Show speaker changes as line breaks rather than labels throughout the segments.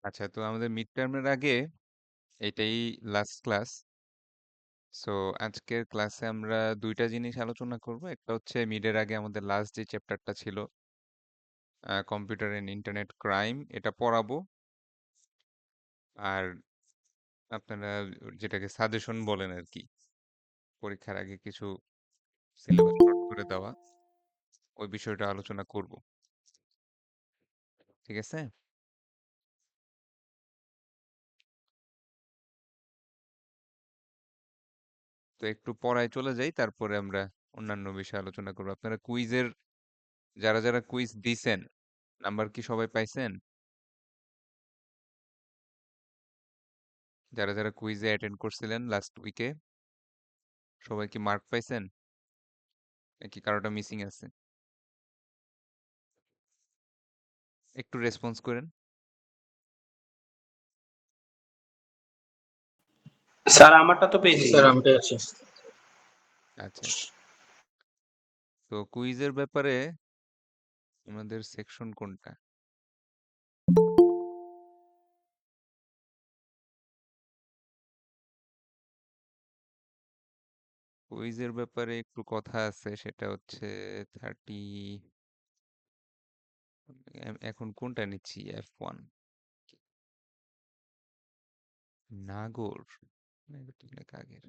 আচ্ছা, তো আমাদের মিড টার্মের আগে এটাই লাস্ট ক্লাস। সো আজকের ক্লাসে আমরা দুইটা জিনিস আলোচনা করব। একটা হচ্ছে মিডের আগে আমাদের লাস্ট যে চ্যাপ্টারটা ছিল, কম্পিউটার এন্ড ইন্টারনেট ক্রাইম, এটা পড়াবো। আর আপনারা যেটাকে সাজেশন বলেন আর কি, পরীক্ষার আগে কিছু সিলেবাস শর্ট করে দেওয়া, ওই বিষয়টা আলোচনা করব। ঠিক আছে? তো একটু পড়ায় চলে যাই, তারপরে আমরা অন্যান্য বিষয়ে আলোচনা করব। আপনারা কুইজের, যারা যারা কুইজ দিছেন, নাম্বার কি সবাই পাইছেন? যারা যারা কুইজে অ্যাটেন্ড করছিলেন লাস্ট উইকে, সবাই কি মার্ক পাইছেন নাকি কারোটা মিসিং আছে? একটু রেসপন্স করেন।
স্যার আমারটা তো পেয়েছি
স্যার আমি পেয়েছি।
আচ্ছা, তো কুইজের ব্যাপারে আমাদের সেকশন কোনটা? কুইজের ব্যাপারে একটু কথা আছে, সেটা হচ্ছে 30, এখন কোনটা নিচ্ছি? F1 নাগর, না, এটা তো অনেক আগের।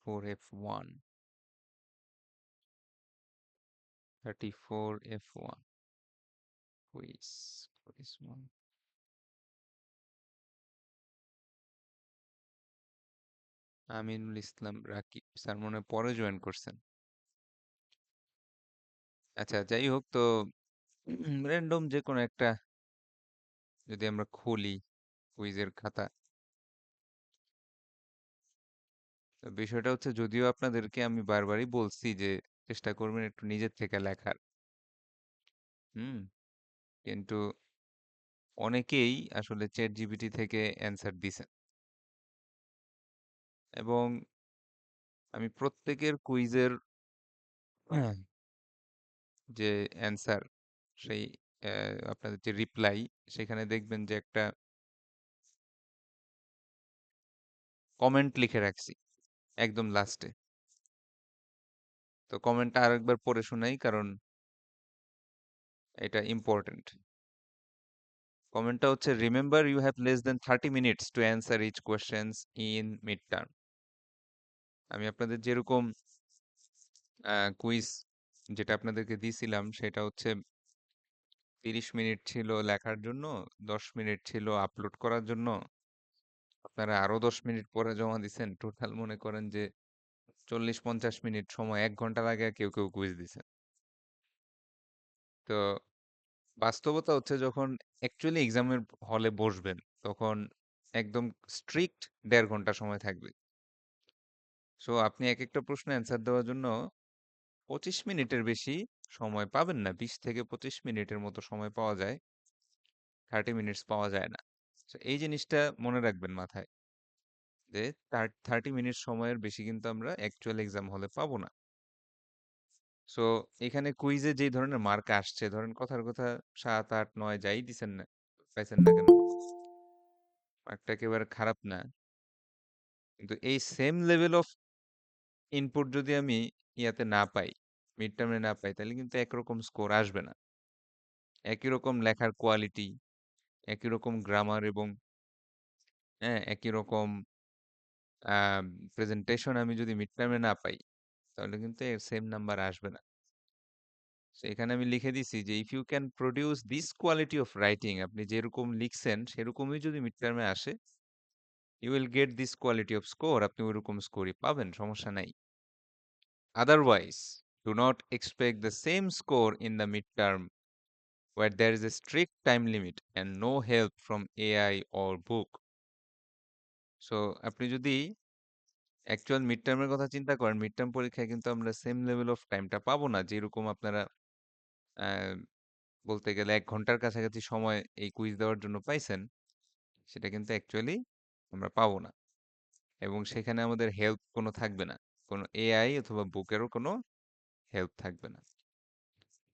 34F1, 34F1 quiz, quiz 1। Aminul Islam Rakib sir মনে হয় পরে জয়েন করছেন। আচ্ছা, যাই হোক, তো র্যান্ডম যে কোনো একটা যদি আমরা খুলি কুইজের খাতা, তো বিষয়টা হচ্ছে, যদিও আপনাদেরকে আমি বারবারই বলছি যে চেষ্টা করবেন একটু নিজের থেকে লেখার, হুম, কিন্তু অনেকেই আসলে চ্যাট জিপিটি থেকে অ্যান্সার দিছেন, এবং আমি প্রত্যেকের কুইজের যে অ্যান্সার, সেই আপনাদের যে রিপ্লাই, সেখানে দেখবেন যে একটা কমেন্ট লিখে রাখছি একদম লাস্টে। তো কমেন্টটা আরেকবার পড়ে শোনাই, কারণ এটা ইম্পর্টেন্ট। কমেন্টটা হচ্ছে, remember you have less than 30 minutes to answer each questions in mid term. আমি আপনাদের যেরকম কুইজ যেটা আপনাদেরকে দিছিলাম, সেটা হচ্ছে 30 মিনিট ছিল লেখার জন্য, 10 মিনিট ছিল আপলোড করার জন্য। আপনারা আরো 10 মিনিট পরে জমা দিছেন, টোটাল মনে করেন যে 40-50 মিনিট সময়, 1 ঘন্টা লাগে কেউ কেউ কুইজ দিছেন। তো বাস্তবতা হচ্ছে, যখন অ্যাকচুয়ালি এক্সামের হলে বসবেন, তখন একদম স্ট্রিক্ট 1.5 ঘন্টা সময় থাকবে। সো আপনি এক একটা প্রশ্ন অ্যান্সার দেওয়ার জন্য 25 মিনিটের বেশি সময় পাবেন না। 20 থেকে 25 মিনিটের মতো সময় পাওয়া যায়, 30 মিনিটস পাওয়া যায় না। So এই জিনিসটা মনে রাখবেন মাথায়, যে 30 মিনিট সময়ের বেশি কিন্তু আমরা অ্যাকচুয়াল এক্সাম হলে পাবো না। সো এখানে কুইজে যেই ধরনের মার্ক আসছে, ধরেন কথার কথা 7, 8, 9 যাই দিছেন না, পাইছেন না কেন, মার্কটা একেবারে খারাপ না। কিন্তু এই সেম লেভেল অফ ইনপুট যদি আমি ইয়াতে না পাই, মিড টার্মে না পাই, তাহলে কিন্তু একরকম স্কোর আসবে না। একই রকম লেখার কোয়ালিটি, একই রকম গ্রামার, এবং হ্যাঁ, একই রকম প্রেজেন্টেশন আমি যদি মিড টার্মে না পাই, তাহলে কিন্তু এর সেম নাম্বার আসবে না। So এখানে আমি লিখে দিছি যে if you can produce this quality of writing, আপনি যেরকম লিখছেন সেরকমই যদি মিড টার্মে আসে, you will get this quality of score, আপনি ওইরকম স্কোরই পাবেন, সমস্যা নাই। Otherwise do not expect the same score in the mid term where there is a strict time limit and no help from AI or book. So আপনি যদি actual mid টার্মের কথা চিন্তা করেন, মিড টার্ম পরীক্ষায় কিন্তু আমরা সেম লেভেল অফ টাইমটা পাবো না। যেরকম আপনারা বলতে গেলে ১ ঘন্টার কাছাকাছি সময় এই কুইজ দেওয়ার জন্য পাইছেন, সেটা কিন্তু অ্যাকচুয়ালি আমরা পাবো না। এবং সেখানে আমাদের হেল্প কোনো থাকবে না। কোনো এআই অথবা বুকেরও কোনো হেল্প থাকবে না।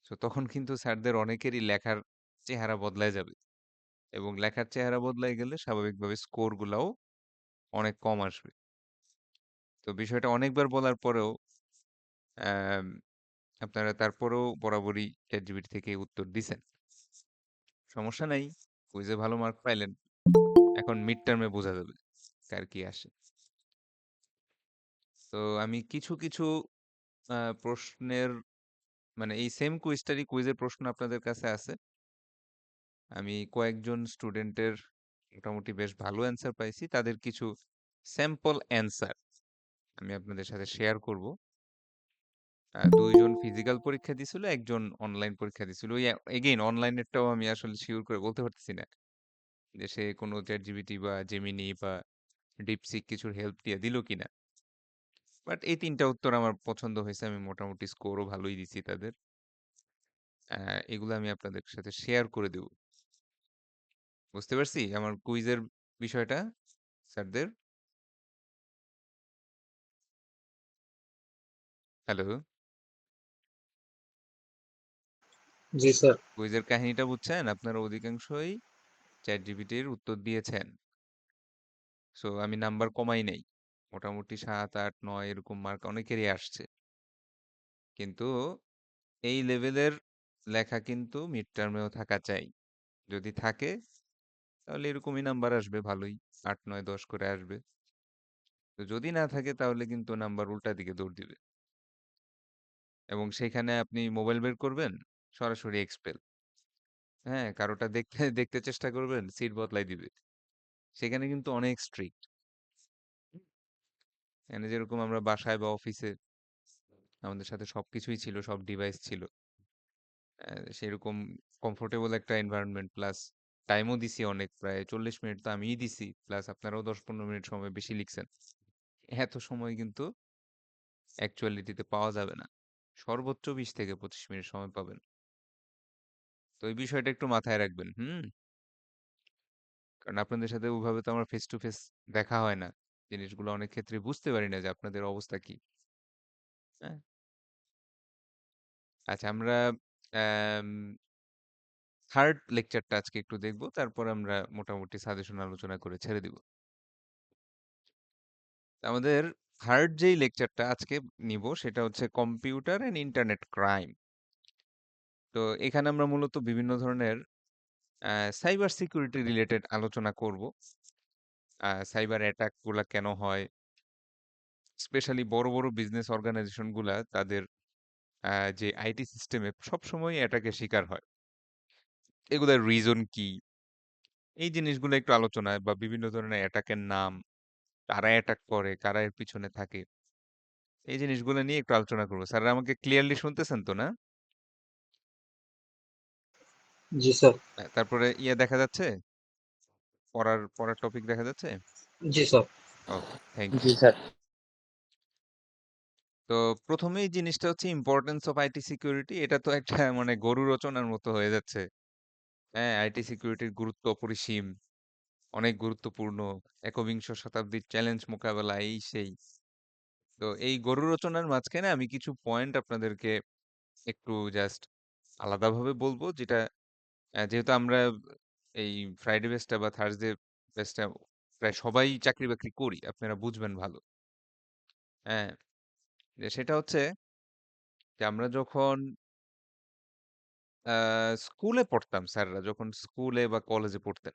সো তখন কিন্তু স্যারদের অনেকেরই লেখার চেহারা বদলায় যাবে। এবং লেখার চেহারা বদলায় গেলে স্বাভাবিকভাবে স্কোর গুলাও অনেক কম আসবে। তো বিষয়টা অনেকবার বলার পরেও আম আপনারা তারপরেও বরাবরই ChatGPT থেকে উত্তর দিছেন। সমস্যা নাই। কুইজে ভালো মার্ক পাইলেন। এখন মিড টার্মে বোঝা যাবে কার কি আসে। তো আমি কিছু প্রশ্নের মানে এই সেম কুইজটারই কুইজের প্রশ্ন আপনাদের কাছে আছে। আমি কয়েকজন স্টুডেন্টের মোটামুটি বেশ ভালো অ্যান্সার পাইছি। তাদের কিছু স্যাম্পল অ্যান্সার আমি আপনাদের সাথে শেয়ার করব। ২ জন ফিজিক্যাল পরীক্ষা দিছিল, ১ জন অনলাইন পরীক্ষা দিছিল। ওই এগেইন অনলাইনেরটাও আমি আসলে সিউর করে বলতে পারতেছি না। যে সে কোনো ChatGPT বা Gemini বা DeepSeek কিছুর হেল্প দিয়ে দিল কিনা। বাট এই ৩ টা উত্তর আমার পছন্দ হইছে। আমি মোটামুটি স্কোরও ভালোই দিছি তাদের। এগুলো আমি আপনাদের সাথে শেয়ার করে দেব। বুঝতে পারছি আমার কুইজের বিষয়টা স্যারদের? হ্যালো?
জি স্যার।
কুইজের কাহিনীটা বুঝছেন? আপনারা অধিকাংশই ChatGPT এর উত্তর দিয়েছেন। সো আমি নাম্বার কমাই নাই। মোটামুটি ৭, ৮, ৯ এরকম মার্ক অনেকেরই আসছে। কিন্তু এই লেভেলের লেখা কিন্তু মিড টার্মেও থাকা চাই। যদি থাকে তাহলে এরকমই নাম্বার আসবে ভালোই। ৮, ৯, ১০ করে আসবে। তো যদি না থাকে তাহলে কিন্তু নাম্বার উল্টা দিকে দৌড় দিবে। এবং সেখানে আপনি মোবাইল বের করবেন, সরাসরি এক্সপেল। হ্যাঁ, কারোটা দেখতে দেখতে চেষ্টা করবেন, সিট বদলাই দিবে। সেখানে কিন্তু অনেক স্ট্রিক্ট। এখানে যেরকম আমরা বাসায় বা অফিসে আমাদের সাথে সবকিছুই ছিল, সব ডিভাইস ছিল। সেরকম কমফোর্টেবল একটা এনভায়রনমেন্ট প্লাস টাইমও দিছি অনেক, প্রায় ৪০ মিনিট তো আমিই দিছি। প্লাস আপনারাও ১০-১৫ মিনিট সময় বেশি লিখছেন। এত সময় কিন্তু অ্যাকচুয়ালিটিতে পাওয়া যাবে না। সর্বোচ্চ ২০ থেকে ২৫ মিনিট সময় পাবেন। তো এই বিষয়টা একটু মাথায় রাখবেন, হুম? কারণ আপনাদের সাথে ওইভাবে তো আমার ফেস টু ফেস দেখা হয় না। জিনিসগুলো অনেক ক্ষেত্রে বুঝতে পারি না যে আপনাদের অবস্থা কি। হ্যাঁ? আচ্ছা আমরা অ্যাম 3rd লেকচারটা আজকে একটু দেখব। তারপর আমরা মোটামুটি সাজেশন আলোচনা করে ছেড়ে দিব। আমাদের 3rd যেই লেকচারটা আজকে নিব সেটা হচ্ছে কম্পিউটার অ্যান্ড ইন্টারনেট ক্রাইম। তো এখানে আমরা মূলত বিভিন্ন ধরনের সাইবার সিকিউরিটি রিলেটেড আলোচনা করব। সাইবার অ্যাটাক গুলা কেন হয়? স্পেশালি বড় বিজনেস অর্গানাইজেশন গুলা তাদের যে আইটি সিস্টেমে সবসময় অ্যাটাকের শিকার হয়। এগুলার রিজন কি? এই জিনিসগুলো একটু আলোচনায় বা বিভিন্ন ধরনের অ্যাটাকের নাম, কারা অ্যাটাক করে, কারা এর পিছনে থাকে। এই জিনিসগুলো নিয়ে একটু আলোচনা করব। স্যাররা আমাকে ক্লিয়ারলি শুনতেছেন তো না?
জি স্যার।
তারপরে ইয়ে দেখা যাচ্ছে? পড়ার টপিক দেখা যাচ্ছে?
জি স্যার।
Okay, thank you.
জি স্যার।
তো ১ম এই জিনিসটা হচ্ছে ইম্পোর্টেন্স অফ আইটি সিকিউরিটি। এটা তো একটা মানে গরু রচনার মতো হয়ে যাচ্ছে। হ্যাঁ, আইটি সিকিউরিটির গুরুত্ব অপরিসীম, অনেক গুরুত্বপূর্ণ। একবিংশ শতাব্দীর চ্যালেঞ্জ মোকাবেলা এই সেই। তো এই গরু রচনার মাঝখানে আমি কিছু পয়েন্ট আপনাদেরকে একটু জাস্ট আলাদাভাবে বলবো যেটা যেহেতু আমরা এই ফ্রাইডে বেসটা বা থার্সডে বেসটা প্রায় সবাই চাকরি বাকরি করি, আপনারা বুঝবেন ভালো। হ্যাঁ, যে সেটা হচ্ছে যে আমরা যখন স্কুলে পড়তাম, স্যাররা যখন স্কুলে বা কলেজে পড়তেন,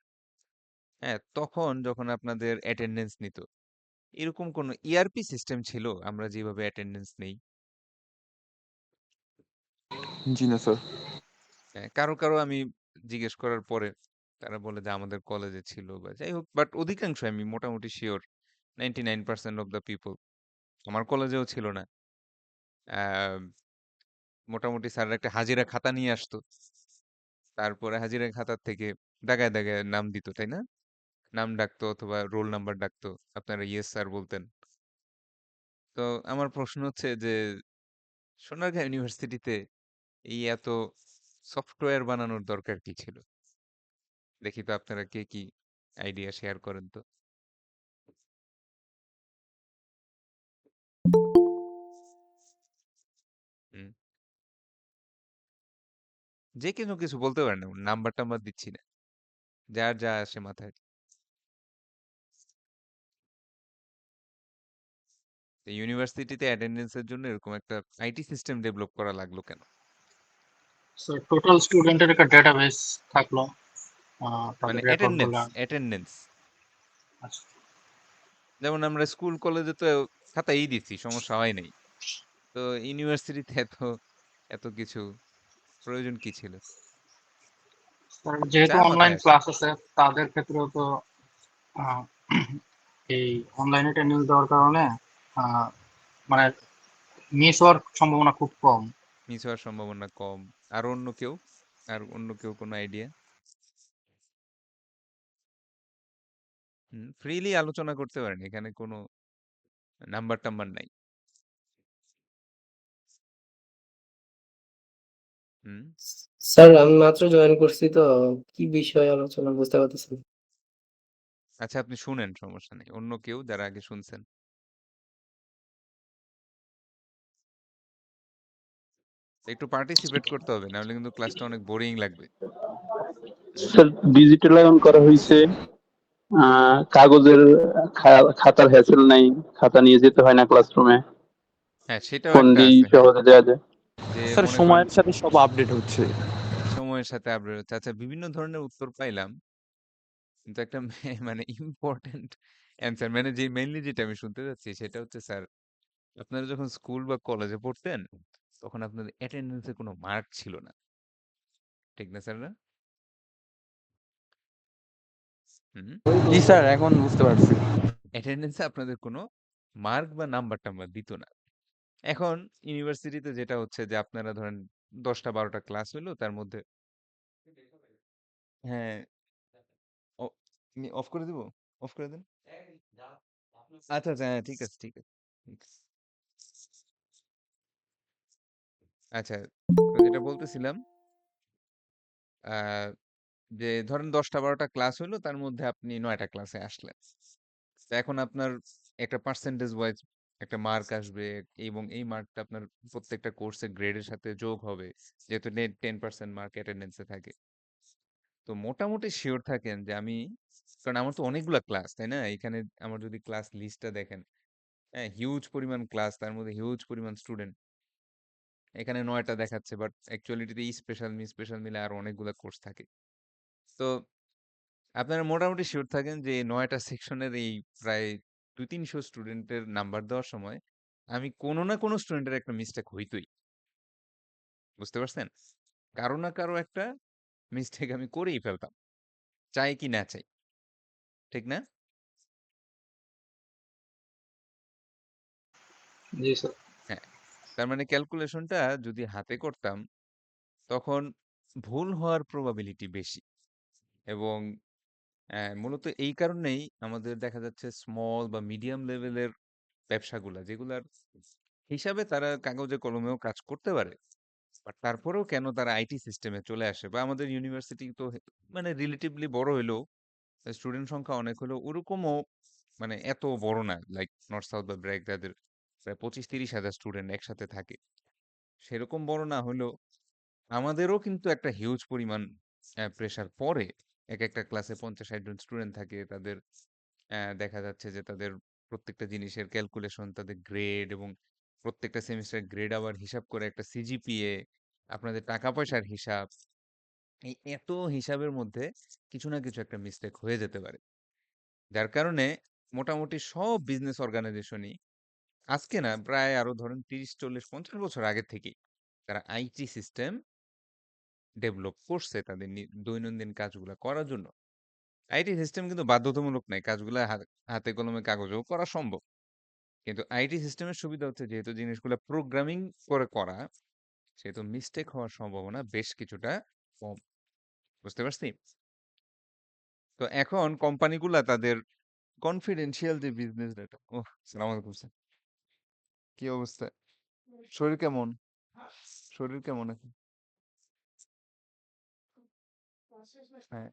হ্যাঁ, তখন যখন আপনাদের অ্যাটেন্ডেন্স নিত, এরকম কোনো ইআরপি সিস্টেম ছিল আমরা যেভাবে অ্যাটেন্ডেন্স নেই?
জি না স্যার।
হ্যাঁ, কারো আমি জিজ্ঞেস করার পরে তারা বলে যে আমাদের কলেজে ছিল বা যাই হোক, বাট অধিকাংশ আমি মোটামুটি শিওর 99% অফ দ্য পিপল আমার কলেজেও ছিল না। আহ, মোটামুটি স্যাররা একটা হাজিরা খাতা নিয়ে আসতো, তারপরে হাজিরা খাতার থেকে দাগায় নাম দিত, তাই না? নাম ডাকতো অথবা রোল নাম্বার ডাকতো, আপনারা ইয়েস স্যার বলতেন। তো আমার প্রশ্ন হচ্ছে যে সোনারগাঁও ইউনিভার্সিটিতে এই এত সফটওয়্যার বানানোর দরকার কি ছিল? দেখি তো আপনারা কে কি আইডিয়া শেয়ার করেন তো। হুম। যে কোনো কিছু বলতে পারেন, নাম্বার টাম্বার দিচ্ছি না, যার যা আসে মাথায়। ইউনিভার্সিটিতে অ্যাটেন্ডেন্সের জন্য এরকম একটা আইটি সিস্টেম ডেভেলপ করা লাগলো কেন?
স্যার টোটাল স্টুডেন্টের একটা ডেটাবেস থাকলো,
মানে
তাদের রেকর্ড
অ্যাটেন্ডেন্স
গুলা।
অ্যাটেন্ডেন্স
আচ্ছা
যেমন আমরা স্কুল কলেজে তো খাতাই দিচ্ছি, সমস্যা হয় নাই। তো ইউনিভার্সিটিতে এত এত কিছু প্রয়োজন কি ছিল?
স্যার, যেহেতু
যা
অনলাইন
মাথায় আসে।
ক্লাস আছে তাদের ক্ষেত্রেও তো আহ, এই অনলাইনে ট্রেনিং দেওয়ার কারণে আহ, মানে মিস হওয়ার সম্ভাবনা খুব কম।
মিস হওয়ার সম্ভাবনা কম। আর অন্য কেউ, আর অন্য কেউ কোনো আইডিয়া? ফ্রিলি আলোচনা করতে পারেন, এখানে কোনো নাম্বার টাম্বার নাই। হুম।
স্যার আমি মাত্র জয়েন করছি তো, কি বিষয়ে আলোচনা বুঝতে পারতেছি না।
আচ্ছা, আপনি শুনেন, সমস্যা নেই। অন্য কেউ যারা আগে শুনছেন একটু পার্টিসিপেট করতে হবে, নাহলে কিন্তু ক্লাসটা অনেক বোরিং লাগবে।
স্যার, ডিজিটালাইজেশন করা হয়েছে। কাগজের খাতার হ্যাসেল নাই, খাতা নিয়ে যেতে হয় না ক্লাসরুমে,
হ্যাঁ, সেটাও
ফোন
একটা
দিয়েই
আছে। হ্যাঁ,
সহজে দেওয়া যায়।
যে
স্যার
মনে করেন
সময়ের সাথে সব আপডেট হচ্ছে।
সময়ের সাথে আপডেট হচ্ছে। আচ্ছা, বিভিন্ন ধরনের উত্তর পাইলাম, কিন্তু একটা মানে ইম্পর্টেন্ট অ্যান্সার, মানে যে মেইনলি যেটা আমি শুনতে চাচ্ছি সেটা হচ্ছে, স্যার আপনারা যখন স্কুল বা কলেজে পড়তেন তখন আপনাদের অ্যাটেন্ডেন্সে কোনো মার্ক ছিল না, ঠিক না স্যার? না? হুম।
জি স্যার, এখন বুঝতে পারছি।
অ্যাটেন্ডেন্সে আপনাদের কোনো মার্ক বা নাম্বার টাম্বার দিত না। এখন ইউনিভার্সিটিতে যেটা হচ্ছে যে আপনারা ধরেন 10টা 12টা ক্লাস হইলো, তার মধ্যে হ্যাঁ, অফ করে দিব, অফ করে দেন। আচ্ছা আচ্ছা, হ্যাঁ ঠিক আছে ঠিক আছে ঠিক আছে। আচ্ছা, তো যেটা বলতেছিলাম, আহ, যে ধরেন 10টা 12টা ক্লাস হইলো, তার মধ্যে আপনি 9টা ক্লাসে আসলেন। তো এখন আপনার একটা পার্সেন্টেজ ওয়াইজ একটা মার্ক আসবে, এবং এই মার্কটা আপনার প্রত্যেকটা কোর্সের গ্রেডের সাথে যোগ হবে, যেহেতু 10% মার্ক অ্যাটেন্ডেন্সে থাকে। তো মোটামুটি শিওর থাকেন যে আমি, কারণ আমার তো অনেকগুলা ক্লাস, তাই না? এখানে আমার যদি ক্লাস লিস্টটা দেখেন, হ্যাঁ হিউজ পরিমাণ ক্লাস, তার মধ্যে হিউজ পরিমাণ স্টুডেন্ট। এখানে 9টা দেখাচ্ছে, বাট অ্যাকচুয়ালিটিতে স্পেশাল স্পেশাল মিলে আর অনেকগুলা কোর্স থাকে। তো আপনারা মোটামুটি শিওর থাকেন যে 9টা সেকশনের এই প্রায় 200-300 স্টুডেন্টের নাম্বার দেওয়ার সময় আমি কোনো না কোনো স্টুডেন্টের একটা মিস্টেক হইতই। বুঝতে পারছেন? কারো না কারো একটা মিস্টেক আমি করেই ফেলতাম, চাই কি না চাই, ঠিক না?
জি স্যার।
হ্যাঁ, তার মানে ক্যালকুলেশনটা যদি হাতে করতাম তখন ভুল হওয়ার প্রবাবিলিটি বেশি। এবং মূলত এই কারণেই আমাদের দেখা যাচ্ছে স্মল বা মিডিয়াম লেভেলের ব্যবসাগুলা, যেগুলার হিসাবে তারা কাগজে কলমেও কাজ করতে পারে, বাট তারপরেও কেন তারা আইটি সিস্টেমে চলে আসে, বা আমাদের ইউনিভার্সিটি তো মানে রিলেটিভলি বড় হইলেও, স্টুডেন্ট সংখ্যা অনেক হলেও ওরকমও মানে এত বড় না, লাইক নর্থ সাউথ বা ব্র্যাক, যাদের প্রায় 25-30 হাজার স্টুডেন্ট একসাথে থাকে, সেরকম বড় না হলেও আমাদেরও কিন্তু একটা হিউজ পরিমাণ প্রেসার পড়ে। এক একটা ক্লাসে 50-60 জন স্টুডেন্ট থাকে, তাদের দেখা যাচ্ছে যে তাদের প্রত্যেকটা জিনিসের ক্যালকুলেশন, তাদের গ্রেড, এবং প্রত্যেকটা সেমিস্টার গ্রেড আবার হিসাব করে একটা সিজিপিএ, আপনাদের টাকা পয়সার হিসাব, এই এত হিসাবের মধ্যে কিছু না কিছু একটা মিস্টেক হয়ে যেতে পারে। যার কারণে মোটামুটি সব বিজনেস অর্গানাইজেশনই আজকে না, প্রায় আরো ধরেন 30-40-50 বছর আগে থেকেই তারা আইটি সিস্টেম ডেভেলপ করছে তাদের দৈনন্দিন কাজগুলো করার জন্য। আইটি সিস্টেম কিন্তু বাধ্যতামূলক নাই, কাজগুলো হাতে কলমে কাগজেও করা সম্ভব। কিন্তু আইটি সিস্টেমের সুবিধা হচ্ছে, যেহেতু জিনিসগুলো প্রোগ্রামিং করে করা, সেহেতু মিস্টেক হওয়ার সম্ভাবনা বেশ কিছুটা কম। বুঝতে পারছি? তো এখন কোম্পানিগুলা তাদের কনফিডেন্সিয়াল যে বিজনেস ডেটা, ওহ সালাম আলাইকুম স্যার, কি অবস্থা? শরীর কেমন? শরীর কেমন এখন? হ্যাঁ,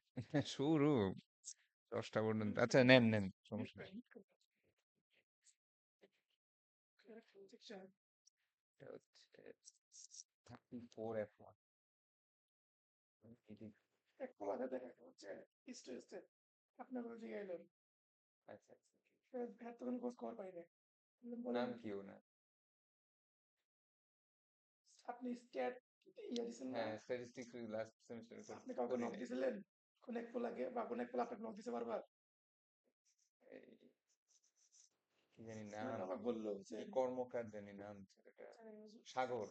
শুরু 10টা পর্যন্ত। আচ্ছা নেন, সমস্যা নেই। এটা হচ্ছে 34 F1 এটি। আচ্ছা, নাম কি ওনার? হ্যাঁ, স্ট্যাটিস্টিক্স লাস্ট সেমিস্টারে করি নাই। এই কি জানি নাম, কি কর্মকার জানি নাম ছেলেটা। সাগর।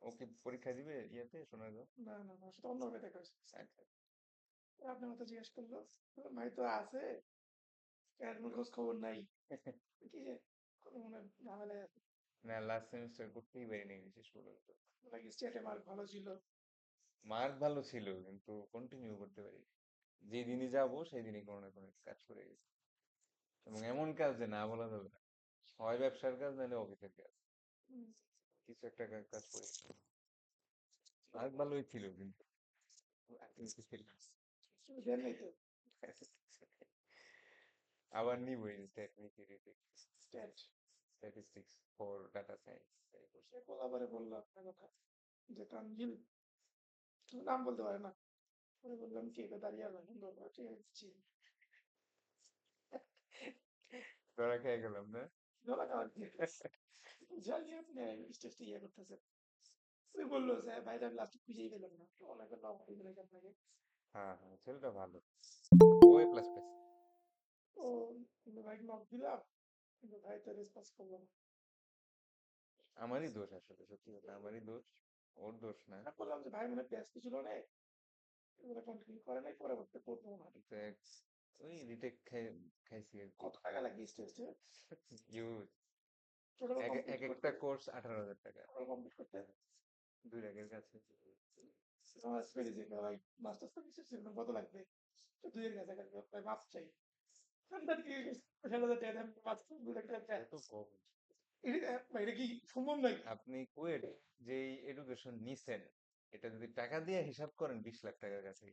ও কি পরীক্ষা দিবে ইয়েতে সোনারগাঁও? আচ্ছা, না লাস্ট সেমিস্টার করতেই পারিনি বিশেষ করে তো। মার্ক ভালো ছিল কিন্তু কন্টিনিউ করতে পারি। যেদিনই যাবো সেদিনই কোনো না কোনো একটা কাজ করে গেছি। এবং এমন কাজ যে না বলা যাবে না। হয় ব্যবসার কাজ নাহলে অফিসের কাজ। কিছু একটা কাজ করে গেছি। মার্ক ভালোই ছিল কিন্তু আবার নিবো এই স্ট্যাটিস্টিক্স ফর ডাটা সায়েন্স। ধরা খেয়ে গেলাম না? হ্যাঁ, ছেলেটা ভালো। ও এ প্লাস পাইছে। আমারই দোষ আসলে, সত্যি কথা আমারই দোষ, ওর দোষ না। দেখ, ওই রিটেক খাইছি আর কি। Huge। এক একটা কোর্স 18,000 টাকা। 2 লাখের কাছে। এত কম। আপনি কুয়েট যেই এডুকেশন নিছেন এটা যদি টাকা দিয়ে হিসাব করেন 20 লাখ টাকার কাছে।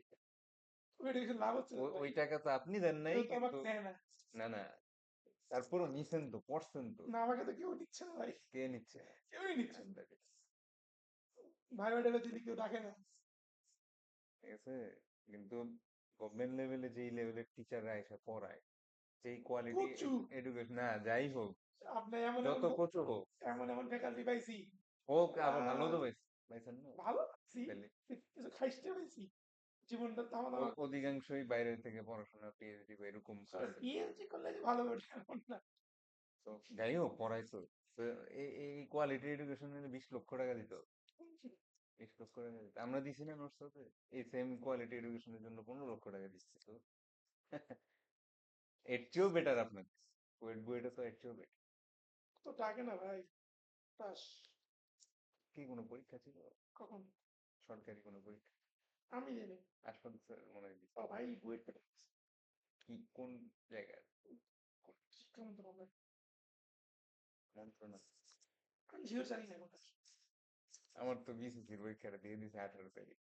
ওই টাকা তো আপনি দেন নাই কিন্তু। না, তারপরও নিছেন তো, পড়ছেন তো। কে নিচ্ছে? ঠিক আছে, কিন্তু গভর্নমেন্ট লেভেলে যেই লেভেলের টিচাররা এসে পড়ায়, যেই কোয়ালিটি এডুকেশন, না যাই হোক, যত কচু হোক, হোক আবার ভালো তো পাইছেন না? তাহলে অধিকাংশই বাইরে থেকে পড়াশোনা পিএইচডি বা এরকম আছে। তো যাই হোক পড়াইছো তো, এই কোয়ালিটি এডুকেশন 20 লক্ষ টাকা দিত। 20 লক্ষ টাকা দিত, আমরা দিছি না নোটস হতে? এই সেম কোয়ালিটি এডুকেশনের জন্য 15 লক্ষ টাকা দিচ্ছি তো। এর চেয়েও বেটার আপনার ওয়েট বইটা তো এর চেয়েও বেটার। কি কোনো পরীক্ষা ছিল? সরকারি কোনো পরীক্ষা? আসলে স্যার মনে হয় দিচ্ছে। কি কোন জায়গায়? মন্ত্রণালয়। আমার তো বিসিসির পরীক্ষাটা দিয়ে দিছে 18 তারিখ,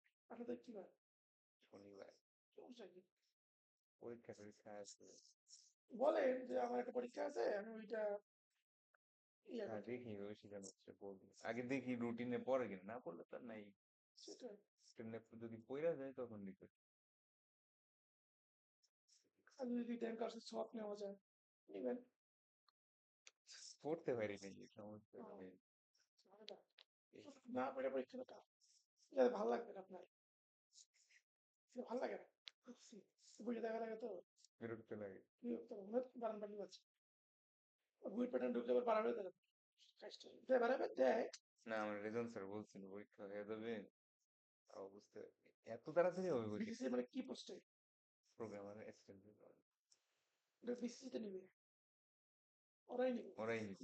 শনিবার। পরীক্ষা টরীক্ষা আছে। হ্যাঁ, দেখি ওই সেখানে হচ্ছে বলবো। আগে দেখি রুটিনে পড়ে কিনা, না পড়লে তো আর নাই। যদি পড়া যায় তখন লিখবে। পড়তে পারি নাই, এই সমস্যা নেই। বিরক্ত লাগে। না, আমার রেজাল্ট স্যার বলছিল পরীক্ষা হয়ে যাবে, তাও বুঝতে পারিনি। এত তাড়াতাড়ি হবে পরীক্ষা? Programmer assistant. ওরাই নিবে।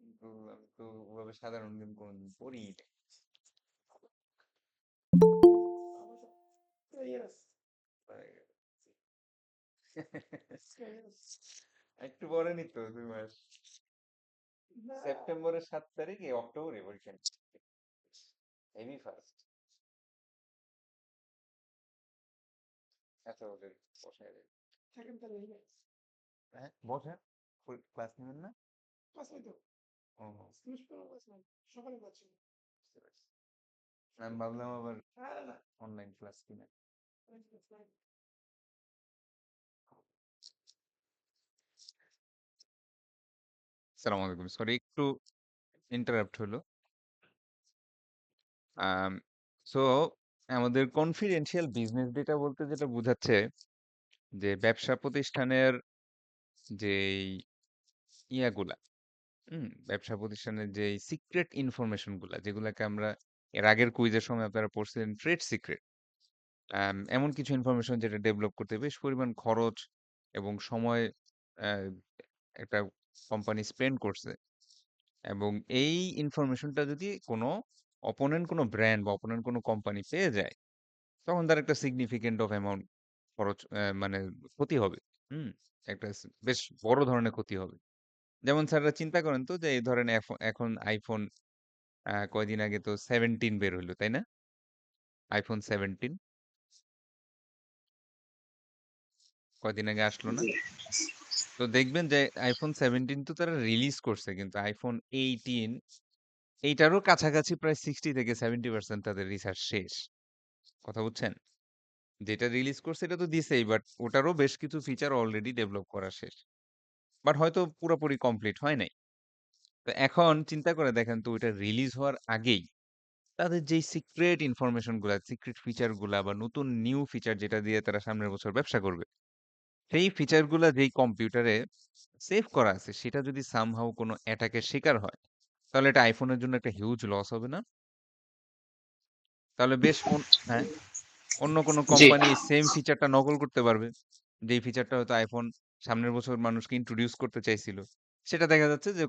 কিন্তু আমি তো ওভাবে সাধারণ জ্ঞান কোনোদিন পড়িই নাই। একটু পরেনি তো 2 মাস। সেপ্টেম্বরের 7 তারিখে অক্টোবরে পরীক্ষা। Heavy fast. এত ওদের বসায় দেয়। হ্যাঁ, বসেন। ক্লাস নেবেন না? ও, বুঝতে পারছি। আমি ভাবলাম আবার অনলাইন ক্লাস কিনা। আসসালামু আলাইকুম। সরি একটু ইন্টারাপ্ট হলো। আম সো আমাদের কনফিডেন্সিয়াল বিজনেস ডেটা বলতে যেটা বোঝাচ্ছে যে ব্যবসা প্রতিষ্ঠানের যেই ইয়াগুলা, ব্যবসা প্রতিষ্ঠানের যেই সিক্রেট ইনফরমেশন গুলা যেগুলাকে আমরা এর আগের কুইজের সময় আপনারা পড়ছিলেন ট্রেড সিক্রেট। এমন কিছু ইনফরমেশন যেটা ডেভেলপ করতে বেশ পরিমাণ খরচ এবং সময় আহ, একটা কোম্পানি স্পেন্ড করছে, এবং এই ইনফরমেশনটা যদি কোনো অপোনেন্ট কোনো ব্র্যান্ড বা অপোনেন্ট কোনো কোম্পানি পেয়ে যায়, তখন তার একটা সিগনিফিকেন্ট অফ অ্যামাউন্ট খরচ, মানে ক্ষতি হবে। হুম একটা বেশ বড় ধরনের ক্ষতি হবে। যেমন স্যাররা চিন্তা করেন তো যে এই ধরেন এখন আইফোন কয়দিন আগে তো 17 বের হইলো, তাই না? আইফোন 17 কয়দিন আগে আসলো না?
জি।
তো দেখবেন যে আইফোন 17 তো তারা রিলিজ করছে, কিন্তু আইফোন 18 এইটারও কাছাকাছি প্রায় 60 থেকে 70% তাদের রিসার্চ শেষ। কথা বুঝছেন? যেটা রিলিজ করছে এটা তো দিছেই, বাট ওটারও বেশ কিছু ফিচার অলরেডি ডেভেলপ করা শেষ, বাট হয়তো পুরোপুরি কমপ্লিট হয় নাই। তো এখন চিন্তা করে দেখেন তো, ওইটা রিলিজ হওয়ার আগেই তাদের যেই সিক্রেট ইনফরমেশন গুলা, সিক্রেট ফিচার গুলা বা নতুন নিউ ফিচার যেটা দিয়ে তারা সামনের বছর ব্যবসা করবে, সেই ফিচার গুলা যেই কম্পিউটারে সেভ করা আছে, সেটা যদি সামহাউ কোনো অ্যাটাকের শিকার হয়, তাহলে এটা আইফোনের জন্য একটা হিউজ লস হবে না? তাহলে বেশ হ্যাঁ, অন্য কোনো
জি।
কোম্পানি সেম ফিচারটা নকল করতে পারবে, যেই ফিচারটা হয়তো আইফোন সামনের বছর মানুষকে ইন্ট্রোডিউস করতে চাইছিল, সেটা দেখা যাচ্ছে যে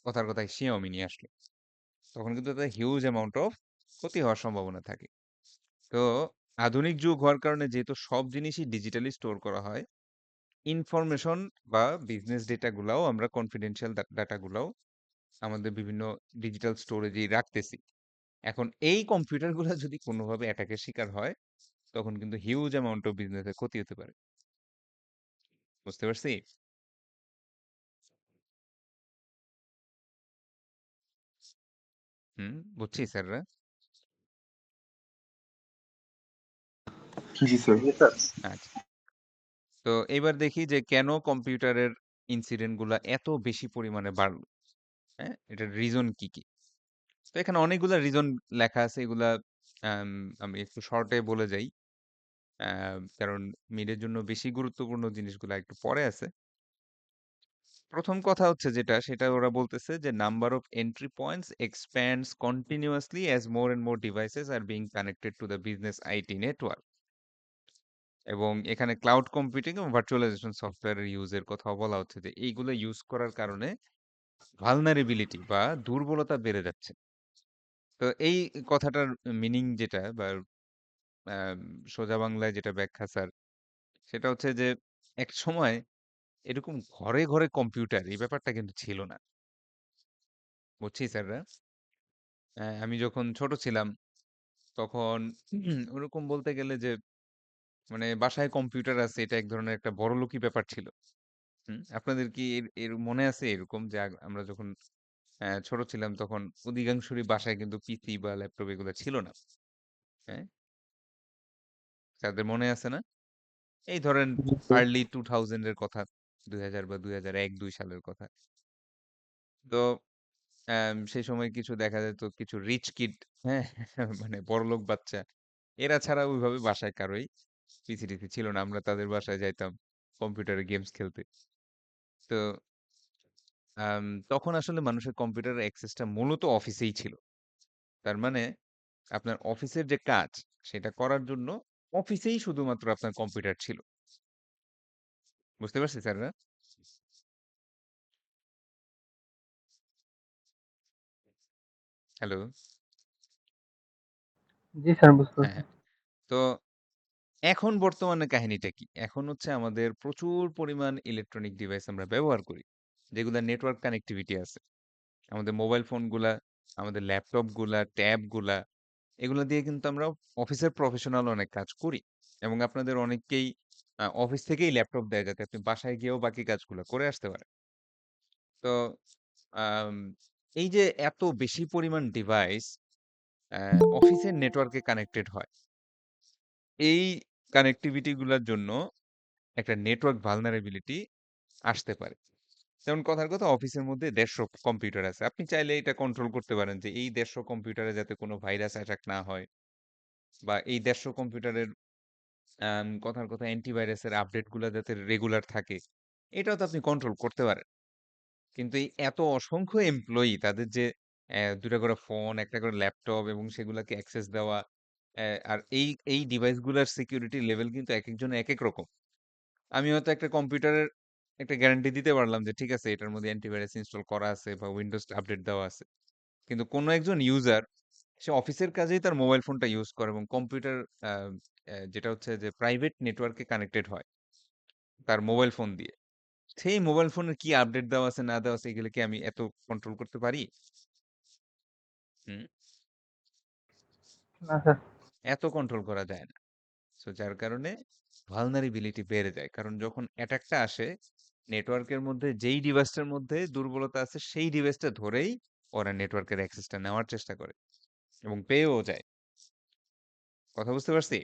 কথার কথায় Xiaomi নিয়ে আসলো। তখন কিন্তু তাদের হিউজ অ্যামাউন্ট অফ ক্ষতি হওয়ার সম্ভাবনা থাকে। তো আধুনিক যুগ হওয়ার কারণে যেহেতু সব জিনিসই ডিজিটালি স্টোর করা হয়, ইনফরমেশন বা বিজনেস ডেটা গুলাও আমরা কনফিডেন্সিয়াল ডাটা গুলাও আমাদের বিভিন্ন ডিজিটাল স্টোরেজেই রাখতেছি। এখন এই কম্পিউটার গুলা যদি কোনোভাবে অ্যাটাকের শিকার হয়, তখন কিন্তু হিউজ অ্যামাউন্ট অফ বিজনেসের ক্ষতি হতে পারে। বুঝতে পারছি? বুঝছি স্যাররা।
জি স্যার।
জি স্যার।
আচ্ছা, তো এবার দেখি যে কেন কম্পিউটারের ইনসিডেন্ট গুলা এত বেশি পরিমাণে বাড়লো। হ্যাঁ, এটার রিজন কি কি? তো এখানে অনেকগুলা রিজন লেখা আছে, এগুলা আম, আমি একটু শর্টে বলে যাই, কারণ মিডের জন্য বেশি গুরুত্বপূর্ণ জিনিসগুলো একটু পরে আছে। প্রথম কথা হচ্ছে যেটা, সেটা ওরা বলতেছে যে number of entry points expands continuously as more and more devices are being connected to the business IT network. এবং এখানে ক্লাউড কম্পিউটিং এবং ভার্চুয়ালাইজেশন সফটওয়্যারের ইউজের কথা বলা হচ্ছে, যে এইগুলো ইউজ করার কারণে ভালনারেবিলিটি বা দুর্বলতা বেড়ে যাচ্ছে। তো এই কথাটার মিনিং যেটা বা আম, সোজা বাংলায় যেটা ব্যাখ্যা স্যার, সেটা হচ্ছে যে এক সময় এরকম ঘরে ঘরে কম্পিউটার এই ব্যাপারটা কিন্তু ছিল না। বুঝছি স্যাররা। আমি যখন ছোট ছিলাম তখন ওরকম বলতে গেলে যে মানে বাসায় কম্পিউটার আছে, এটা এক ধরনের একটা বড়লোকি ব্যাপার ছিল। আপনাদের কি এর এর মনে আছে এরকম যে আমরা যখন ছোট ছিলাম তখন অধিকাংশরই বাসায় কিন্তু পিসি বা ল্যাপটপ এগুলো ছিল না? হ্যাঁ, তাদের মনে আছে না? এই ধরেন
জি স্যার।
আর্লি 2000 এর কথা, 2000 বা 2001-2 সালের কথা। তো সেই সময় কিছু দেখা যেত, কিছু রিচ কিড, হ্যাঁ, মানে বড়লোক বাচ্চা, এরা ছাড়া ওইভাবে বাসায় কারোই পিসি টিসি ছিল না। আমরা তাদের বাসায় যাইতাম কম্পিউটারে গেমস খেলতে। তো তখন আসলে মানুষের কম্পিউটারের অ্যাক্সেসটা মূলত অফিসেই ছিল। তার মানে আপনার অফিসের যে কাজ, সেটা করার জন্য অফিসেই শুধুমাত্র আপনার কম্পিউটার ছিল। বুঝতে পারছি স্যাররা? হ্যালো?
জি স্যার, বুঝতে
হ্যাঁ,
পারছি।
হ্যাঁ। তো এখন বর্তমানে কাহিনীটা কি? এখন হচ্ছে আমাদের প্রচুর পরিমাণ ইলেকট্রনিক ডিভাইস আমরা ব্যবহার করি। যেগুলা নেটওয়ার্ক কানেক্টিভিটি আছে। আমাদের মোবাইল ফোনগুলা, আমাদের ল্যাপটপগুলা, ট্যাবগুলা এগুলা দিয়ে কিন্তু আমরা অফিসের প্রফেশনাল অনেক কাজ করি। এবং আপনাদের অনেককেই অফিস থেকেই ল্যাপটপ দেয় যাতে আপনি বাসায় গিয়েও বাকি কাজগুলা করে আসতে পারেন। তো আম এই যে এত বেশি পরিমাণ ডিভাইস অফিসের নেটওয়ার্কে কানেক্টেড হয়। এই কানেক্টিভিটি গুলার জন্য একটা নেটওয়ার্ক ভালনারেবিলিটি আসতে পারে। যেমন কথার কথা অফিসের মধ্যে ১৫০ কম্পিউটার আছে। আপনি চাইলে এটা কন্ট্রোল করতে পারেন যে এই ১৫০ কম্পিউটারে যাতে কোনো ভাইরাস অ্যাটাক না হয় বা এই ১৫০ কম্পিউটারের কথার কথা অ্যান্টিভাইরাসের আপডেট গুলা যাতে রেগুলার থাকে। এটাও তো আপনি কন্ট্রোল করতে পারেন। কিন্তু এই এত অসংখ্য এমপ্লয়ি তাদের যে ২ টা করে ফোন, ১ টা করে ল্যাপটপ এবং সেগুলাকে অ্যাক্সেস দেওয়া আর এই ডিভাইস গুলার সিকিউরিটি লেভেল কিন্তু একেকজনের একেক রকম। আমি হয়তো একটা কম্পিউটারের একটা গ্যারান্টি দিতে পারলাম যে ঠিক আছে এটার মধ্যে অ্যান্টিভাইরাস ইনস্টল করা আছে বা উইন্ডোজ আপডেট দেওয়া আছে। কিন্তু কোন একজন ইউজার সে অফিসের কাজেই তার মোবাইল ফোনটা ইউজ করে এবং কম্পিউটার আ যেটা হচ্ছে যে প্রাইভেট নেটওয়ার্কে কানেক্টেড হয় তার মোবাইল ফোন দিয়ে। সেই মোবাইল ফোনের কি আপডেট দেওয়া আছে না দেওয়া আছে এগুলো কি আমি এত কন্ট্রোল করতে পারি? হুম?
না স্যার।
এত কন্ট্রোল করা যায় না। সো যার কারণে ভালনারেবিলিটি বেড়ে যায়। কারণ যখন অ্যাটাকটা আসে নেটওয়ার্কের মধ্যে যেই ডিভাইসটার মধ্যে দুর্বলতা আছে সেই ডিভাইসটা ধরেই ওরা নেটওয়ার্কের অ্যাক্সেসটা নেওয়ার চেষ্টা করে এবং পেয়েও যায়। কথা বুঝতে পারছি?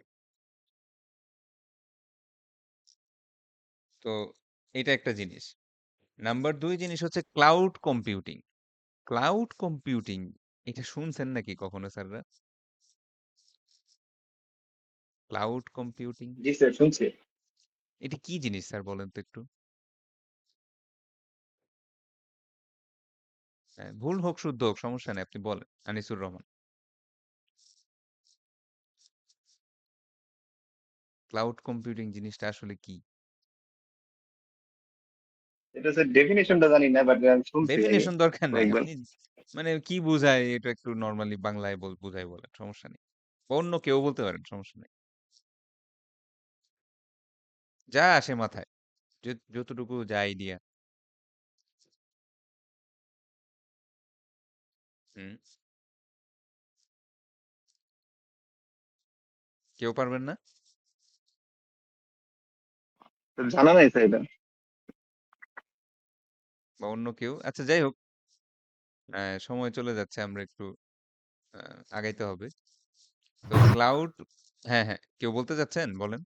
তো এটা একটা জিনিস। নাম্বার ২ জিনিস হচ্ছে ক্লাউড কম্পিউটিং। ক্লাউড কম্পিউটিং এটা শুনছেন নাকি কখনো স্যাররা? ক্লাউড কম্পিউটিং
জি স্যার, শুনছি।
এটা কি জিনিস স্যার বলেন তো একটু? ভুল হোক শুদ্ধ হোক সমস্যা নেই আপনি বলেন। আনিসুর রহমান। ক্লাউড কম্পিউটিং জিনিসটা আসলে কি?
এটা স্যার ডেফিনেশনটা জানি না, বাট আমি শুনছি
ডেফিনিশন দরকার নাই।
কয়েকবার।
আপনি মানে কি বুঝায় এটা একটু নরমালি বাংলায় বুঝায় বলেন। সমস্যা নেই। বা অন্য কেউ বলতে পারেন সমস্যা নেই। যা আসে মাথায়। যতটুকু যা আইডিয়া। হুম। কেউ পারবেন না?
তো জানা নাই স্যার এটা।
বা অন্য কেউ? আচ্ছা যাই হোক। সময় চলে যাচ্ছে আমরা একটু আ আগাইতে হবে। তো ক্লাউড হ্যাঁ, হ্যাঁ। কেউ বলতে চাচ্ছেন? বলেন।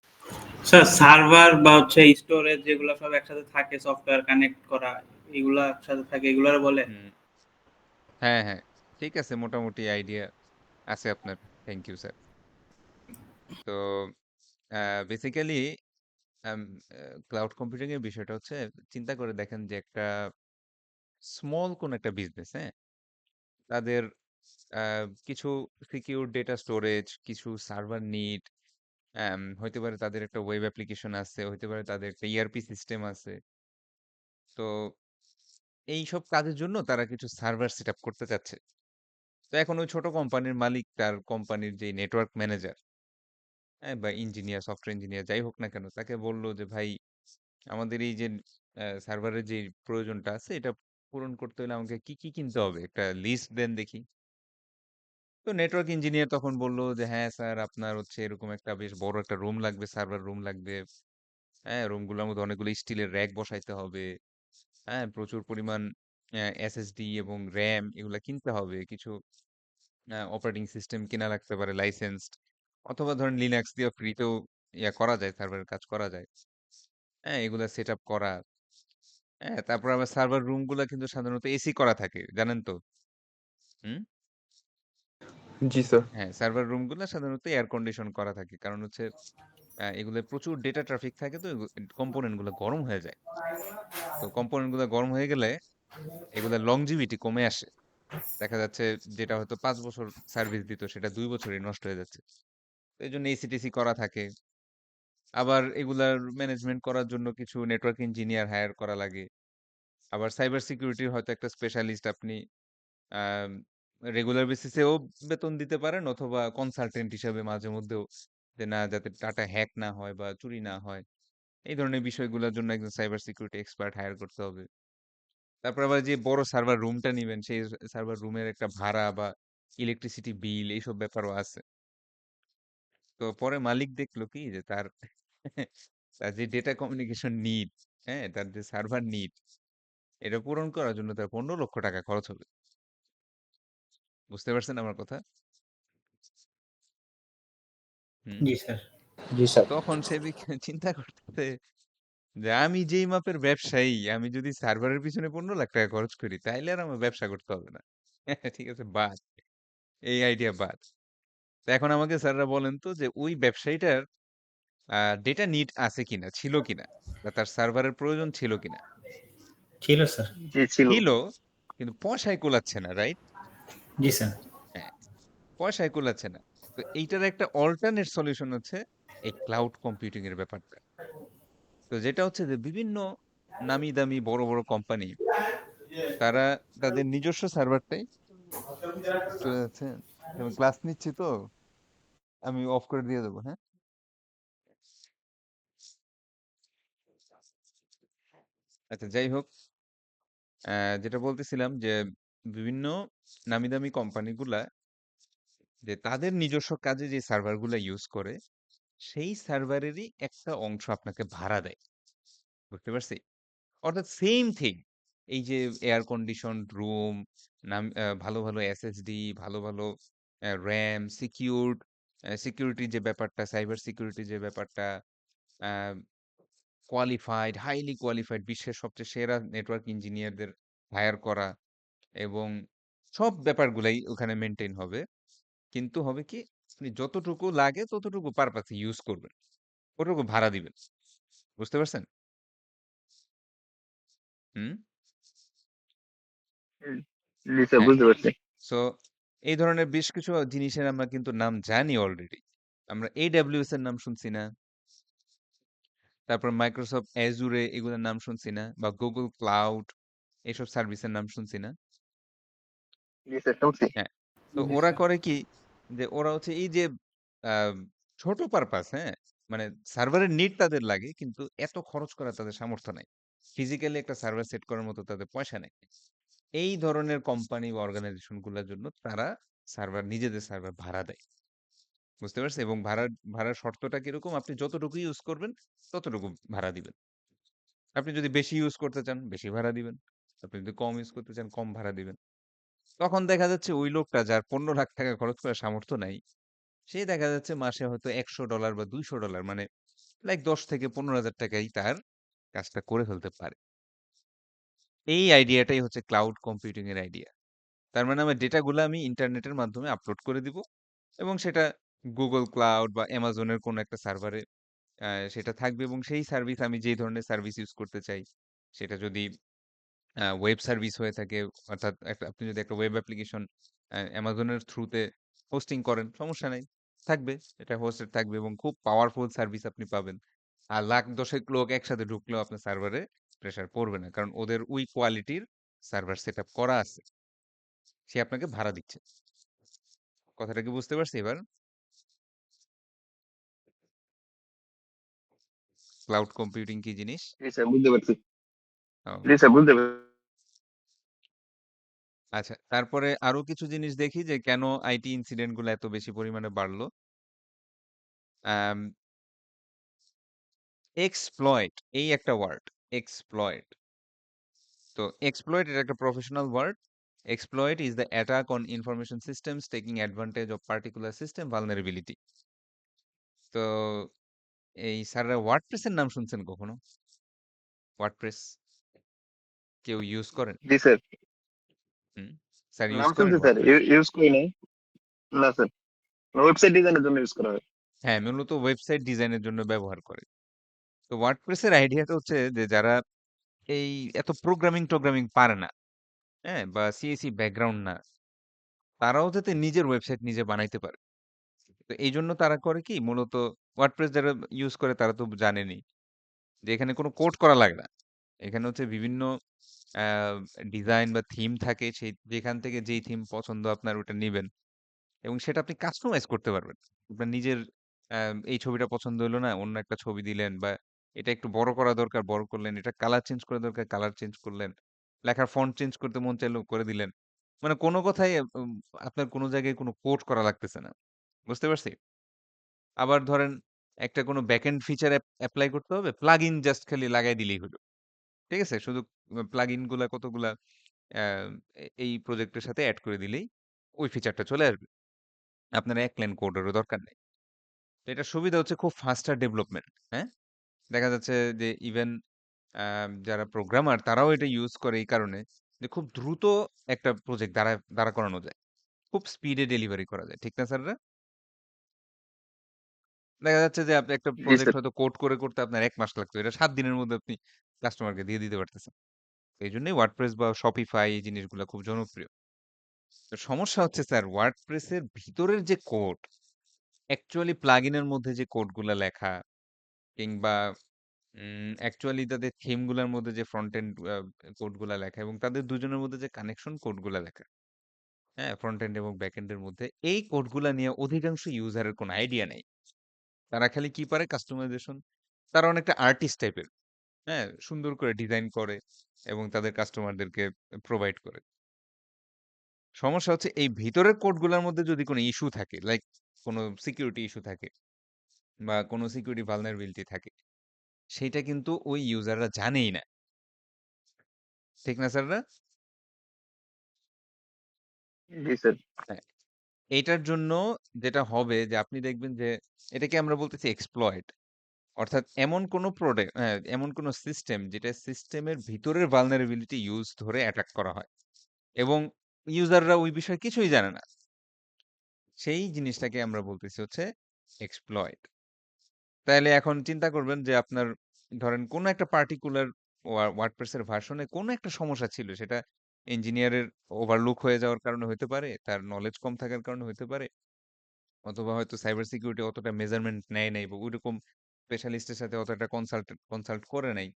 স্যার সার্ভার বা হচ্ছে স্টোরেজ যেগুলো সব একসাথে থাকে সফটওয়্যার কানেক্ট করা এগুলা একসাথে থাকে এগুলার বলে।
হুম। হ্যাঁ, হ্যাঁ। ঠিক আছে মোটামুটি আইডিয়া আছে আপনার। Thank you sir. তো বেসিক্যালি আম ক্লাউড কম্পিউটিং এর বিষয়টা হচ্ছে চিন্তা করে দেখেন যে একটা স্মল কোন একটা বিজনেস, হ্যাঁ? তাদের আ কিছু সিকিউর ডেটা স্টোরেজ, কিছু সার্ভার নিড, হইতে পারে তাদের একটা ওয়েব অ্যাপ্লিকেশন আছে, হইতে পারে তাদের একটা ইআরপি সিস্টেম আছে। তো এইসব কাজের জন্য তারা কিছু সার্ভার সেটআপ করতে চাচ্ছে। তো এখন ওই ছোট কোম্পানির মালিক তার কোম্পানির যে নেটওয়ার্ক ম্যানেজার, হ্যাঁ? বা ইঞ্জিনিয়ার, সফটওয়্যার ইঞ্জিনিয়ার যাই হোক না কেন, তাকে বলল যে, "ভাই আমাদের এই যে সার্ভারের যে প্রয়োজনটা আছে এটা পূরণ করতে হলে আমাকে কি, কি কিনতে হবে? একটা লিস্ট দেন দেখি।" তো নেটওয়ার্ক ইঞ্জিনিয়ার তখন বলল যে, "হ্যাঁ স্যার আপনার হচ্ছে এরকম একটা বেশ বড় একটা রুম লাগবে, সার্ভার রুম লাগবে। হ্যাঁ? রুমগুলোর মধ্যে অনেকগুলো স্টিলের র‍্যাক বসাইতে হবে। হ্যাঁ? প্রচুর পরিমাণ এসএসডি এবং র‍্যাম এগুলা কিনতে হবে। কিছু অপারেটিং সিস্টেম কিনা লাগতে পারে লাইসেন্সড। অথবা ধরেন লিনাক্স দিয়ে ফ্রিতেও করা যায়, সার্ভারের কাজ করা যায়। হ্যাঁ? এগুলা সেটআপ করা। হ্যাঁ? তারপর আবার সার্ভার রুমগুলা কিন্তু সাধারণত এসি করা থাকে। জানেন তো? হুম?
জি স্যার।
হ্যাঁ, সার্ভার রুমগুলা সাধারণত এয়ার কন্ডিশন করা থাকে। কারণ হচ্ছে এগুলায় প্রচুর ডেটা ট্রাফিক থাকে তো কম্পোনেন্ট গুলা গরম হয়ে যায়। তো কম্পোনেন্ট গুলা গরম হয়ে গেলে এগুলার লংজিভিটি কমে আসে। দেখা যাচ্ছে যেটা হয়তো ৫ বছর সার্ভিস দিত সেটা ২ বছরেই নষ্ট হয়ে যাচ্ছে। তো এজন্য এসি-টেসি করা থাকে। আবার এগুলার ম্যানেজমেন্ট করার জন্য কিছু নেটওয়ার্ক ইঞ্জিনিয়ার হায়ার করা লাগে। আবার সাইবার সিকিউরিটির হয়তো একটা স্পেশালিস্ট আপনি আম রেগুলার বেসিসেও বেতন দিতে পারেন অথবা কনসালটেন্ট হিসেবে মাঝে মধ্যেও যে না যাতে ডাটা হ্যাক না হয় বা চুরি না হয়। এই ধরনের বিষয়গুলোর জন্য একজন সাইবার সিকিউরিটি এক্সপার্ট হায়ার করতে হবে। তারপর আবার যে বড় সার্ভার রুমটা নিবেন সেই সার্ভার রুমের একটা ভাড়া বা ইলেকট্রিসিটি বিল এইসব ব্যাপারও আছে। তো পরে মালিক দেখলো কি যে তার তার যে ডেটা কমিউনিকেশন নিড, হ্যাঁ, তার যে সার্ভার নিড, এটা পূরণ করার জন্য তার 15 লক্ষ টাকা খরচ হবে। বুঝতে পারছেন আমার কথা? হুম।
জি স্যার।
জি স্যার।
তখন সে চিন্তা করতেছে যে আমি যেই মাপের ব্যবসায়ী, আমি যদি সার্ভারের পিছনে 15 লাখ টাকা খরচ করি তাইলে আর আমার ব্যবসা করতে হবে না। ঠিক আছে, বাদ, এই আইডিয়া বাদ। তো এখন আমাকে স্যাররা বলেন তো যে ওই ব্যবসায়ীটার ডেটা নিড আছে কিনা, ছিল কিনা, বা তার সার্ভারের প্রয়োজন ছিল কিনা।
ছিল স্যার।
জি ছিল।
ছিল, কিন্তু পয়সায় কুলাচ্ছে না, রাইট?
জি স্যার।
হ্যাঁ, পয়সায় কুলাচ্ছে না। তো এইটার একটা অল্টারনেট সলিউশন হচ্ছে এই ক্লাউড কম্পিউটিং এর ব্যাপারটা। তো যেটা হচ্ছে যে বিভিন্ন নামি দামি বড় বড় কোম্পানি তারা তাদের নিজস্ব সার্ভারটাই চলে যাচ্ছে। আমি ক্লাস নিচ্ছি তো, আমি অফ করে দিয়ে দেবো, হ্যাঁ। আচ্ছা, যাই হোক, যেটা বলতেছিলাম যে বিভিন্ন নামি দামি কোম্পানিগুলা যে তাদের নিজস্ব কাজে যে সার্ভারগুলা ইউজ করে সেই সার্ভারেরই একটা অংশ আপনাকে ভাড়া দেয়। বুঝতে পারছি? অর্থাৎ সেম থিং। এই যে এয়ার কন্ডিশন রুম, নাম ভালো ভালো এসএসডি, ভালো ভালো র্যাম, সিকিউরিটি যে ব্যাপারটা, সাইবার সিকিউরিটি যে ব্যাপারটা, কোয়ালিফাইড, হাইলি কোয়ালিফাইড, বিশ্বের সবচেয়ে সেরা নেটওয়ার্ক ইঞ্জিনিয়ারদের হায়ার করা, এবং সব ব্যাপারগুলাই ওখানে মেনটেন হবে। কিন্তু হবে কি, আপনি যতটুকু লাগে ততটুকু পারপাসে ইউজ করবেন, ওটুকু ভাড়া দিবেন। বুঝতে পারছেন? হুম।
জি স্যার,
হ্যাঁ।
বুঝতে পারছি।
সো এই ধরনের বেশ কিছু জিনিসের আমরা কিন্তু নাম জানি অলরেডি। আমরা AWS এর নাম শুনছি না? তারপর মাইক্রোসফট অ্যাজুরে এগুলোর নাম শুনছি না? বা গুগল ক্লাউড এসব সার্ভিসের নাম শুনছি না?
জি স্যার, শুনছি।
হ্যাঁ। তো ওরা করে কি যে ওরা হচ্ছে এই যে আহ, ছোট পারপাস, হ্যাঁ, মানে সার্ভারের নিড তাদের লাগে কিন্তু এত খরচ করা তাদের সামর্থ্য নাই। ফিজিক্যালি একটা সার্ভার সেট করার মতো তাদের পয়সা নেই। এই ধরনের কোম্পানি বা অর্গানাইজেশন গুলোর জন্য তারা নিজেদের সার্ভার ভাড়া দেয়। বুঝতে পারছি? এবং ভাড়ার শর্তটা কিরকম, আপনি যতটুকু ইউজ করবেন ততটুকু ভাড়া দিবেন। আপনি যদি বেশি ইউজ করতে চান বেশি ভাড়া দিবেন, আপনি যদি কম ইউজ করতে চান কম ভাড়া দিবেন। তখন দেখা যাচ্ছে ওই লোকটা যার 15 লাখ টাকা খরচ করার সামর্থ্য নাই, সে দেখা যাচ্ছে মাসে হয়তো $100 বা $200, মানে লাইক 10 থেকে 15 হাজার টাকাই তার কাজটা করে ফেলতে পারে। এই আইডিয়াটাই হচ্ছে ক্লাউড কম্পিউটিং এর আইডিয়া। তার মানে আমার ডেটাগুলো আমি ইন্টারনেটের মাধ্যমে আপলোড করে দিব, এবং সেটা গুগল ক্লাউড বা অ্যামাজনের কোনো একটা সার্ভারে সেটা থাকবে, এবং সেই সার্ভিস আমি যেই ধরনের সার্ভিস ইউজ করতে চাই, সেটা যদি ওয়েব সার্ভিস হয়ে থাকে, অর্থাৎ আপনি যদি একটা ওয়েব অ্যাপ্লিকেশন অ্যামাজনের থ্রুতে হোস্টিং করেন, সমস্যা নাই, থাকবে, এটা হোস্টেড থাকবে এবং খুব পাওয়ারফুল সার্ভিস আপনি পাবেন। আর লাখ দশেক লোক একসাথে ঢুকলেও আপনার সার্ভারে প্রেসার পড়বে না, কারণ ওদের ওই কোয়ালিটির সার্ভার সেট আপ করা আছে, সে আপনাকে ভাড়া দিচ্ছে। কথাটা কি বুঝতে পারছি এবার? ক্লাউড কম্পিউটিং কি জিনিস?
জি স্যার, বুঝতে পারছি।
ও,
জি স্যার, বুঝতে পারছি।
আচ্ছা, তারপরে আরো কিছু জিনিস দেখি যে কেন আইটি ইনসিডেন্ট গুলো এত বেশি পরিমাণে বাড়লো। এক্সপ্লয়েট, এই একটা ওয়ার্ড, এক্সপ্লয়েট। তো এক্সপ্লয়েট এটা একটা professional word. Exploit is the attack on information systems taking advantage of particular system vulnerability. তো এই স্যাররা ওয়ার্ডপ্রেসের নাম শুনছেন কখনো? ওয়ার্ডপ্রেস কেউ ইউজ করেন?
জি স্যার,
হুম, স্যার
নাম
ইউজ করেন
শুনছি স্যার,
ওয়ার্ডপ্রেস?
ইউজ করি নাই। না স্যার, ওয়েবসাইট ডিজাইনের জন্য ইউজ করা হয়।
হ্যাঁ, মূলত ওয়েবসাইট ডিজাইনের জন্য ব্যবহার করে। তো ওয়ার্ডপ্রেসের আইডিয়াটা হচ্ছে যে যারা এই এত প্রোগ্রামিং পারে না, হ্যাঁ, বা সিএসি ব্যাকগ্রাউন্ড না, তারাও যাতে নিজের ওয়েবসাইট নিজে বানাইতে পারে। তো এই জন্য তারা করে কি, মূলত ওয়ার্ডপ্রেস যারা ইউজ করে তারা তো জানেনই যে এখানে কোনো কোড করা লাগে না। এখানে হচ্ছে বিভিন্ন ডিজাইন বা থিম থাকে, সেই যেখান থেকে যেই থিম পছন্দ আপনার ওটা নিবেন, এবং সেটা আপনি কাস্টমাইজ করতে পারবেন আপনার নিজের এই ছবিটা পছন্দ হইলো না, অন্য একটা ছবি দিলেন বা এটা একটু বড় করা দরকার, বড় করলেন। এটা কালার চেঞ্জ করা দরকার, কালার চেঞ্জ করলেন। লেখার ফন্ট চেঞ্জ করতে মন চাইলো করে দিলেন। মানে কোন কথাই আপনার কোন জায়গায় কোন কোড করা লাগতেছে না। বুঝতে পারছি? আবার ধরেন একটা কোন ব্যাকএন্ড ফিচার এপ্লাই করতে হবে, প্লাগইন জাস্ট খালি লাগায় দিলেই হলো। ঠিক আছে? শুধু প্লাগইন গুলা কতগুলা অ্যা এই প্রজেক্টের সাথে এড করে দিলেই ওই ফিচারটা চলে আসবে। আপনার এক লাইন কোডেরও দরকার নেই। তো এটার সুবিধা হচ্ছে খুব ফাস্টার ডেভেলপমেন্ট। হ্যাঁ? দেখা যাচ্ছে যে ইভেন যারা প্রোগ্রামার তারাও এটা ইউজ করে এই কারণে যে খুব দ্রুত একটা প্রজেক্ট দাঁড়া করানো যায়। খুব স্পিডে ডেলিভারি করা যায়। ঠিক না স্যাররা? দেখা যাচ্ছে যে আপনি একটা
জি
প্রজেক্ট
স্যার।
হয়তো কোড করে করতে আপনার ১ মাস লাগতো। এটা ৭ দিনের মধ্যে আপনি কাস্টমারকে দিয়ে দিতে পারতেছেন। এইজন্যই ওয়ার্ডপ্রেস বা শপিফাই এই জিনিসগুলা খুব জনপ্রিয়। তো সমস্যা হচ্ছে স্যার ওয়ার্ডপ্রেস এর ভিতরের যে কোড, অ্যাকচুয়ালি প্লাগইন এর মধ্যে যে কোডগুলা লেখা কিংবা অ্যাকচুয়ালি তাদের থিম গুলার মধ্যে যে ফ্রন্ট এন্ড কোড গুলা লেখা এবং তাদের দুজনের মধ্যে যে কানেকশন কোড গুলা লেখা, হ্যাঁ? ফ্রন্ট এন্ড এবং ব্যাক এন্ড এর মধ্যে এই কোড গুলা নিয়ে অধিকাংশ ইউজারের কোনো আইডিয়া নেই। তারা খালি কি পারে কাস্টমাইজেশন। তারা অনেকটা আর্টিস্ট টাইপের, হ্যাঁ? সুন্দর করে ডিজাইন করে এবং তাদের কাস্টমারদেরকে প্রোভাইড করে। সমস্যা হচ্ছে এই ভিতরের কোড গুলার মধ্যে যদি কোনো ইস্যু থাকে, লাইক কোনো সিকিউরিটি ইস্যু থাকে বা কোনো সিকিউরিটি ভালনারেবিলিটি থাকে, সেইটা কিন্তু ওই ইউজাররা জানেই না। ঠিক না স্যাররা?
জি স্যার।
হ্যাঁ। এইটার জন্য যেটা হবে যে আপনি দেখবেন যে এটাকে আমরা বলতেছি এক্সপ্লয়েট। অর্থাৎ এমন কোন এমন কোন সিস্টেম যেটা সিস্টেমের ভিতরের ভালনারেবিলিটি ইউজ ধরে অ্যাটাক করা হয় এবং ইউজাররা ওই বিষয়ে কিছুই জানে না। সেই জিনিসটাকে আমরা বলতেছি হচ্ছে এক্সপ্লয়েট। তাইলে এখন চিন্তা করবেন যে আপনার ধরেন কোন একটা পার্টিকুলার ওয়ার্ডপ্রেস এর ভার্সনে কোন একটা সমস্যা ছিল সেটা ইঞ্জিনিয়ারের ওভারলুক হয়ে যাওয়ার কারণে হইতে পারে, তার নলেজ কম থাকার কারণে হইতে পারে। অথবা হয়তো সাইবার সিকিউরিটি অতটা মেজারমেন্ট নেয় নাই বা ওইরকম স্পেশালিস্টের সাথে অতটা কনসাল্ট করে নাই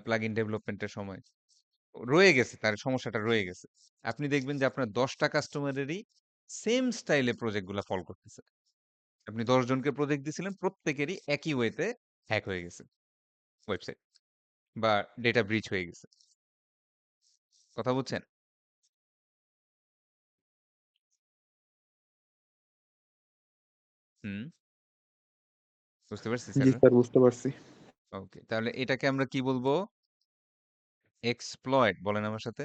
প্লাগইন ডেভেলপমেন্টের সময়। রয়ে গেছে, তার সমস্যাটা রয়ে গেছে। আপনি দেখবেন যে আপনার ১০ টা কাস্টমারেরই সেম স্টাইলে প্রজেক্ট গুলা ফল করতেছে। আপনি ১০ জনকে প্রজেক্ট দিছিলেন, প্রত্যেকেরই একই ওয়েতে হ্যাক হয়ে গেছে ওয়েবসাইট বা ডেটা ব্রিচ হয়ে গেছে। কথা বুঝছেন? হুম, বুঝতে পারছি
জি
স্যাররা?
স্যার, বুঝতে পারছি।
ওকে। তাহলে এটাকে আমরা কি বলবো? এক্সপ্লয়েট বলেন আমার সাথে।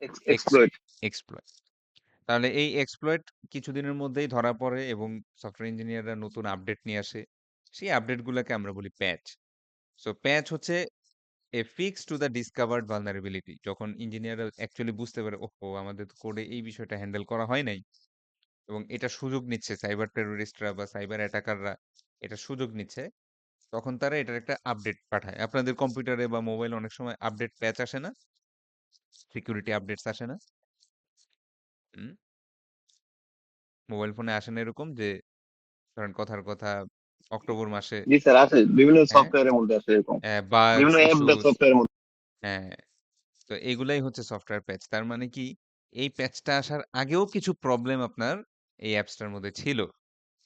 X
exploit.
এক্সপ্লয়েট। তাহলে এই এক্সপ্লয়েট কিছুদিনের মধ্যেই ধরা পড়ে এবং সফটওয়্যার ইঞ্জিনিয়াররা নতুন আপডেট নিয়ে আসে। সেই আপডেট গুলাকে আমরা বলি প্যাচ। সো প্যাচ হচ্ছে a fix to the discovered vulnerability. যখন ইঞ্জিনিয়াররা অ্যাকচুয়ালি বুঝতে পারে, ওহো! আমাদের তো কোডে এই বিষয়টা হ্যান্ডেল করা হয় নাই এবং এটা সুযোগ নিচ্ছে সাইবার টেররিস্টরা বা সাইবার অ্যাটাকাররা এটা সুযোগ নিচ্ছে। তখন তারা এটার একটা আপডেট পাঠায়। আপনাদের কম্পিউটারে বা মোবাইলে অনেক সময় আপডেট প্যাচ আসে না? সিকিউরিটি আপডেটস আসে না? হুম? মোবাইল ফোনে আসে না এরকম যে ধরেন কথার কথা অক্টোবর মাসে
জি স্যার, আছে বিভিন্ন
হ্যাঁ?
সফটওয়্যারের মধ্যে আছে এরকম।
বাগস,
বিভিন্ন অ্যাপ বা
ইস্যুস
সফটওয়্যারের মধ্যে।
হ্যাঁ, তো এগুলাই হচ্ছে সফটওয়্যার প্যাচ। তার মানে কি এই প্যাচটা আসার আগেও কিছু প্রবলেম আপনার এই অ্যাপসটার মধ্যে ছিল।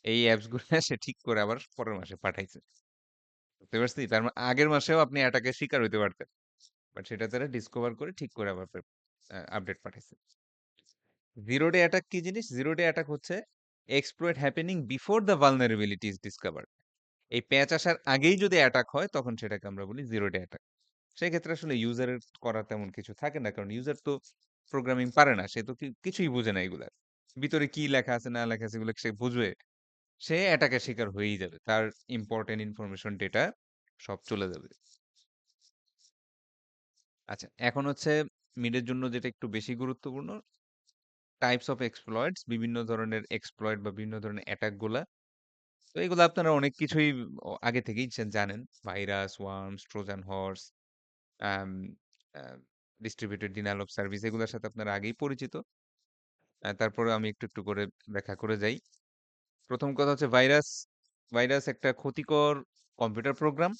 এই অ্যাপস গুলা সে ঠিক করে আবার পরের মাসে পাঠাইছে। বুঝতে পারছি? তার আগের মাসেও আপনি অ্যাটাকের শিকার হইতে পারতেন। বাট সেটা তারা ডিসকভার করে ঠিক করে আবার আপডেট পাঠাইছে। জিরো ডে অ্যাটাক কি জিনিস? জিরো ডে অ্যাটাক হচ্ছে exploit happening before the vulnerability is discovered. এই প্যাচ আসার আগেই যদি অ্যাটাক হয় তখন সেটাকে আমরা বলি জিরো ডে অ্যাটাক। সেক্ষেত্রে আসলে ইউজারের করার তেমন কিছু থাকে না। কারণ ইউজার তো প্রোগ্রামিং পারে না। সে তো কিছুই বুঝে না এগুলার। ভিতরে কি লেখা আছে না লেখা আছে এগুলো সে বুঝবে। সে অ্যাটাকের শিকার হয়েই যাবে। তার ইম্পোর্টেন্ট ইনফরমেশন ডেটা সব চলে যাবে। আচ্ছা, এখন হচ্ছে মিডের জন্য যেটা একটু বেশি গুরুত্বপূর্ণ, টাইপস অফ এক্সপ্লয়েটস, বিভিন্ন ধরনের এক্সপ্লয়েট বা বিভিন্ন ধরনের অ্যাটাক গুলা। তো এগুলো আপনারা অনেক কিছুই আগে থেকেই জানেন। Virus, worms, trojan horse, um uh distributed denial of service এগুলোর সাথে আপনারা আগেই পরিচিত। তারপরেও আমি একটু করে ব্যাখ্যা করে যাই। ১ম কথা হচ্ছে ভাইরাস। ভাইরাস একটা ক্ষতিকর কম্পিউটার প্রোগ্রাম।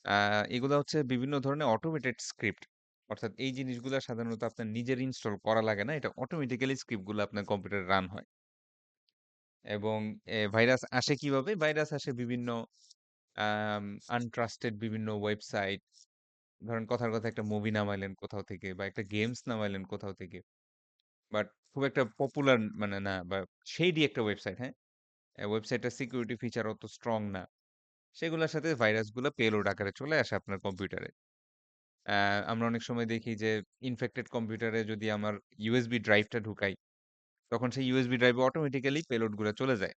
আ এগুলা হচ্ছে বিভিন্ন ধরনের অটোমেটেড স্ক্রিপ্ট। অর্থাৎ এই জিনিসগুলা সাধারণত আপনার নিজের ইনস্টল করা লাগে না। এটা অটোমেটিক্যালি স্ক্রিপ্ট গুলো আপনার কম্পিউটারে রান হয়। এবং ভাইরাস আসে কিভাবে? ভাইরাস আসে বিভিন্ন আনট্রাস্টেড বিভিন্ন ওয়েবসাইট। ধরেন কথার কথা একটা মুভি নামাইলেন কোথাও থেকে বা একটা গেমস নামাইলেন কোথাও থেকে। বাট খুব একটা পপুলার মানে না বা শেইডি একটা ওয়েবসাইট, হ্যাঁ? ওয়েবসাইটটার সিকিউরিটি ফিচার অত স্ট্রং না। সেগুলোর সাথে ভাইরাসগুলো পেলোড আকারে চলে আসে আপনার কম্পিউটারে। আমরা অনেক সময় দেখি যে ইনফেক্টেড কম্পিউটারে যদি আমার ইউএসবি ড্রাইভটা ঢুকাই, তখন সেই ইউএসবি ড্রাইভে অটোমেটিক্যালি পেলোড গুলা চলে যায়।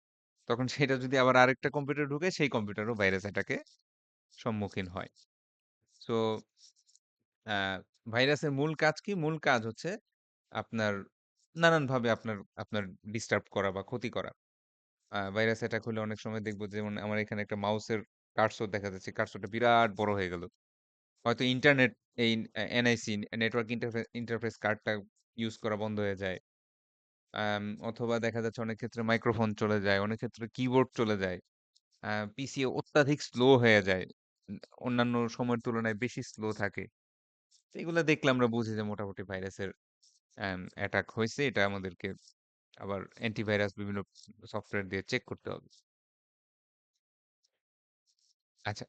তখন সেটা যদি আবার আরেকটা কম্পিউটারে ঢুকে, সেই কম্পিউটারও ভাইরাস অ্যাটাকে সম্মুখীন হয়। সো আ ভাইরাসের মূল কাজ কি? মূল কাজ হচ্ছে আপনার নানানভাবে আপনার আপনার ডিস্টার্ব করা বা ক্ষতি করা। ভাইরাস অ্যাটাক হলে অনেক সময় দেখব যেমন আমার এখানে একটা মাউসের কার্সর দেখা যাচ্ছে। কার্সরটা বিরাট বড় হয়ে গেল। হয়তো ইন্টারনেট এই এনআইসি নেটওয়ার্ক ইন্টারফেস কার্ডটা ইউজ করা বন্ধ হয়ে যায়। অথবা দেখা যাচ্ছে অনেক ক্ষেত্রে মাইক্রোফোন চলে যায়, অনেক ক্ষেত্রে কিবোর্ড চলে যায়। পিসি অত্যাধিক স্লো হয়ে যায়। অন্যান্য সময়ের তুলনায় বেশি স্লো থাকে। তো এগুলা দেখলে আমরা বুঝি যে মোটামুটি ভাইরাসের অ্যাটাক হইছে। এটা আমাদেরকে আবার অ্যান্টিভাইরাস বিভিন্ন সফটওয়্যার দিয়ে চেক করতে হবে। আচ্ছা,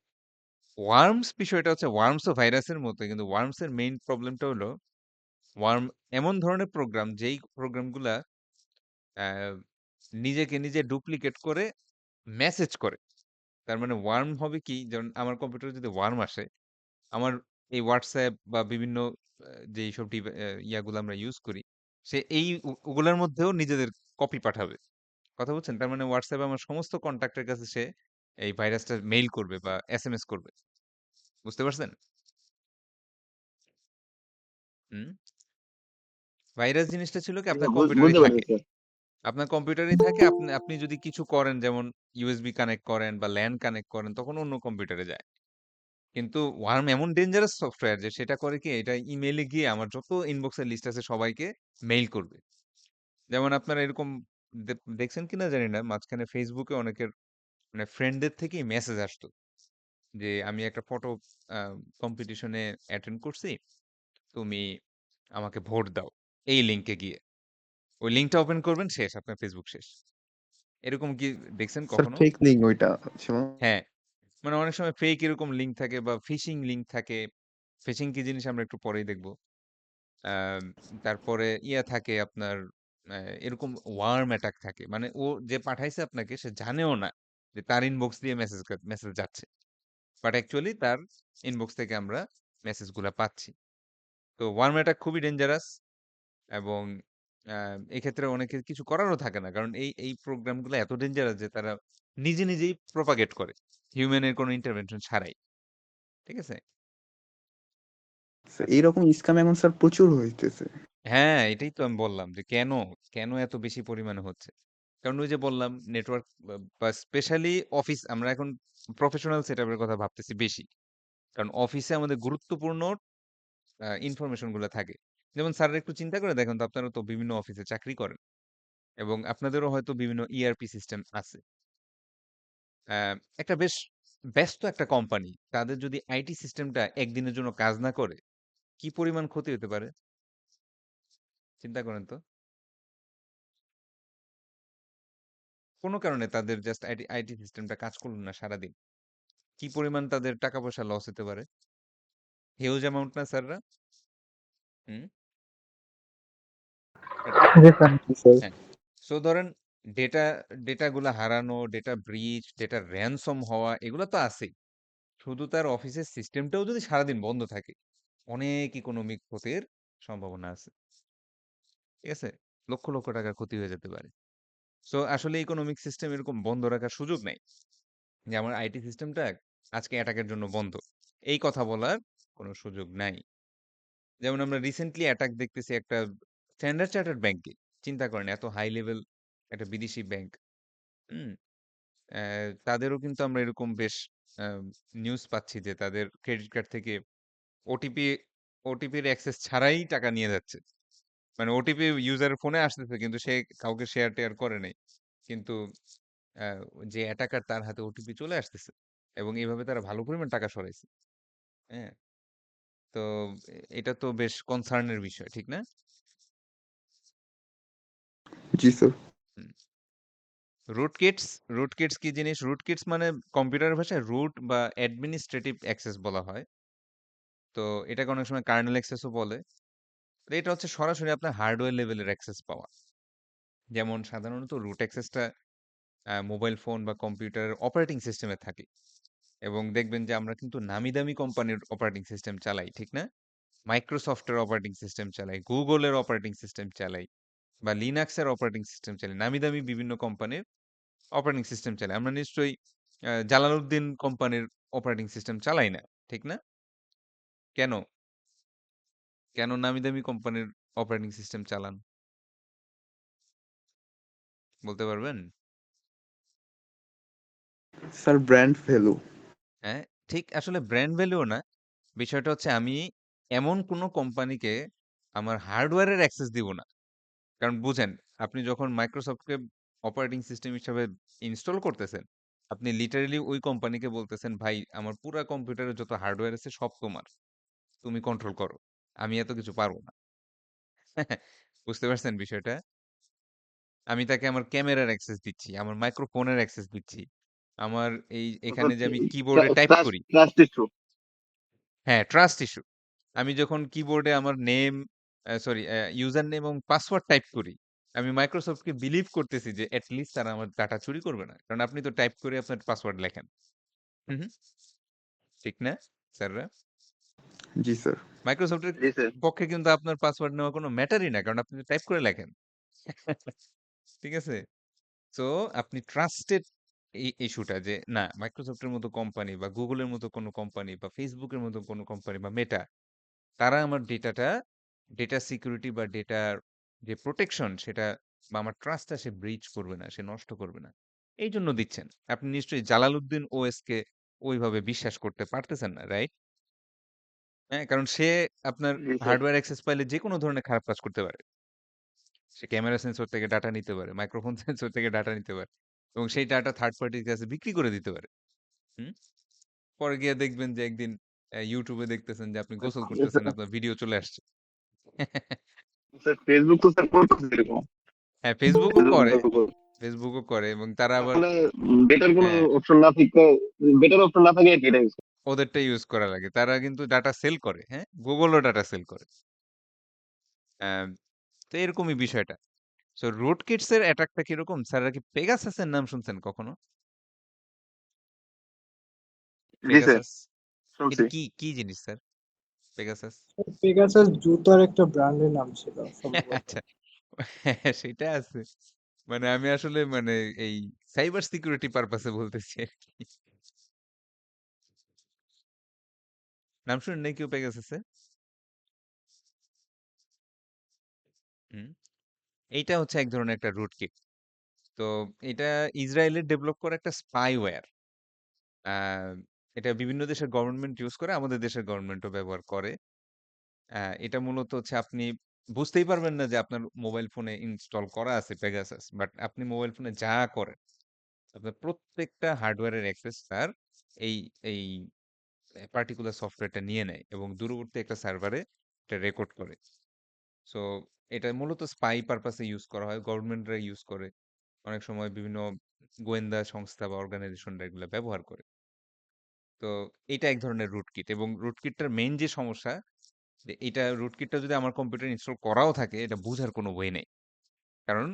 ওয়ার্মস বিষয়টা হচ্ছে ওয়ার্মসও ভাইরাসের মতোই। কিন্তু ওয়ার্মসের মেইন প্রবলেমটা হলো ওয়ার্ম এমন ধরনের প্রোগ্রাম যেই প্রোগ্রামগুলা আ নিজেকে নিজে ডুপ্লিকেট করে মেসেজ করে। তার মানে ওয়ার্ম হবে কি? যেমন আমার কম্পিউটারে যদি ওয়ার্ম আসে, আমার এই WhatsApp বা বিভিন্ন যেইসব ইয়াগুলো আমরা ইউজ করি, সে এই ওগুলার মধ্যেও নিজেদের কপি পাঠাবে। কথা বুঝছেন? তার মানে WhatsApp এ আমার সমস্ত কনট্যাক্টের কাছে সে এই ভাইরাসটা মেইল করবে বা এসএমএস করবে। বুঝতে পারছেন? হুম? ভাইরাস জিনিসটা ছিল কি আপনার কম্পিউটারেই
বুঝতে পারছি
থাকে।
স্যার।
আপনার কম্পিউটারেই থাকে। আপনি আপনি যদি কিছু করেন যেমন ইউএসবি কানেক্ট করেন বা LAN কানেক্ট করেন তখন অন্য কম্পিউটারে যায়। কিন্তু ওয়ার্ম এমন ডেঞ্জারাস সফটওয়্যার যে সেটা করে কি এটা ইমেইলে গিয়ে আমার যত ইনবক্সের লিস্ট আছে সবাইকে মেইল করবে। যেমন আপনারা এরকম দেখছেন কিনা জানি না মাঝখানে ফেসবুকে অনেকের মানে ফ্রেন্ডদের থেকেই মেসেজ আসতো যে আমি একটা ফটো কম্পিটিশনে অ্যাটেন্ড করছি, তুমি আমাকে ভোট দাও এই লিংকে গিয়ে। ওই লিংকটা ওপেন করবেন শেষ আপনার ফেসবুক শেষ। এরকম কি দেখছেন
স্যার
কখনো?
ফেক লিঙ্ক ওইটা ছিল।
হ্যাঁ, মানে অনেক সময় ফেক এরকম লিংক থাকে বা ফিশিং লিংক থাকে। ফিশিং কি জিনিস আমরা একটু পরেই দেখব। আম তারপরে ইয়া থাকে আপনার আ এরকম ওয়ার্ম অ্যাটাক থাকে। মানে ও যে পাঠাইছে আপনাকে সে জানেও না যে তার ইনবক্স দিয়ে মেসেজ যাচ্ছে। বাট অ্যাকচুয়ালি তার ইনবক্স থেকে আমরা মেসেজগুলা পাচ্ছি। তো ওয়ার্ম অ্যাটাক খুবই ডেঞ্জারাস এবং আ এক্ষেত্রে অনেকের কিছু করারও থাকে না। কারণ এই প্রোগ্রামগুলো এত ডেঞ্জারাস যে তারা নিজেই প্রপাগেট করে। হিউম্যান এর কোনো ইন্টারভেনশন ছাড়াই। ঠিক আছে?
স্যার এইরকম স্ক্যাম এখন স্যার প্রচুর হইতেছে।
হ্যাঁ, এটাই তো আমি বললাম যে কেন এত বেশি পরিমাণে হচ্ছে? কারণ ওই যে বললাম নেটওয়ার্ক বা স্পেশালি অফিস আমরা এখন প্রফেশনাল সেটআপ এর কথা ভাবতেছি বেশি। কারণ অফিসে আমাদের গুরুত্বপূর্ণ ইনফরমেশন গুলা থাকে। যেমন স্যাররা একটু চিন্তা করে দেখেন তো আপনারা তো বিভিন্ন অফিসে চাকরি করেন এবং আপনাদেরও হয়তো বিভিন্ন ইআরপি সিস্টেম আছে। আ একটা বেশ ব্যস্ত একটা কোম্পানি তাদের যদি আইটি সিস্টেমটা একদিনের জন্য কাজ না করে, কি পরিমাণ ক্ষতি হতে পারে? চিন্তা করেন তো। কোন কারণে তাদের জাস্ট আইটি সিস্টেমটা কাজ করল না সারাদিন। কি পরিমাণ তাদের টাকা পয়সা লস হতে পারে? হিউজ অ্যামাউন্ট না স্যাররা? হুম? এটা
জি স্যার।
জি স্যার।
হ্যাঁ। সো ধরেন ডেটা ডেটাগুলা হারানো, ডেটা ব্রিচ, ডেটা র‍্যানসম হওয়া এগুলা তো আছেই। শুধু তার অফিসের সিস্টেমটাও যদি সারাদিন বন্ধ থাকে, অনেক ইকোনমিক ক্ষতির সম্ভাবনা আছে। ঠিক আছে? লক্ষ টাকার ক্ষতি হয়ে যেতে পারে। সো আসলে ইকোনমিক সিস্টেম এরকম বন্ধ রাখার সুযোগ নাই। যে আমার আইটি সিস্টেমটা আজকে অ্যাটাকের জন্য বন্ধ। এই কথা বলার কোনো সুযোগ নাই। যেমন আমরা রিসেন্টলি অ্যাটাক দেখতেছি একটা স্ট্যান্ডার্ড চার্টার্ড ব্যাংকে। চিন্তা করেন এত হাই লেভেল একটা বিদেশি ব্যাংক। হুম? অ্যা তাদেরও কিন্তু আমরা এরকম বেশ আ নিউজ পাচ্ছি যে তাদের ক্রেডিট কার্ড থেকে ওটিপি ওটিপির অ্যাক্সেস ছাড়াই টাকা নিয়ে যাচ্ছে। মানে ওটিপি ইউজারের ফোনে আসতেছে কিন্তু সে কাউকে শেয়ার-টেয়ার করে নাই। কিন্তু আ যে অ্যাটাকার তার হাতে ওটিপি চলে আসতেছে। এবং এভাবে তারা ভালো পরিমাণ টাকা সরাইছে। হ্যাঁ? তো এটা তো বেশ কনসার্ন এর বিষয়, ঠিক না?
জি স্যার।
হুম। রুটকিটস, রুটকিটস কি জিনিস? রুটকিটস মানে কম্পিউটার ভাষায় রুট বা অ্যাডমিনিস্ট্রেটিভ অ্যাক্সেস বলা হয়। তো এটাকে অনেক সময় কার্নেল অ্যাক্সেসও বলে। তো এটা হচ্ছে সরাসরি আপনার হার্ডওয়্যার লেভেলের অ্যাক্সেস পাওয়া। যেমন সাধারণত রুট অ্যাক্সেসটা মোবাইল ফোন বা কম্পিউটারের অপারেটিং সিস্টেমে থাকে। এবং দেখবেন যে আমরা কিন্তু নামি দামি কোম্পানির অপারেটিং সিস্টেম চালাই, ঠিক না? মাইক্রোসফটের অপারেটিং সিস্টেম চালাই, গুগলের অপারেটিং সিস্টেম চালাই বা লিনাক্সের অপারেটিং সিস্টেম চালাই। নামি দামি বিভিন্ন কোম্পানির অপারেটিং সিস্টেম চালাই। আমরা নিশ্চয়ই জালালউদ্দিন কোম্পানির অপারেটিং সিস্টেম চালাই না, ঠিক না? কেন? কেন নামি দামি কোম্পানির অপারেটিং সিস্টেম চালান? বলতে পারবেন?
Sir brand value.
হ্যাঁ, ঠিক আসলে ব্র্যান্ড ভ্যালুও না। বিষয়টা হচ্ছে আমি এমন কোনো কোম্পানিকে আমার হার্ডওয়্যারের অ্যাক্সেস দিব না। কারণ বুঝেন, আপনি যখন মাইক্রোসফটকে অপারেটিং সিস্টেম হিসাবে ইনস্টল করতেছেন, আপনি লিটারেলি ওই কোম্পানিকে বলতেছেন, ভাই আমার পুরা কম্পিউটারে যত হার্ডওয়্যার আছে সব তোমার। তুমি কন্ট্রোল করো। আমি এত কিছু পারবো না। বুঝতে পারছেন বিষয়টা? আমি তাকে আমার ক্যামেরার অ্যাক্সেস দিচ্ছি, আমার মাইক্রোফোনের অ্যাক্সেস দিচ্ছি। আমার এখানে যে আমি কিবোর্ডে টাইপ করি,
ট্রাস্ট ইস্যু।
হ্যাঁ, ট্রাস্ট ইস্যু। আমি যখন কিবোর্ডে আমার নেম সরি ইউজার নেম এবং পাসওয়ার্ড টাইপ করি, আমি মাইক্রোসফটকে বিলিভ করতেছি যে এট লিস্ট তারা আমার ডাটা চুরি করবে না। কারণ আপনি তো টাইপ করে আপনার পাসওয়ার্ড লেখেন। হুম, হুম, ঠিক না স্যাররা?
জি স্যার।
মাইক্রোসফটের
জি স্যার।
পক্ষে কিন্তু আপনার পাসওয়ার্ড নেওয়া কোনো ম্যাটারই না, কারণ আপনি টাইপ করে লেখেন। ঠিক আছে? সো আপনি ট্রাস্টেড এই ইস্যুটা যে না, মাইক্রোসফটের মতো কোম্পানি বা গুগলের মতো কোনো কোম্পানি বা ফেসবুকের মতো কোনো কোম্পানি বা মেটা, তারা আমার ডেটা সিকিউরিটি বা ডেটার যে প্রোটেকশন সেটা বা আমার ট্রাস্টটা সে ব্রিচ করবে না, সে নষ্ট করবে না। এই জন্য দিচ্ছেন। আপনি নিশ্চয়ই জালালউদ্দিন ওএস কে ওইভাবে বিশ্বাস করতে পারতেছেন না, রাইট? হ্যাঁ, কারণ সে আপনার
জি স্যার।
হার্ডওয়্যার অ্যাক্সেস পাইলে যেকোনো ধরনের খারাপ কাজ করতে পারে। সে ক্যামেরা সেন্সর থেকে ডাটা নিতে পারে, মাইক্রোফোন সেন্সর থেকে ডাটা নিতে পারে এবং সেই ডাটা থার্ড পার্টির কাছে বিক্রি করে দিতে পারে। হুম? পরে গিয়ে দেখবেন যে একদিন YouTube এ দেখতেছেন যে আপনি গোসল করতেছেন, আপনার ভিডিও চলে আসছে।
স্যার ফেসবুক তো স্যার করতেছে এরকম।
হ্যাঁ, ফেসবুকও করে এবং তারা আবার
আসলে বেটার কোনো
হ্যাঁ,
অপশন না থাকে, বেটার অপশন না থাকে এটা use করে।
ওদেরটা ইউজ করা লাগে। তারা কিন্তু ডাটা সেল করে, হ্যাঁ? Google-ও ডাটা সেল করে। অ্যা তো এরকমই বিষয়টা। সো রুটকিটস এর অ্যাটাকটা কিরকম? স্যাররা কি পেগাসাসের নাম শুনছেন কখনো?
জি স্যার,
পেগাসাস?
শুনছি।
এটা কি জিনিস স্যার? পেগাসাস?
পেগাসাস জুতার একটা ব্র্যান্ডের নাম ছিল সম্ভবত।
আচ্ছা। হ্যাঁ, সেটা আছে। মানে আমি আসলে মানে এই সাইবার সিকিউরিটি পারপাসে বলতেছি আরকি। নাম শুনেন নাই কেউ পেগাসাসের? হুম। এইটা হচ্ছে এক ধরনের একটা রুটকিট। তো এটা ইসরায়েলের ডেভেলপ করা একটা স্পাইওয়্যার। আ এটা বিভিন্ন দেশের গভর্নমেন্ট ইউজ করে, আমাদের দেশের গভর্নমেন্টও ব্যবহার করে। এটা মূলত হচ্ছে আপনি বুঝতেই পারবেন না যে আপনার মোবাইল ফোনে ইনস্টল করা আছে পেগাসাস। বাট আপনি মোবাইল ফোনে যা করেন, আপনার প্রত্যেকটা হার্ডওয়্যারের অ্যাক্সেস তার এই এই পার্টিকুলার সফটওয়্যারটা নিয়ে নেয় এবং দূরবর্তী একটা সার্ভারে এটা রেকর্ড করে। সো এটা মূলত স্পাই পারপাসে ইউজ করা হয়। গভর্নমেন্টরা ইউজ করে। অনেক সময় বিভিন্ন গোয়েন্দা সংস্থা বা অর্গানাইজেশনরা এগুলা ব্যবহার করে। তো এটা এক ধরনের রুটকিট এবং রুটকিটটার মেইন যে সমস্যা, যে এটা রুটকিটটা যদি আমার কম্পিউটারে ইনস্টল করাও থাকে, এটা বুঝার কোনো ওয়ে নেই। কারণ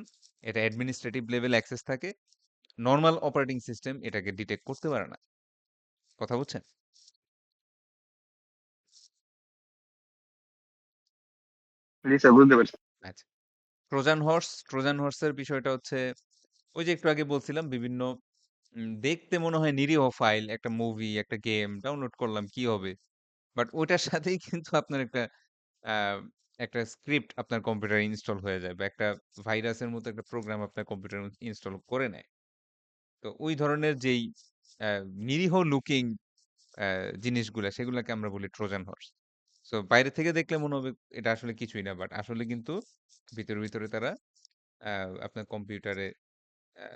এটা অ্যাডমিনিস্ট্রেটিভ লেভেল অ্যাক্সেস থাকে। নরমাল অপারেটিং সিস্টেম এটাকে ডিটেক্ট করতে পারে না। কথা বুঝছেন?
জি স্যার, বুঝতে পারছি।
আচ্ছা। ট্রোজান হর্সের বিষয়টা হচ্ছে ওই যে একটু আগে বলছিলাম বিভিন্ন দেখতে মনে হয় নিরীহ ফাইল, একটা মুভি, একটা গেম ডাউনলোড করলাম কি হবে? বাট ওইটার সাথেই কিন্তু আপনার আ একটা স্ক্রিপ্ট আপনার কম্পিউটারে ইনস্টল হয়ে যায় বা একটা ভাইরাসের মতো একটা প্রোগ্রাম আপনার কম্পিউটারে ইনস্টল করে নেয়। তো ওই ধরনের যেই আ নিরীহ লুকিং আ জিনিসগুলা সেগুলাকে আমরা বলি ট্রোজান হর্স। সো বাইরে থেকে দেখলে মনে হবে এটা আসলে কিছুই না। বাট আসলে কিন্তু ভিতরে তারা আ আপনার কম্পিউটারে আ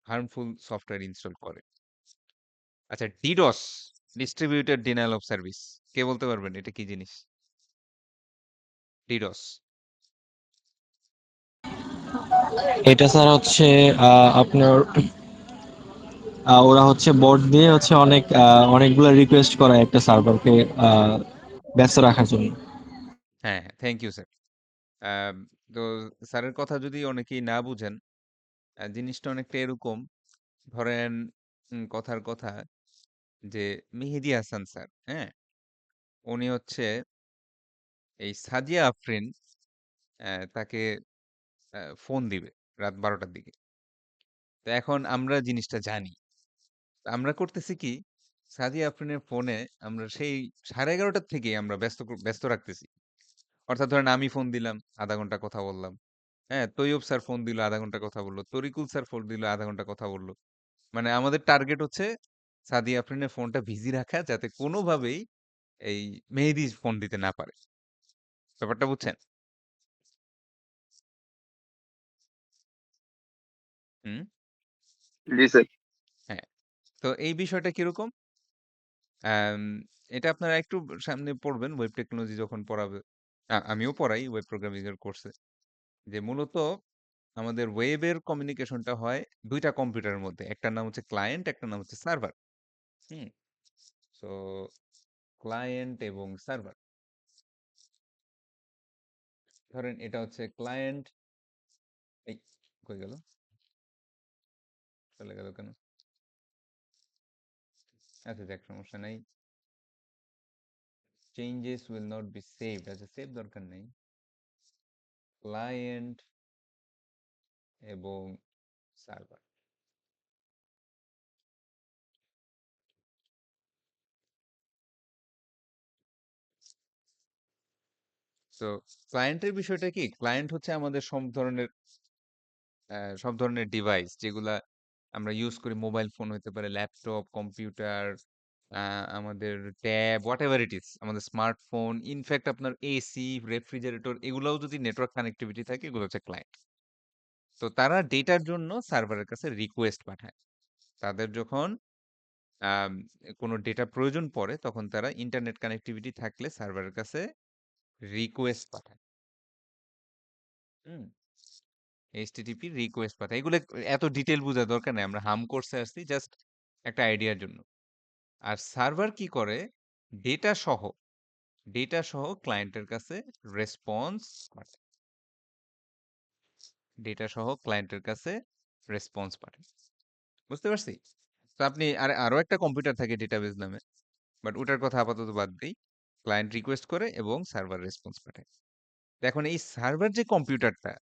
হার্মফুল সফটওয়্যার ইনস্টল করে। আচ্ছা, DDoS, distributed denial of service. কে বলতে পারবেন এটা কি জিনিস? ডিডোস।
এটা স্যার হচ্ছে আপনার ওরা হচ্ছে বোর্ড দিয়ে হচ্ছে অনেকগুলো রিকোয়েস্ট করায় একটা সার্ভারকে ব্যস্ত রাখার জন্য।
হ্যাঁ, হ্যাঁ, থ্যাংক ইউ স্যার। আম তো স্যারের কথা যদি অনেকেই না বুঝেন, জিনিসটা অনেকটা এরকম। ধরেন কথার কথা যে মেহেদী হাসান স্যার, হ্যাঁ? উনি হচ্ছে এই সাদিয়া আফরিন তাকে ফোন দিবে রাত ১২ টার দিকে। তো এখন আমরা জিনিসটা জানি। তো আমরা করতেছি কি? সাদিয়া আফরিনের ফোনে আমরা সেই ১১:৩০ থেকেই আমরা ব্যস্ত রাখতেছি। অর্থাৎ ধরেন আমি ফোন দিলাম, ০.৫ ঘন্টা কথা বললাম। হ্যাঁ? তৈয়ব স্যার ফোন দিল, ০.৫ ঘন্টা কথা বলল। তরিকুল স্যার ফোন দিল, ০.৫ ঘন্টা কথা বলল। মানে আমাদের টার্গেট হচ্ছে সাদিয়া আফরিনের ফোনটা বিজি রাখা যাতে কোনোভাবেই এই মেহেদী ফোন দিতে না পারে। ব্যাপারটা বুঝছেন? হুম?
জি স্যার।
হ্যাঁ। তো এই বিষয়টা কিরকম? অ্যাম এটা আপনারা একটু সামনে পড়বেন ওয়েব টেকনোলজি যখন পড়াবে। আমিও পড়াই ওয়েব প্রোগ্রামিং এর কোর্সে। যে মূলত আমাদের ওয়েবের কমিউনিকেশনটা হয় ২ টা কম্পিউটারের মধ্যে। একটার নাম হচ্ছে ক্লায়েন্ট, একটার নাম হচ্ছে সার্ভার। হুম? সো ক্লায়েন্ট এবং সার্ভার। ধরেন এটা হচ্ছে ক্লায়েন্ট। এই কই গেল? চলে গেল কেন? আচ্ছা যাক সমস্যা নাই। Changes will not be saved. আচ্ছা সেভ দরকার নেই। ক্লায়েন্ট এবং সার্ভার। তো ক্লায়েন্টের বিষয়টা কি? ক্লায়েন্ট হচ্ছে আমাদের সব ধরনের ডিভাইস যেগুলা আমরা ইউজ করি। মোবাইল ফোন হইতে পারে, ল্যাপটপ, কম্পিউটার, আ আমাদের ট্যাব, হোয়াটএভার ইট ইস। আমাদের স্মার্টফোন, ইনফেক্ট আপনার এসি, রেফ্রিজারেটর এগুলাও যদি নেটওয়ার্ক কানেক্টিভিটি থাকে এগুলো হচ্ছে ক্লায়েন্ট। তো তারা ডেটার জন্য সার্ভারের কাছে রিকোয়েস্ট পাঠায়। তাদের যখন আম কোনো ডেটা প্রয়োজন পড়ে তখন তারা ইন্টারনেট কানেক্টিভিটি থাকলে সার্ভারের কাছে রিকোয়েস্ট পাঠায়। হুম? এইচটিটিপি রিকোয়েস্ট পাঠায়। এগুলো এত ডিটেইল বুঝার দরকার নাই। আমরা হাম কোর্সে আসছি জাস্ট একটা আইডিয়ার জন্য। আর সার্ভার কি করে? ডেটা সহ ডেটা সহ ক্লায়েন্টের কাছে রেসপন্স পাঠায়। ডেটা সহ ক্লায়েন্টের কাছে রেসপন্স পাঠায়। বুঝতে পারছি? তো আপনি আরো একটা কম্পিউটার থাকে ডেটাবেজ নামে। বাট ওটার কথা আপাতত বাদ দেই। ক্লায়েন্ট রিকোয়েস্ট করে এবং সার্ভার রেসপন্স পাঠায়। তো এখন এই সার্ভার যে কম্পিউটারটা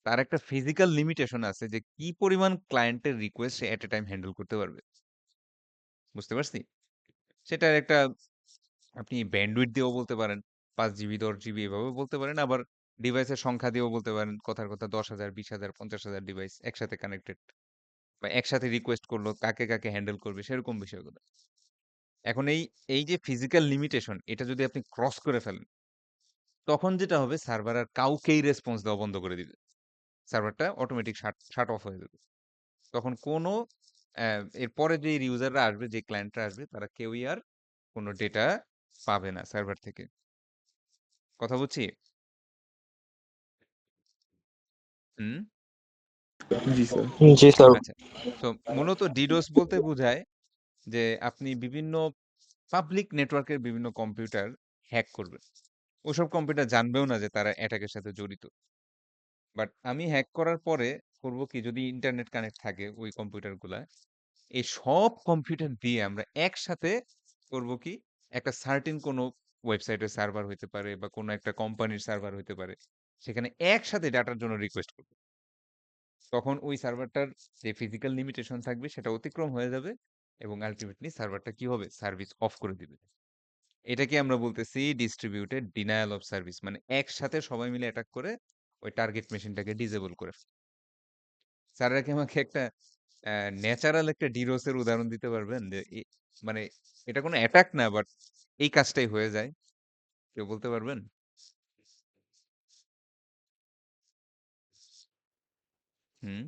তার একটা ফিজিক্যাল লিমিটেশন আছে যে কি পরিমাণ ক্লায়েন্টের রিকোয়েস্ট সে এট এ টাইম হ্যান্ডেল করতে পারবে। বুঝতে পারছি? সেটার একটা আপনি ব্যান্ডউইথ দিয়েও বলতে পারেন। ৫ জিবি, ১০ জিবি এভাবেও বলতে পারেন। আবার ডিভাইসের সংখ্যা দিয়েও বলতে পারেন। কথার কথা ১০,০০০, ২০,০০০, ৫০,০০০ ডিভাইস একসাথে কানেক্টেড বা একসাথে রিকোয়েস্ট করলো কাকে হ্যান্ডেল করবে সেরকম বিষয়গুলো। এখন এই যে ফিজিক্যাল লিমিটেশন এটা যদি আপনি ক্রস করে ফেলেন, তখন যেটা হবে সার্ভার আর কাউকেই রেসপন্স দেওয়া বন্ধ করে দিবে। সার্ভারটা অটোমেটিক শাট অফ হয়ে যাবে। তখন কোনো এরপরে যে ইউজাররা আসবে, যে ক্লায়েন্টরা আসবে তারা কেউই আর কোনো ডেটা পাবে না সার্ভার থেকে। কথা বুঝছি? হুম?
জি স্যার।
জি স্যার।
আচ্ছা। তো মূলত ডিডোস বলতে বোঝায় যে আপনি বিভিন্ন পাবলিক নেটওয়ার্কের বিভিন্ন কম্পিউটার হ্যাক করবেন। ওসব কম্পিউটার জানবেও না যে তারা অ্যাটাকের সাথে জড়িত। বাট আমি হ্যাক করার পরে করব কি যদি ইন্টারনেট কানেক্ট থাকে ওই কম্পিউটারগুলা, এই সব কম্পিউটার দিয়ে আমরা একসাথে করব কি একটা সার্টেন কোনো ওয়েবসাইটের সার্ভার হইতে পারে বা কোনো একটা কোম্পানির সার্ভার হইতে পারে। সেখানে একসাথে ডাটার জন্য রিকোয়েস্ট করব। তখন ওই সার্ভারটার যে ফিজিক্যাল লিমিটেশন থাকবে সেটা অতিক্রম হয়ে যাবে এবং আল্টিমেটলি সার্ভারটা কি হবে? সার্ভিস অফ করে দিবে। এটাকে আমরা বলতেছি ডিস্ট্রিবিউটেড ডিনায়াল অফ সার্ভিস। মানে একসাথে সবাই মিলে অ্যাটাক করে ওই টার্গেট মেশিনটাকে ডিসেবল করে ফেলে। স্যাররা কি আমাকে একটা ন্যাচারাল একটা ডিরোস এর উদাহরণ দিতে পারবেন? যে মানে এটা কোনো অ্যাটাক না বাট এই কাজটাই হয়ে যায়। কেউ বলতে পারবেন? হুম।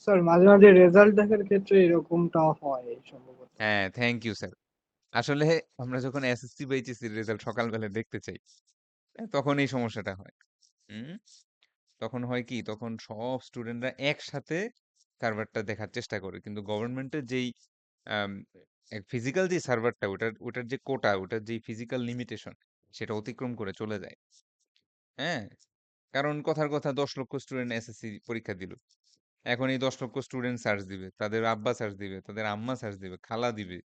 স্যার মাঝে মাঝে রেজাল্ট দেখার ক্ষেত্রে এরকমটা হয় সম্ভবত।
হ্যাঁ, থ্যাংক ইউ স্যার। আসলে আমরা যখন এসএসসি বা এইচএসসি র রেজাল্ট সকালবেলা দেখতে চাই, তখন এই সমস্যাটা হয়। হুম? তখন হয় কি? তখন সব স্টুডেন্টরা একসাথে সার্ভারটা দেখার চেষ্টা করে। কিন্তু গভর্নমেন্টের যেই আম ফিজিক্যাল যে সার্ভারটা ওটার যে কোটা, ওটার যেই ফিজিক্যাল লিমিটেশন সেটা অতিক্রম করে চলে যায়। হ্যাঁ? কারণ কথার কথা ১০ লক্ষ স্টুডেন্ট এসএসসি পরীক্ষা দিল। এখন এই ১০ লক্ষ স্টুডেন্ট সার্চ দিবে। তাদের আব্বা সার্চ দিবে, তাদের আম্মা সার্চ দিবে, খালা দিবে,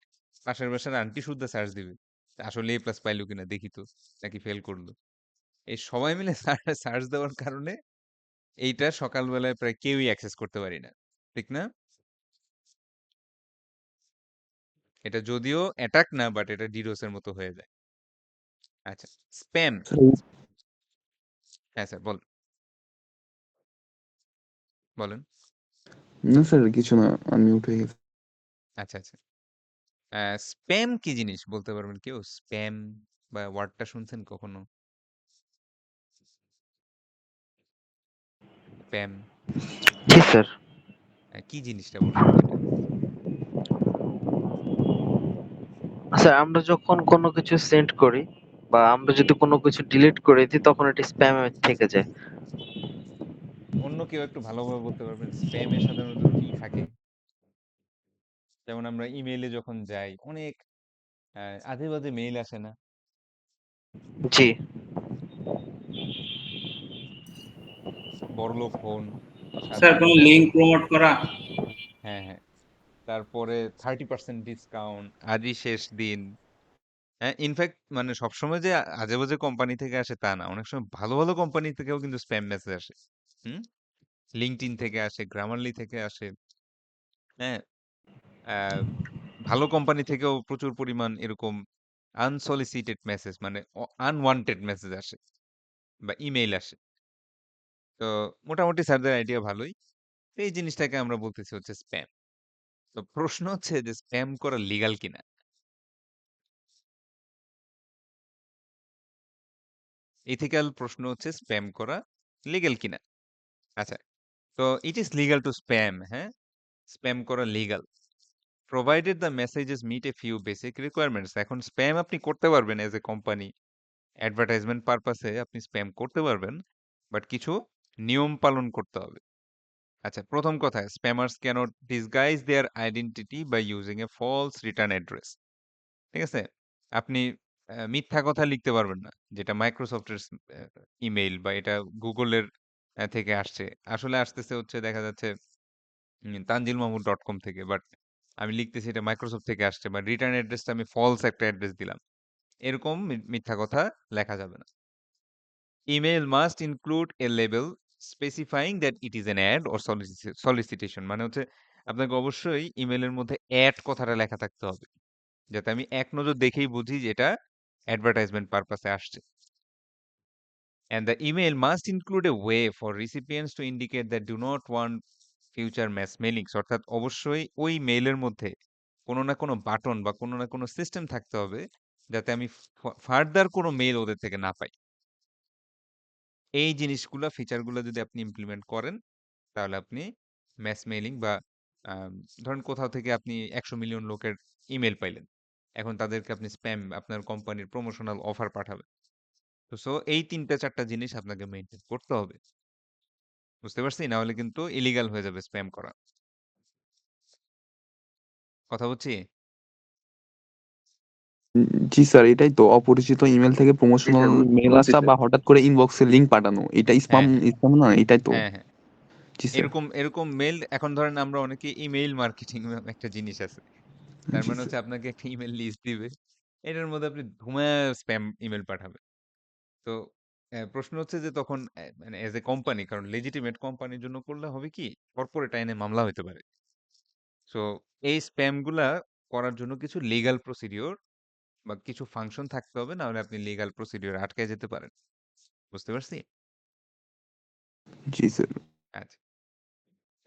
পাশের বাসার আন্টি সুদ্ধা সার্চ দিবে। আসলে এ প্লাস পাইলো কিনা দেখি তো, নাকি ফেল করলো। এই সবাই মিলে সার্চ দেওয়ার কারণে এইটা সকালবেলায় প্রায় কেউই অ্যাক্সেস করতে পারি না। ঠিক না? এটা যদিও অ্যাটাক না, বাট এটা ডিডোস এর মতো হয়ে যায়। আচ্ছা, স্প্যাম।
স্যার
হ্যাঁ স্যার বলেন।
না স্যার কিছু না, আনমিউট হয়ে গেছে।
আচ্ছা, আচ্ছা। স্প্যাম কি জিনিস বলতে পারবেন কেউ? স্প্যাম বা ওয়ার্ডটা শুনছেন কখনো? স্প্যাম
জি স্যার।
কি জিনিসটা বলবেন তো এটা?
স্যার আমরা যখন কোনো কিছু সেন্ড করি বা আমরা যদি কোনো কিছু ডিলিট করে দিই তখন এটি স্প্যামে থেকে যায়।
অন্য কেউ একটু ভালোভাবে বলতে পারবেন স্প্যামে সাধারণত কি থাকে? যেমন আমরা ইমেইলে যখন যাই অনেক আজে বাজে মেইল আসে না?
জি।
বড়লোক ফোন,
স্যার
সাধারণ
কোনো লিঙ্ক
মেসেজ।
প্রমোট করা।
হ্যাঁ, হ্যাঁ। তারপরে 30% ডিসকাউন্ট, আজই শেষ দিন। হ্যাঁ, ইনফ্যাক্ট মানে সবসময় যে আজে বাজে কোম্পানি থেকে আসে তা না। অনেক সময় ভালো ভালো কোম্পানি থেকেও কিন্তু স্প্যাম মেসেজ আসে। হুম? লিঙ্কডইন থেকে আসে, গ্রামারলি থেকে আসে। হ্যাঁ, আহ, ভালো কোম্পানি থেকেও প্রচুর পরিমাণ এরকম আনসলিসিটেড মেসেজ মানে আনওয়ান্টেড মেসেজ আসে বা ইমেইল আসে। তো মোটামুটি স্যারদের আইডিয়া ভালোই। তো এই জিনিসটাকে আমরা বলতেছি হচ্ছে স্প্যাম। তো প্রশ্ন হচ্ছে যে স্প্যাম করা লিগাল কিনা? এথিক্যাল প্রশ্ন হচ্ছে স্প্যাম করা লিগ্যাল কিনা? আচ্ছা, তো it is legal to spam. হ্যাঁ, স্প্যাম করা legal provided the messages meet a few basic requirements. এখন স্প্যাম আপনি করতে পারবেন এজ এ কোম্পানি, অ্যাডভার্টাইজমেন্ট পারপাসে আপনি স্প্যাম করতে পারবেন, বাট কিছু নিয়ম পালন করতে হবে। আচ্ছা, প্রথম কথা, spammers cannot disguise their identity by using a false return address. ঠিক আছে? আপনি মিথ্যা কথা লিখতে পারবেন না। যেটা মাইক্রোসফটের ইমেইল বা এটা গুগলের থেকে আসছে। আসলে আসতেছে হচ্ছে দেখা যাচ্ছে tanjilmahmood.com থেকে। বাট আমি লিখতেছি এটা মাইক্রোসফট থেকে আসছে বা রিটার্ন অ্যাড্রেসটা আমি ফলস একটা অ্যাড্রেস দিলাম। এরকম মিথ্যা কথা লেখা যাবে না। Email must include a label specifying that it is an ad or solicitation. মানে হচ্ছে আপনাকে অবশ্যই ইমেইলের মধ্যে অ্যাড কথাটা লেখা থাকতে হবে। যাতে আমি এক নজর দেখেই বুঝি যে এটা অ্যাডভার্টাইজমেন্ট পারপাসে আসছে। And the email must include a way for recipients to indicate that do not want future mass mailings. অর্থাৎ অবশ্যই ওই মেইলের মধ্যে কোনো না কোনো বাটন বা কোনো না কোনো সিস্টেম থাকতে হবে যাতে আমি ফার্দার কোনো মেইল ওদের থেকে না পাই। এই জিনিসগুলা ফিচারগুলো যদি আপনি ইমপ্লিমেন্ট করেন তাহলে আপনি ম্যাস মেইলিং বা আম, ধরেন কোথাও থেকে আপনি ১০০ মিলিয়ন লোকের ইমেল পাইলেন। এখন তাদেরকে আপনি স্প্যাম আপনার কোম্পানির প্রমোশনাল অফার পাঠাবেন। তো সো এই ৩টা-৪টা জিনিস আপনাকে মেইনটেইন করতে হবে। বুঝতে পারছি? না হলে কিন্তু ইলিগাল হয়ে যাবে স্প্যাম করা। কথা বুঝছি?
জি স্যার, এটাই তো অপরিচিত ইমেল থেকে
জি
প্রমোশনাল
স্যার,
মেল
বুঝছি
আসা
স্যার।
বা হঠাৎ করে ইনবক্সে লিংক পাঠানো, এটা স্পাম
হ্যাঁ, হ্যাঁ,
স্পাম না, এটাই তো।
হ্যাঁ, হ্যাঁ।
জি স্যার।
এরকম এরকম মেইল এখন ধরেন আমরা অনেকে ইমেইল মার্কেটিং একটা জিনিস আছে। তার
জি
মানে
স্যার।
হচ্ছে আপনাকে একটা ইমেইল লিস্ট দিবে। এটার মধ্যে আপনি ধুমায়া স্প্যাম ইমেইল পাঠাবেন। তো প্রশ্ন হচ্ছে যে তখন মানে এজ এ কোম্পানি, কারণ লেজিটিমেট কোম্পানির জন্য করলে হবে কি কর্পোরেট আইনে মামলা হইতে পারে। সো এই স্প্যাম গুলা করার জন্য কিছু লিগ্যাল প্রসিডিওর বা কিছু ফাংশন থাকতে হবে, না হলে আপনি লিগ্যাল প্রসিডিওর আটকায় যেতে পারেন। বুঝতে পারছি?
জি স্যার।
আচ্ছা,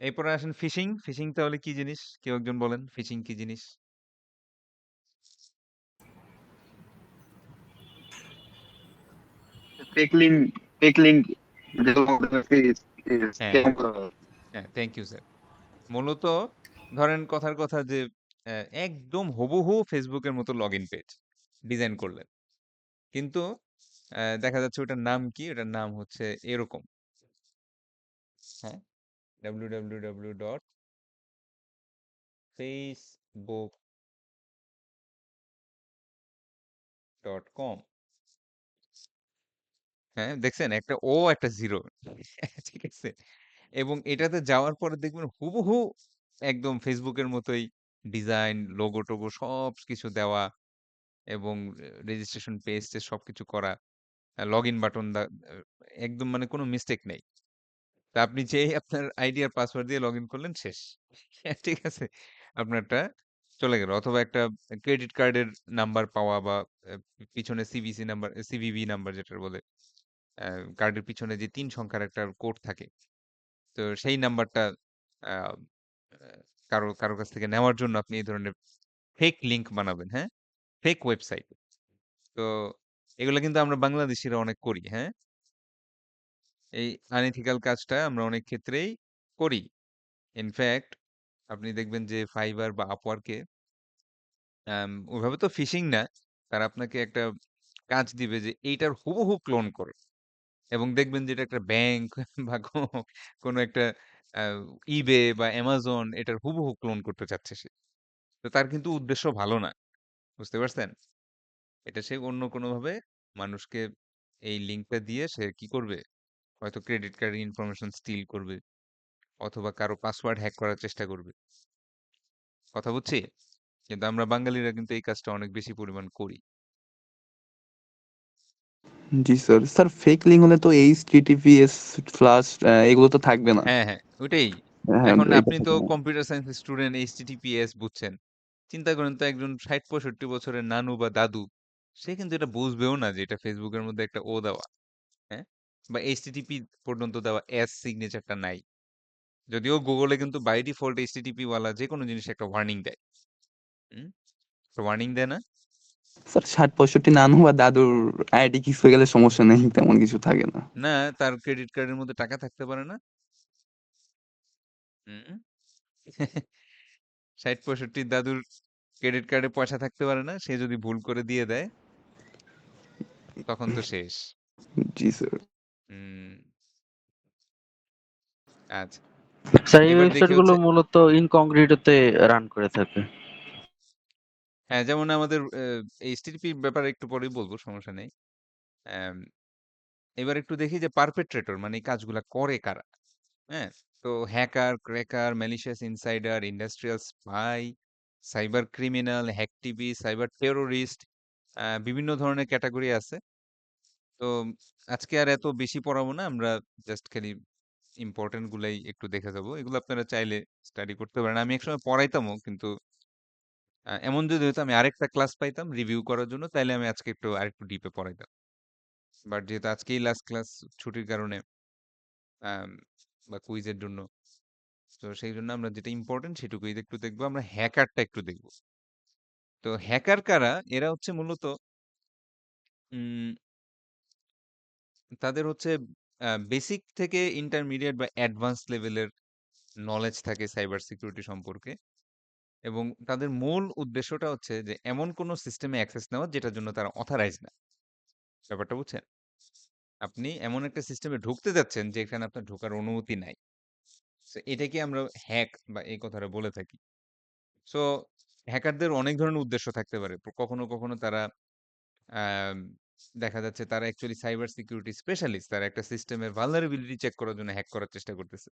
এরপরে আসেন ফিশিং। ফিশিং তাহলে কি জিনিস? কেউ একজন বলেন ফিশিং কি জিনিস?
ফেক লিঙ্ক, ফেক লিঙ্ক যেগুলো
হ্যাঁ,
স্ক্যাম
হ্যাঁ,
করা হয়।
হ্যাঁ, থ্যাংক ইউ স্যার। মূলত ধরেন কথার কথা যে একদম হুবহু ফেসবুকের মতো লগ ইন পেজ ডিজাইন করলেন, কিন্তু দেখা যাচ্ছে ওটার নাম কি? ওটার নাম হচ্ছে এরকম। হ্যাঁ? www.facebook.com হ্যাঁ, দেখছেন? একটা ও একটা 0 ঠিক আছে? এবং এটাতে যাওয়ার পরে দেখবেন হুবহু একদম ফেসবুকের মতোই ডিজাইন, লোগো-টোগো সবকিছু দেওয়া এবং রেজিস্ট্রেশন পেজ-টেজ সবকিছু করা। লগইন বাটন আ একদম মানে কোনো মিস্টেক নেই। তা আপনি যেই আপনার আইডি আর পাসওয়ার্ড দিয়ে লগইন করলেন শেষ। ঠিক আছে? আপনারটা চলে গেল। অথবা একটা ক্রেডিট কার্ডের নাম্বার পাওয়া বা আ পিছনে সিভিসি নাম্বার সিভিভি নাম্বার যেটা বলে। কার্ডের পিছনে যে ৩ সংখ্যার একটা কোড থাকে। তো সেই নাম্বারটা আ আ কারো কাছ থেকে নেওয়ার জন্য আপনি এই ধরনের ফেক লিংক বানাবেন, হ্যাঁ? Fake website. তো এগুলা কিন্তু আমরা বাংলাদেশীরা অনেক করি, হ্যাঁ? এই আনএথিক্যাল কাজটা আমরা অনেক ক্ষেত্রেই করি। ইনফেক্ট আপনি দেখবেন যে Fiverr বা Upwork এ ওইভাবে তো ফিশিং না। তারা আপনাকে একটা কাজ দিবে যে এইটার হুবহু ক্লোন করো। এবং দেখবেন যে এটা একটা ব্যাংক বা কোনো একটা আ eBay বা Amazon এটার হুবহু ক্লোন করতে চাচ্ছে সে। তো তার কিন্তু উদ্দেশ্য ভালো না। বুঝতে পারছেন? এটা সে অন্য কোনোভাবে মানুষকে এই লিঙ্কটা দিয়ে সে কি করবে? হয়তো ক্রেডিট কার্ডের ইনফরমেশন স্টিল করবে অথবা কারো পাসওয়ার্ড হ্যাক করার চেষ্টা করবে। কথা বুঝছি? কিন্তু আমরা বাঙালিরা কিন্তু এই কাজটা অনেক বেশি পরিমাণ করি।
জি স্যার। স্যার ফেক লিঙ্ক হলে তো HTTPS ফ্লাশ এগুলো তো থাকবে না।
হ্যাঁ, হ্যাঁ, ওইটাই।
হ্যাঁ,
এখন
এটা
আপনি তো
থাকবে না।
কম্পিউটার সায়েন্স স্টুডেন্ট HTTPS বুঝছেন। চিন্তা করেন তো একজন ৬০-৬৫ বছরের নানু বা দাদু, সে কিন্তু এটা বুঝবেও না যে এটা Facebook এর মধ্যে একটা ও দেওয়া, হ্যাঁ? বা HTTP পর্যন্ত দেওয়া S সিগনেচারটা নাই। যদিও Google এ কিন্তু বাই ডিফল্ট HTTP ওয়ালা যেকোনো জিনিসে একটা ওয়ার্নিং দেয়। হুম? একটা ওয়ার্নিং দেয় না?
স্যার ৬০-৬৫ নানু বা দাদুর আইডি কিছু হয়ে গেলে সমস্যা নেই। তেমন কিছু থাকে না।
না, তার ক্রেডিট কার্ডের মধ্যে টাকা থাকতে পারে না? হুম? ৬০-৬৫ দাদুর ক্রেডিট কার্ডে পয়সা থাকতে পারে না? সে যদি ভুল করে দিয়ে দেয়, তখন তো শেষ।
জি স্যার।
হুম, আচ্ছা।
স্যার এই
এবার
ওয়েবসাইট
দেখি
গুলো
হচ্ছে
মূলত ইনকংক্রিটোতে রান করে থাকে।
হ্যাঁ, যেমন আমাদের HTTP ব্যাপারে একটু পরেই বলব, সমস্যা নেই। অ্যাম এবার একটু দেখি যে পারপেট্রেটর মানে এই কাজগুলা করে কারা? হ্যাঁ? তো hacker, cracker, malicious insider, industrial spy, cyber criminal, hacktivist, cyber terrorist বিভিন্ন ধরনের ক্যাটেগরি আছে। তো আজকে আর এত বেশি পড়াবো না। আমরা জাস্ট খালি ইম্পোর্টেন্ট গুলাই একটু দেখে যাবো। এগুলো আপনারা চাইলে স্টাডি করতে পারেন। আমি একসময় পড়াইতামও কিন্তু এমন যদি হইতো আমি আরেকটা ক্লাস পাইতাম রিভিউ করার জন্য তাইলে আমি আজকে একটু আরেকটু ডিপে পড়াইতাম। বাট যেহেতু আজকেই লাস্ট ক্লাস ছুটির কারণে আম বা কুইজের জন্য তো সেইজন্য আমরা যেটা ইম্পোর্টেন্ট সেটুকুই একটু দেখবো। আমরা হ্যাকারটা একটু দেখব। তো হ্যাকার কারা? এরা হচ্ছে মূলত উম তাদের হচ্ছে বেসিক থেকে ইন্টারমিডিয়েট বা অ্যাডভান্স লেভেলের নলেজ থাকে সাইবার সিকিউরিটি সম্পর্কে। এবং তাদের মূল উদ্দেশ্যটা হচ্ছে যে এমন কোনো সিস্টেমে অ্যাক্সেস নেওয়া যেটার জন্য তারা অথরাইজ না। ব্যাপারটা বুঝছেন? আপনি এমন একটা সিস্টেমে ঢুকতে যাচ্ছেন যেখানে আপনার ঢোকার অনুমতি নাই। সো এটাকে আমরা হ্যাক বা এই কথাটা বলে থাকি। সো হ্যাকারদের অনেক ধরনের উদ্দেশ্য থাকতে পারে। কখনো, কখনো তারা আম দেখা যাচ্ছে তারা অ্যাকচুয়ালি সাইবার সিকিউরিটি স্পেশালিস্ট। তারা একটা সিস্টেমের ভালনারেবিলিটি চেক করার জন্য হ্যাক করার চেষ্টা করতেছে।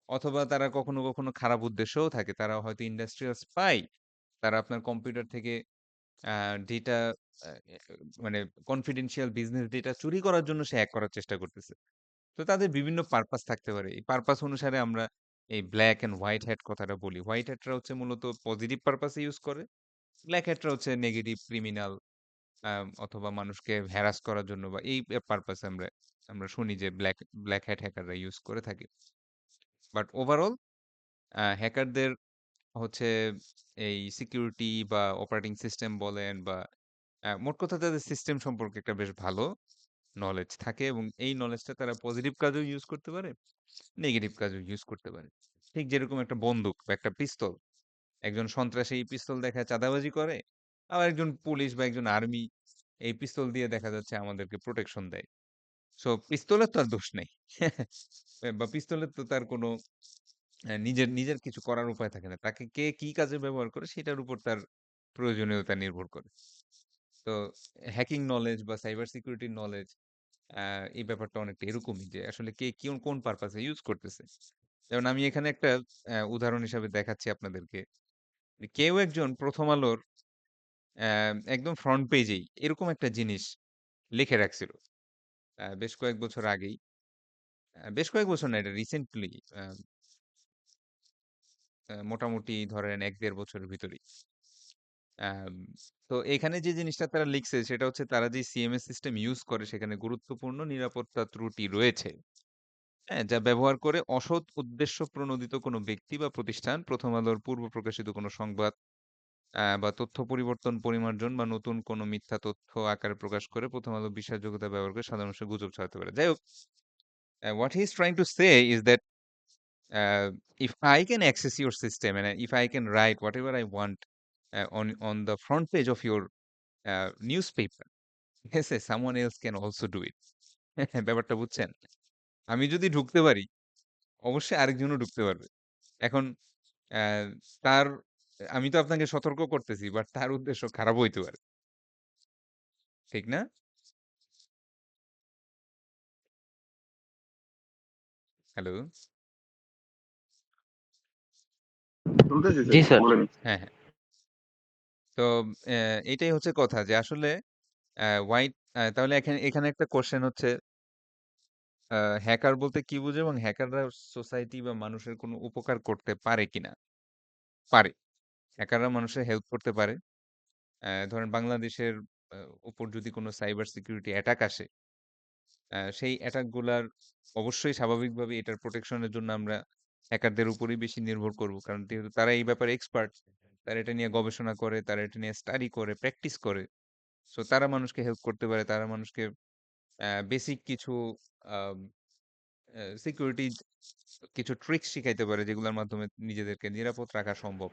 অথবা তারা কখনো, কখনো খারাপ উদ্দেশ্যও থাকে। তারা হয়তো ইন্ডাস্ট্রিয়াল স্পাই। তারা আপনার কম্পিউটার থেকে আ ডেটা আ এ মানে কনফিডেনশিয়াল বিজনেস ডেটা চুরি করার জন্য সে হ্যাক করার চেষ্টা করতেছে। তো তাদের বিভিন্ন পারপাস থাকতে পারে। এই পারপাস অনুসারে আমরা এই ব্লাক অ্যান্ড হোয়াইট হ্যাট কথাটা বলি। হোয়াইট হ্যাটরা হচ্ছে মূলত পজিটিভ পারপাস এ ইউস করে। ব্লাক হ্যাটরা হচ্ছে নেগেটিভ, ক্রিমিনাল অথবা মানুষকে হ্যারাস করার জন্য বা এই পারপাস এ আমরা আমরা শুনি যে ব্লাক হ্যাট হ্যাকাররা ইউস করে থাকে। বাট ওভারঅল হ্যাকারদের হচ্ছে এই সিকিউরিটি বা অপারেটিং সিস্টেম বলেন বা মোট কথা তাদের সিস্টেম সম্পর্কে একটা বেশ ভালো নলেজ থাকে এবং এই নলেজটা তারা পজিটিভ কাজেও ইউজ করতে পারে, নেগেটিভ কাজেও ইউজ করতে পারে। ঠিক যেরকম একটা বন্দুক বা একটা পিস্তল। একজন সন্ত্রাসী এই পিস্তল দেখায় চাঁদাবাজি করে, আবার একজন পুলিশ বা একজন আর্মি এই পিস্তল দিয়ে দেখা যাচ্ছে আমাদেরকে প্রোটেকশন দেয়। সো পিস্তলের তো আর দোষ নেই। বা পিস্তলের তো তার কোনো নিজের কিছু করার উপায় থাকে না। তাকে কে কি কাজে ব্যবহার করে সেটার উপর তার প্রয়োজনীয়তা নির্ভর করে। তো হ্যাকিং নলেজ বা সাইবার সিকিউরিটির নলেজ এই ব্যাপারটা অনেকটা এরকমই যে আসলে কে কোন পারপাসে ইউজ করতেছে। যেমন আমি এখানে একটা উদাহরণ হিসাবে দেখাচ্ছি আপনাদেরকে। কেউ একজন ১ম আলোর একদম ফ্রন্ট পেজেই এরকম একটা জিনিস লিখে রাখছিল। বেশ কয়েক বছর আগেই। বেশ কয়েক বছর না, এটা রিসেন্টলি আ আ মোটামুটি ধরেন ১-১.৫ বছরের ভিতরেই। আম তো এখানে যে জিনিসটা তারা লিখছে সেটা হচ্ছে তারা যে সিএমএস সিস্টেম ইউজ করে সেখানে গুরুত্বপূর্ণ নিরাপত্তা ত্রুটি রয়েছে। হ্যাঁ? যা ব্যবহার করে অসৎ উদ্দেশ্য প্রণোদিত কোনো ব্যক্তি বা প্রতিষ্ঠান ১ম আলোর পূর্ব প্রকাশিত কোনো সংবাদ বা তথ্য পরিবর্তন, পরিমার্জন বা নতুন কোনো মিথ্যা তথ্য আকারে প্রকাশ করে ১ম আলোর বিশ্বাসযোগ্যতা ব্যবহার করে সাধারণ মানুষের গুজব ছড়াতে পারে। যাই হোক, what he is trying to say is that if I can access your system and if I can write whatever I want on the front page of your newspaper, yes, someone else can also do it. ব্যাপারটা বুঝছেন? আমি যদি ঢুকতে পারি, অবশ্যই আরেকজনও ঢুকতে পারবে। এখন অ্যা তার আমি তো আপনাকে সতর্ক করতেছি, বাট তার উদ্দেশ্য খারাপ হইতে পারে। ঠিক না? হ্যালো?
শুনতেছি
জি
স্যার,
স্যার।
বলেন।
হ্যাঁ, হ্যাঁ। তো এটাই হচ্ছে কথা যে আসলে হোয়াইট তাহলে এখানে এখানে একটা কোয়েশ্চেন হচ্ছে হ্যাকার বলতে কি বুঝো এবং হ্যাকাররা সোসাইটি বা মানুষের কোনো উপকার করতে পারে কিনা? পারে। হ্যাকাররা মানুষের হেল্প করতে পারে। ধরেন বাংলাদেশের আ উপর যদি কোনো সাইবার সিকিউরিটি অ্যাটাক আসে, সেই অ্যাটাক গুলার অবশ্যই স্বাভাবিকভাবেই এটার প্রোটেকশন এর জন্য আমরা হ্যাকারদের উপরেই বেশি নির্ভর করব। কারণ যেহেতু তারা এই ব্যাপারে এক্সপার্ট। তারা এটা নিয়ে গবেষণা করে, তারা এটা নিয়ে স্টাডি করে, প্র্যাকটিস করে। সো তারা মানুষকে হেল্প করতে পারে। তারা মানুষকে বেসিক কিছু আম সিকিউরিটি কিছু ট্রিকস শিখাইতে পারে যেগুলোর মাধ্যমে নিজেদেরকে নিরাপদ রাখা সম্ভব।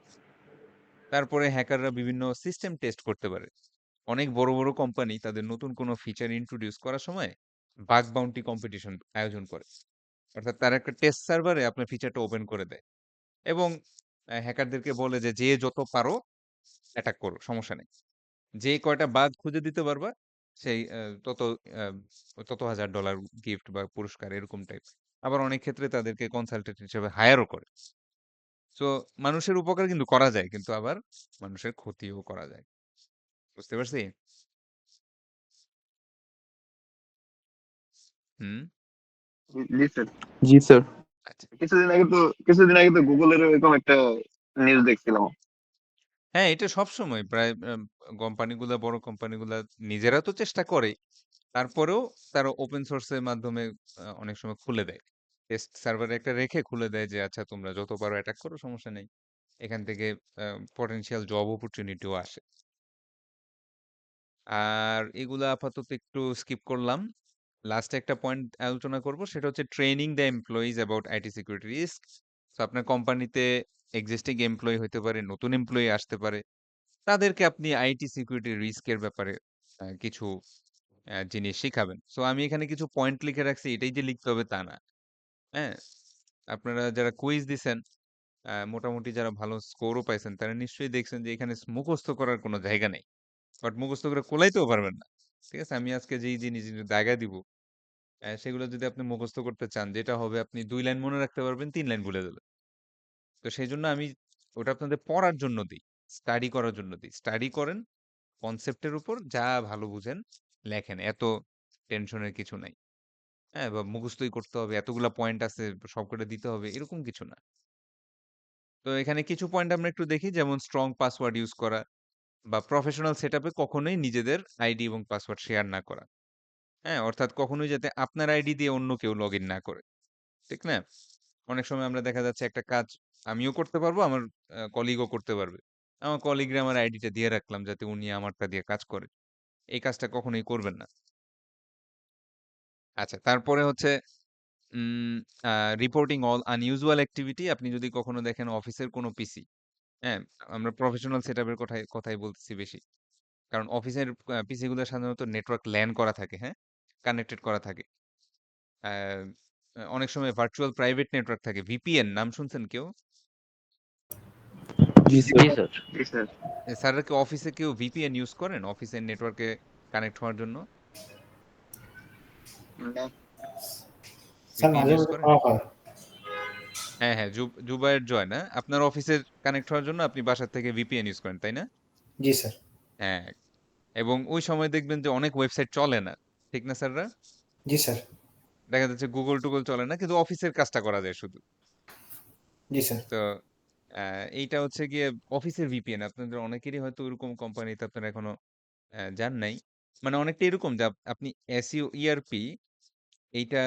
তারপরে হ্যাকাররা বিভিন্ন সিস্টেম টেস্ট করতে পারে। অনেক বড়, বড় কোম্পানি তাদের নতুন কোনো ফিচার ইন্ট্রোডিউস করার সময় বাগ বাউন্টি কম্পিটিশন আয়োজন করে। অর্থাৎ তারা একটা টেস্ট সার্ভারে আপনার ফিচারটা ওপেন করে দেয় এবং হ্যাকারদেরকে বলে যে, "যে যত পারো অ্যাটাক করো, সমস্যা নেই। যে কয়টা বাগ খুঁজে দিতে পারবা সেই আ তত $1000 গিফট বা পুরস্কার" এরকম টাইপ। আবার অনেক ক্ষেত্রে তাদেরকে কনসালটেন্ট হিসেবে হায়ারও করে। সো মানুষের উপকার কিন্তু করা যায়। কিন্তু আবার মানুষের ক্ষতিও করা যায়। বুঝতে পারছি? হুম,
জি স্যার।
জি স্যার।
আচ্ছা।
কিছুদিন আগে তো গুগলের এরকম একটা নিউজ দেখছিলাম।
হ্যাঁ, এটা সবসময় প্রায় কোম্পানিগুলা বড় কোম্পানিগুলা নিজেরা তো চেষ্টা করে। তারপরেও তারা ওপেন সোর্স এর মাধ্যমে অনেক সময় খুলে দেয়। টেস্ট সার্ভারে একটা রেখে খুলে দেয় যে, "আচ্ছা তোমরা যত পারো অ্যাটাক করো, সমস্যা নেই।" এখান থেকে পটেনশিয়াল জব অপরচুনিটিও আসে। আর এগুলা আপাতত একটু স্কিপ করলাম। লাস্টে একটা পয়েন্ট আলোচনা করব সেটা হচ্ছে training the employees about IT security risk. So আপনার কোম্পানিতে এক্সিস্টিং এমপ্লয়ি হইতে পারে, নতুন এমপ্লয়ি আসতে পারে। তাদেরকে আপনি আইটি সিকিউরিটি রিস্ক এর ব্যাপারে কিছু জিনিস শিখাবেন। সো আমি এখানে কিছু পয়েন্ট লিখে রাখছি। এটাই যে লিখতে হবে তা না। হ্যাঁ? আপনারা যারা কুইজ দিছেন, মোটামুটি যারা ভালো স্কোরও পাইছেন, তারা নিশ্চয়ই দেখছেন যে এখানে মুখস্থ করার কোনো জায়গা নেই। বাট মুখস্থ করে কোলাইতেও পারবেন না। ঠিক আছে? আমি আজকে যেই জিনিস দাগায় দিব, সেগুলো যদি আপনি মুখস্থ করতে চান, যেটা হবে আপনি ২ লাইন মনে রাখতে পারবেন, 3 লাইন ভুলে যাবেন। তো সেজন্য আমি ওটা আপনাদের পড়ার জন্য দেই। স্টাডি করার জন্য দেই। স্টাডি করেন কনসেপ্টের উপর যা ভালো বুঝেন লেখেন। এত টেনশনের কিছু নাই। হ্যাঁ? বা মুখস্থই করতে হবে, এতগুলা পয়েন্ট আছে, সবকটা দিতে হবে, এরকম কিছু না। তো এখানে কিছু পয়েন্ট আমরা একটু দেখি যেমন স্ট্রং পাসওয়ার্ড ইউজ করা বা প্রফেশনাল সেটআপে কখনোই নিজেদের আইডি এবং পাসওয়ার্ড শেয়ার না করা। হ্যাঁ? অর্থাৎ কখনোই যাতে আপনার আইডি দিয়ে অন্য কেউ লগইন না করে। ঠিক না? অনেক সময় আমরা দেখা যাচ্ছে একটা কাজ আমিও করতে পারবো, আমার কলিগও করতে পারবে। আমার কলিগরে আমার আইডিটা দিয়ে রাখলাম যাতে উনি আমারটা দিয়ে কাজ করে। এই কাজটা কখনোই করবেন না। আচ্ছা, তারপরে হচ্ছে উম আ রিপোর্টিং অল আনইউজুয়াল অ্যাক্টিভিটি আপনি যদি কখনো দেখেন অফিসের কোনো পিসি, হ্যাঁ? আমরা প্রফেশনাল সেটআপ এর কথাই বলতেছি বেশি। কারণ অফিসের পিসি গুলো সাধারণত নেটওয়ার্ক ল্যান করা থাকে, হ্যাঁ? কানেক্টেড করা থাকে। আ অনেক সময় ভার্চুয়াল প্রাইভেট নেটওয়ার্ক থাকে। ভিপিএন নাম শুনছেন কেউ?
জি
জি
স্যার।
স্যার।
স্যাররা কি অফিসে কেউ ভিপিএন ইউজ করেন? অফিসের নেটওয়ার্কে কানেক্ট হওয়ার জন্য?
স্যার
ভিপিএন
মাঝে
ইউজ
মধ্যে
করেন?
করা হয়।
হ্যাঁ, হ্যাঁ, জুবায়ের জয় না? আপনার অফিসের কানেক্ট হওয়ার জন্য আপনি বাসা থেকে ভিপিএন ইউজ করেন, তাই না?
জি স্যার।
হ্যাঁ, এবং ওই সময় দেখবেন যে অনেক ওয়েবসাইট চলে না। ঠিক না স্যাররা?
জি স্যার।
দেখা যাচ্ছে গুগল-টুগল চলে না, কিন্তু অফিসের কাজটা করা যায় শুধু।
জি স্যার।
তো আ এইটা হচ্ছে গিয়ে অফিসের ভিপিএন। আপনাদের অনেকেরই হয়তো ওরকম কোম্পানিতে আপনারা এখনো যান নাই। মানে অনেকটা এরকম যে আপনি এসইও, ইআরপি এইটা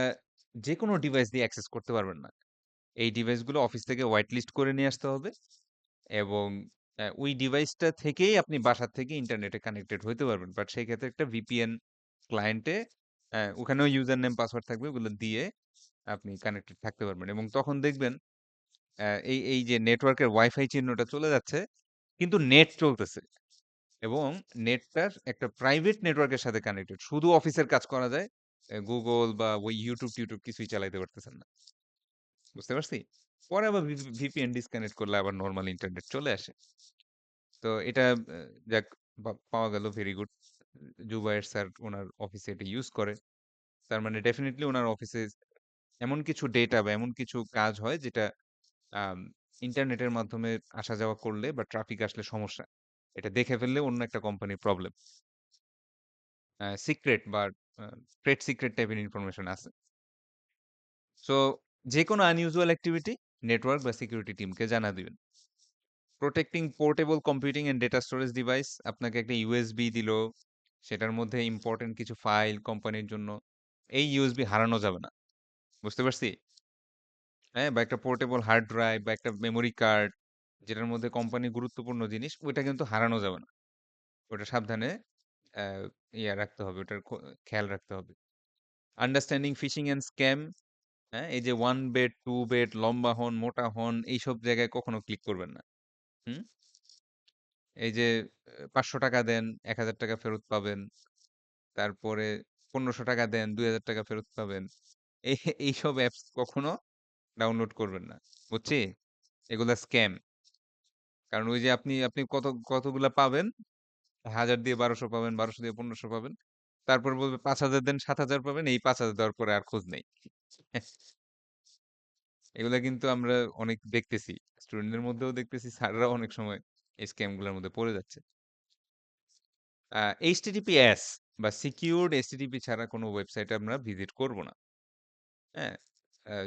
যেকোনো ডিভাইস দিয়ে অ্যাক্সেস করতে পারবেন না। এই ডিভাইসগুলো অফিস থেকে হোয়াইট লিস্ট করে নিয়ে আসতে হবে এবং ওই ডিভাইসটা থেকেই আপনি বাসা থেকে ইন্টারনেটে কানেক্টেড হইতে পারবেন। বাট সেই ক্ষেত্রে একটা ভিপিএন ক্লায়েন্টে ওখানেও ইউজার নেম, পাসওয়ার্ড থাকবে। ওগুলো দিয়ে আপনি কানেক্টেড থাকতে পারবেন এবং তখন দেখবেন এই যে নেটওয়ার্কের ওয়াইফাই চিহ্নটা চলে যাচ্ছে, কিন্তু নেট চলতেছে এবং নেটটার একটা প্রাইভেট নেটওয়ার্কের সাথে কানেক্টেড। শুধু অফিসের কাজ করা যায়। Google বা ওই YouTube-টিউটিউব কিছুই চালাইতে পারতেছেন না। বুঝতে পারছি? পরে আবার ভিপিএন ডিসকানেক্ট করলে আবার নরমাল ইন্টারনেট চলে আসে। তো এটা যাক পাওয়া গেল, ভেরি গুড। জুবায়ের স্যার উনার অফিসে এটা ইউজ করে। তার মানে ডেফিনিটলি উনার অফিসে এমন কিছু ডেটা বা এমন কিছু কাজ হয় যেটা আম ইন্টারনেটের মাধ্যমে আসা যাওয়া করলে বা ট্রাফিক আসলে সমস্যা। এটা দেখে ফেললে অন্য একটা কোম্পানির প্রবলেম। সিক্রেট বা ট্রেড সিক্রেট টাইপের ইনফরমেশন আছে। সো যেকোনো আনইউজুয়াল অ্যাক্টিভিটি নেটওয়ার্ক বা সিকিউরিটি টিমকে জানা দিবেন। Protecting portable computing and data storage device, আপনাকে একটা ইউএসবি দিল, সেটার মধ্যে ইম্পর্টেন্ট কিছু ফাইল কোম্পানির জন্য, এই ইউএসবি হারানো যাবে না। বুঝতে পারছি? হ্যাঁ, বা একটা পোর্টেবল হার্ড ড্রাইভ বা একটা মেমোরি কার্ড যেটার মধ্যে কোম্পানির গুরুত্বপূর্ণ জিনিস, ওইটা কিন্তু হারানো যাবে না। ওটা সাবধানে রাখতে হবে, ওটার খেয়াল রাখতে হবে। আন্ডারস্ট্যান্ডিং ফিশিং অ্যান্ড স্ক্যাম, হ্যাঁ? এই যে 1 বেড, 2 বেড, লম্বা হন, মোটা হন, এইসব জায়গায় কখনো ক্লিক করবেন না। হুম? এই যে ৳৫০০ দেন, ৳১,০০০ ফেরত পাবেন। তারপরে ৳১৫০০ দেন, ৳২,০০০ ফেরত পাবেন। এই এইসব অ্যাপস কখনো ডাউনলোড করবেন না। বুঝছি? এগুলা স্ক্যাম। কারণ ওই যে আপনি আপনি কতগুলা পাবেন, ১,০০০ দিয়ে ১২০০ পাবেন, ১২০০ দিয়ে ১৫০০ পাবেন। তারপর বলবে ৫,০০০ দেন, ৭,০০০ পাবেন। এই ৫,০০০ দেওয়ার পরে আর খোঁজ নেই। এগুলা কিন্তু আমরা অনেক দেখতেছি। স্টুডেন্টদের মধ্যেও দেখতেছি, স্যাররাও অনেক সময় এই স্ক্যাম গুলার মধ্যে পড়ে যাচ্ছে। HTTPS বা সিকিউরড HTTP ছাড়া কোনো ওয়েবসাইটে আমরা ভিজিট করব না। হ্যাঁ?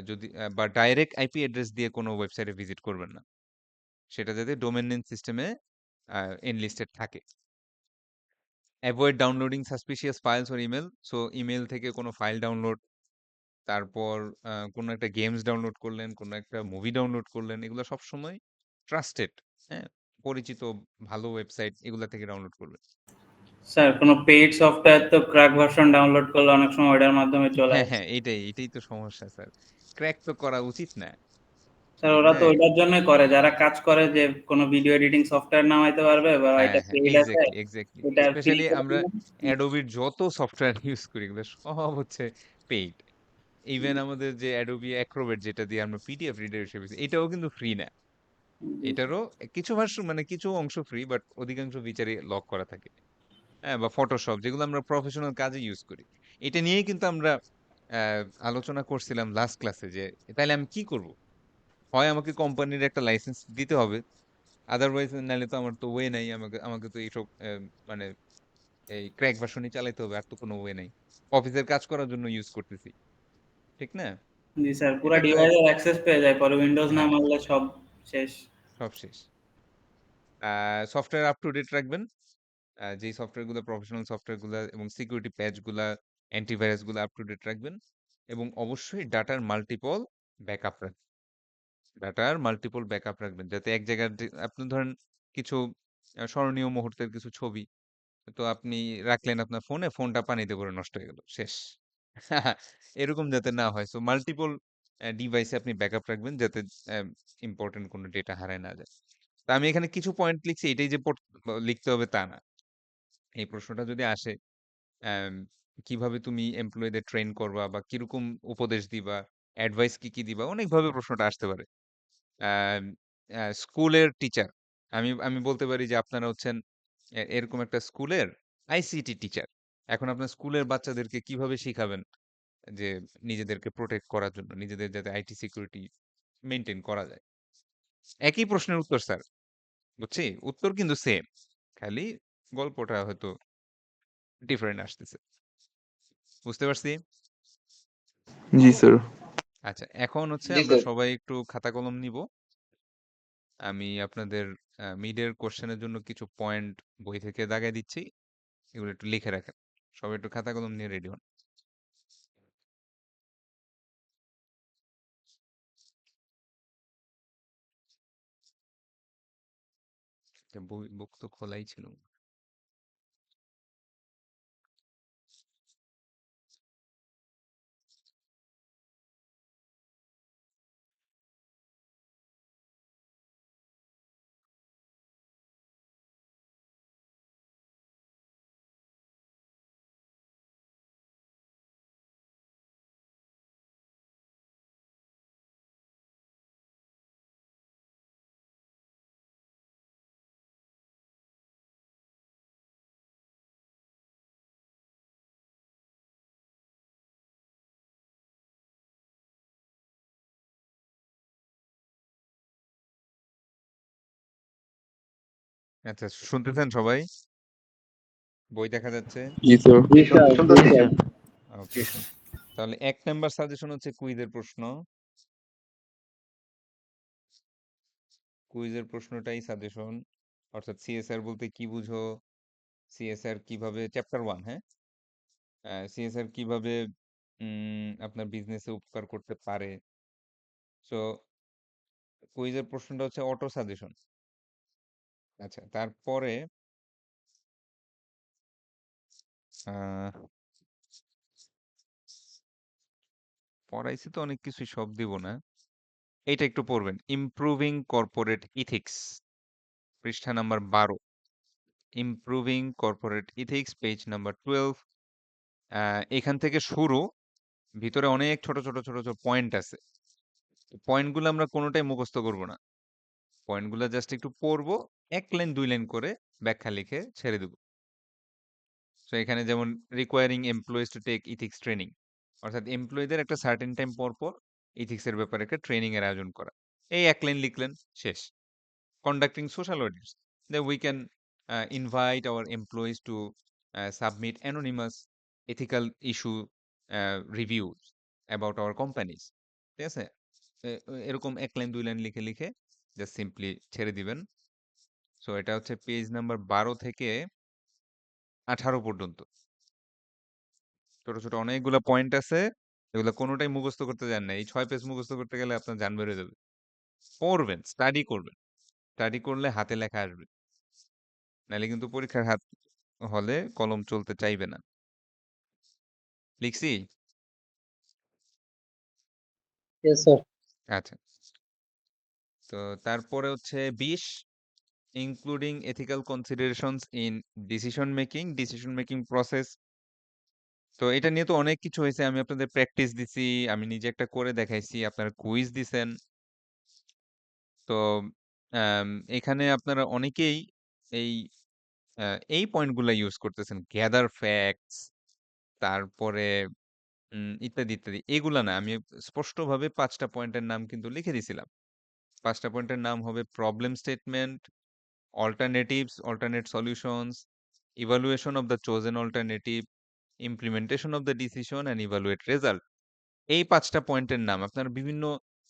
যদি বা ডাইরেক্ট আইপি অ্যাড্রেস দিয়ে কোনো ওয়েবসাইটে ভিজিট করবেন না। সেটা যাতে ডোমেইন নেম সিস্টেমে এনলিস্টেড থাকে। Avoid downloading suspicious files or email. So email থেকে কোনো ফাইল ডাউনলোড, তারপর কোনো একটা গেমস ডাউনলোড করলেন, কোনো একটা মুভি ডাউনলোড করলেন, এগুলো সবসময় ট্রাস্টেড, হ্যাঁ? পরিচিত ভালো ওয়েবসাইট এগুলা থেকে ডাউনলোড করবেন।
স্যার কোনো পেইড সফটওয়্যার তো ক্র্যাক ভার্সন ডাউনলোড করলে অনেক সময় ওটার মাধ্যমে চলে
হ্যাঁ,
আসে।
হ্যাঁ, এটাই তো সমস্যা স্যার। ক্র্যাক তো করা উচিত না।
স্যার ওরা তো
হ্যাঁ,
ওইটার জন্যই করে যারা কাজ করে যে কোনো ভিডিও এডিটিং সফটওয়্যার নামাইতে পারবে বা
হ্যাঁ,
এটা
হ্যাঁ,
পেইড আছে
এক্সাক্টলি।
এটা ফ্রি
স্পেশালি
করে
আমরা
দিবেন।
Adobe র যত সফটওয়্যার ইউজ করি এগুলো সব হচ্ছে পেইড। ইভেন আমাদের যে Adobe Acrobat যেটা দিয়ে আমরা পিডিএফ রিডার হিসেবে এটাও কিন্তু ফ্রি না।
জি স্যার।
এটারও কিছু ভার্সন মানে কিছু অংশ ফ্রি, বাট অধিকাংশ ফিচারই লক করা থাকে। হ্যাঁ, বা ফটোশপ যেগুলো আমরা প্রফেশনাল কাজে ইউজ করি। এটা নিয়েই কিন্তু আমরা আলোচনা করছিলাম লাস্ট ক্লাসে যে তাইলে আমি কি করব? হয় আমাকে কোম্পানির একটা লাইসেন্স দিতে হবে। আদারওয়াইজ নাইলে তো আমার তো ওয়ে নাই। আমাকে আমাকে তো এইসব মানে এই ক্র্যাক ভার্সনই চালাইতে হবে। আর তো কোনো ওয়ে নাই। অফিসের কাজ করার জন্য ইউজ করতেছি। ঠিক না?
জি স্যার, পুরা
এটা তো
ডিভাইসের অ্যাক্সেস পেয়ে যায়, পরে উইন্ডোজ না
হ্যাঁ,
মারলে সব শেষ।
সব শেষ। সফটওয়্যার আপ টু ডেট রাখবেন। যেই সফটওয়্যারগুলো প্রফেশনাল সফটওয়্যারগুলা এবং সিকিউরিটি প্যাচগুলা, অ্যান্টিভাইরাসগুলা আপ টু ডেট রাখবেন এবং অবশ্যই ডাটার মাল্টিপল ব্যাকআপ রাখবেন। ডাটার মাল্টিপল ব্যাকআপ রাখবেন। যাতে এক জায়গার আপনি ধরেন কিছু স্মরণীয় মুহূর্তের কিছু ছবি তো আপনি রাখলেন আপনার ফোনে, ফোনটা পানিতে পড়ে নষ্ট হয়ে গেল। শেষ। এরকম যাতে না হয়। সো মাল্টিপল ডিভাইসে আপনি ব্যাকআপ রাখবেন যাতে অ্যা ইম্পোর্টেন্ট কোনো ডেটা হারায় না যায়। তো আমি এখানে কিছু পয়েন্ট লিখছি, এটাই যে লিখতে হবে তা না। এই প্রশ্নটা যদি আসে, অ্যাম কিভাবে তুমি এমপ্লয়িদের ট্রেন করবা বা কিরকম উপদেশ দিবা, অ্যাডভাইস কি দিবা? অনেকভাবে প্রশ্নটা আসতে পারে। অ্যাম স্কুলের টিচার। আমি আমি বলতে পারি যে আপনারা হচ্ছেন এরকম একটা স্কুলের আইসিটি টিচার। এখন আপনার স্কুলের বাচ্চাদেরকে কিভাবে শিখাবেন যে নিজেদেরকে প্রোটেক্ট করার জন্য, নিজেদের যাতে আইটি সিকিউরিটি মেইনটেইন করা যায়। একই প্রশ্নের উত্তর স্যার, বুঝছি? উত্তর কিন্তু সেম। খালি গল্পটা হয়তো ডিফারেন্ট আসতেছে। বুঝতে পারছি?
জি স্যার।
আচ্ছা, এখন হচ্ছে
জি
আমরা
স্যার।
সবাই একটু খাতা কলম নিব। আমি আপনাদের মিডের কোশ্চেনের জন্য কিছু পয়েন্ট বই থেকে দাগায় দিচ্ছি। এগুলো একটু লিখে রাখেন। সবাই একটু খাতা কলম নিয়ে রেডি হন। বই বুক তো খোলাই ছিল। আচ্ছা, শুনতেছেন সবাই? বই দেখা যাচ্ছে?
জি স্যার।
জি স্যার, জি স্যার।
ওকে। তাহলে ১ নাম্বার সাজেশন হচ্ছে কুইজের প্রশ্ন। কুইজের প্রশ্নটাই সাজেশন। অর্থাৎ সিএসআর বলতে কি বুঝো? সিএসআর কিভাবে চ্যাপ্টার 1, হ্যাঁ? সিএসআর কিভাবে আপনার বিজনেসে উপকার করতে পারে? সো কুইজের প্রশ্নটা হচ্ছে অটো সাজেশন। আচ্ছা, তারপরে আহ পড়াইছি তো অনেক কিছুই, সব দিব না। এইটা একটু পড়বেন। ইমপ্রুভিং কর্পোরেট ইথিক্স, পৃষ্ঠা number 12। Improving corporate ethics, page number 12। এখান থেকে শুরু, ভিতরে অনেক ছোট ছোট পয়েন্ট আছে। পয়েন্টগুলো আমরা কোনোটাই মুখস্থ করব না। পয়েন্টগুলো জাস্ট একটু পড়বো, ১ লাইন ২ লাইন করে ব্যাখ্যা লিখে ছেড়ে দেব। সো এখানে যেমন requiring employees to take ethics training, অর্থাৎ এমপ্লয়ীদের একটা সার্টেন টাইম পর ইথিক্স এর ব্যাপারে একটা ট্রেনিং এর আয়োজন করা। এই ১ লাইন লিখলেন, শেষ। Conducting social audits, then we can invite our employees to submit anonymous ethical issue reviews about our companies. ঠিক আছে? এরকম ১ লাইন ২ লাইন লিখে জাস্ট সিম্পলি ছেড়ে দিবেন। সো এটা হচ্ছে পেজ নাম্বার ১২ থেকে ১৮ পর্যন্ত। ছোট অনেকগুলা পয়েন্ট আছে। এগুলা কোনটাই মুখস্থ করতে যান না। এই ৬ পেজ মুখস্থ করতে গেলে আপনার জান বের হয়ে যাবে। পড়বেন, স্টাডি করবেন। স্টাডি করলে হাতে লেখা আসবে। নাহলে কিন্তু পরীক্ষার হলে কলম চলতে চাইবে না। লিখছি?
Yes sir.
আচ্ছা। তো তারপরে হচ্ছে ২০, including ethical considerations in decision making process. তো এটা নিয়ে তো অনেক কিছু হয়েছে। আমি আপনাদের প্র্যাকটিস দিছি, আমি নিজে একটা করে দেখাইছি, আপনারা কুইজ দিছেন। তো আম এখানে আপনারা অনেকেই এই এই পয়েন্টগুলা ইউজ করতেছেন। গ্যাদার ফ্যাক্টস, তারপরে ইত্যাদি। এগুলা না, আমি স্পষ্টভাবে ৫ টা পয়েন্টের নাম কিন্তু লিখে দিছিলাম। ৫ টা পয়েন্টের নাম হবে problem statement, alternatives, alternate solutions, evaluation of the chosen alternative, implementation of the decision and evaluate result. এই ৫ টা পয়েন্টের নাম আপনারা বিভিন্ন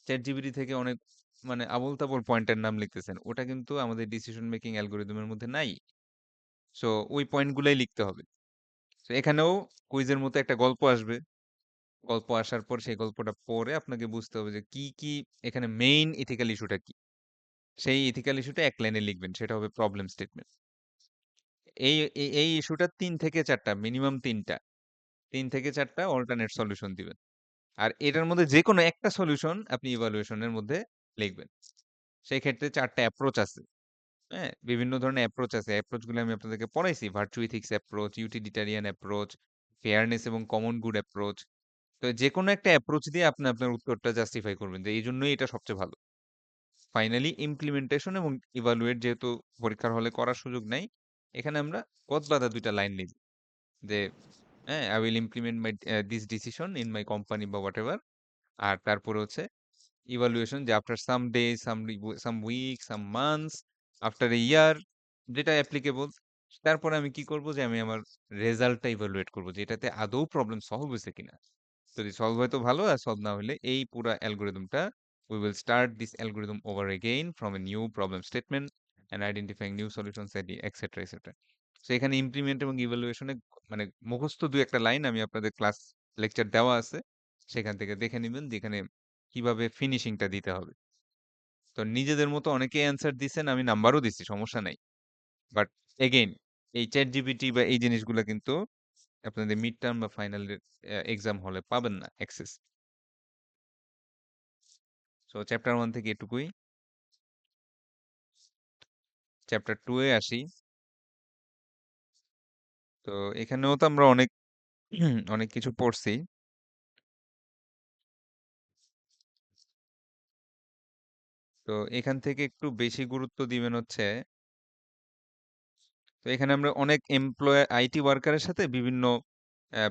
ChatGPT থেকে অনেক মানে আবোল-তাবোল পয়েন্টের নাম লিখতেছেন। ওটা কিন্তু আমাদের ডিসিশন মেকিং অ্যালগরিদম এর মধ্যে নাই। সো ওই পয়েন্টগুলাই লিখতে হবে। সো এখানেও কুইজের মতো একটা গল্প আসবে। গল্প আসার পর সেই গল্পটা পড়ে আপনাকে বুঝতে হবে যে কি এখানে মেইন ইথিক্যাল ইস্যুটা কি। সেই ইথিক্যাল ইস্যুটা ১ লাইনে লিখবেন। সেটা হবে প্রবলেম স্টেটমেন্ট। এই ইস্যুটা ৩ থেকে ৪ টা, মিনিমাম ৩ টা। ৩ থেকে ৪ টা অল্টারনেট সলিউশন দিবেন। আর এটার মধ্যে যেকোনো একটা সলিউশন আপনি ইভালুয়েশন এর মধ্যে লিখবেন। সেই ক্ষেত্রে ৪ টা অ্যাপ্রোচ আছে। হ্যাঁ? বিভিন্ন ধরনের অ্যাপ্রোচ আছে। অ্যাপ্রোচ গুলো আমি আপনাদেরকে পড়াইছি। Virtue ethics approach, utilitarian approach, fairness এবং কমন গুড অ্যাপ্রোচ। তো যেকোনো একটা অ্যাপ্রোচ দিয়ে আপনি আপনার উত্তরটা জাস্টিফাই করবেন যে এইজন্যই এটা সবচেয়ে ভালো। ফাইনালি ইমপ্লিমেন্টেশন এবং ইভালুয়েট যেহেতু পরীক্ষার হলে করার সুযোগ নাই, এখানে আমরা গদবাঁধা ২ টা লাইন লিখব যে হ্যাঁ, I will implement this decision in my company বা whatever. আর তারপরে হচ্ছে ইভালুয়েশন যে after some days, some week, some months, after a year যেটা অ্যাপ্লিকেবল। তারপরে আমি কি করব যে আমি আমার রেজাল্টটা ইভালুয়েট করব যে এটাতে আদৌ প্রবলেম সলভ হইছে কিনা। যদি সলভ হয় তো ভালো, আর সলভ না হলে এই পুরা অ্যালগরিদমটা we will start this algorithm over again from a new problem statement and identifying new solutions etc etc. So এখানে ইমপ্লিমেন্ট এবং ইভালুয়েশনে মানে মুখস্থ ২-১ টা লাইন আমি আপনাদের ক্লাস লেকচার দেওয়া আছে। সেখান থেকে দেখে নিবেন যে এখানে কিভাবে ফিনিশিংটা দিতে হবে। তো নিজেদের মতো অনেকেই অ্যান্সার দিছেন, আমি নাম্বারও দিছি, সমস্যা নাই। বাট এগেইন এই ChatGPT বা এই জিনিসগুলা কিন্তু আপনাদের মিড টার্ম বা ফাইনাল এক্সাম হলে পাবেন না অ্যাক্সেস। সো চ্যাপ্টার 1 থেকে এটুকুই। চ্যাপ্টার 2 এ আসি। তো এখানেও তো আমরা অনেক অনেক কিছু পড়ছি। তো এখান থেকে একটু বেশি গুরুত্ব দিবেন হচ্ছে, তো এখানে আমরা অনেক আইটি ওয়ার্কারের সাথে বিভিন্ন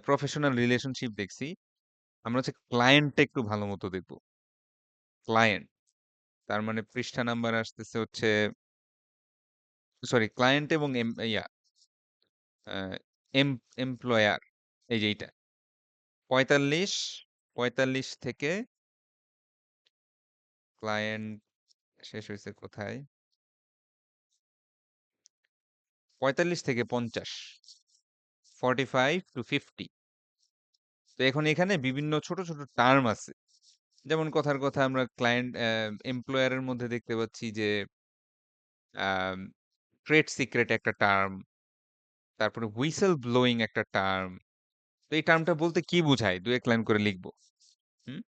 প্রফেশনাল রিলেশনশিপ দেখছি। আমরা হচ্ছে ক্লায়েন্টটা একটু ভালো মতো দেখব। ক্লায়েন্ট তার মানে পৃষ্ঠা নাম্বার আসতেছে হচ্ছে, সরি, ক্লায়েন্ট এবং এমপ্লয়ার, এই যে এইটা ৪৫ থেকে ক্লায়েন্ট শেষ হয়েছে কোথায়, ৪৫ থেকে ৫০, 45 to 50। তো এখন এখানে বিভিন্ন ছোট ছোট টার্ম আছে। যেমন কথার কথা আমরা ক্লায়েন্ট এমপ্লয়ারের মধ্যে দেখতে পাচ্ছি যে ট্রেড সিক্রেট একটা টার্ম, তারপরে হুইসেল ব্লোয়িং একটা টার্ম। তো এই টার্মটা বলতে কি বোঝায় ২-১ লাইন করে লিখবো। হুম?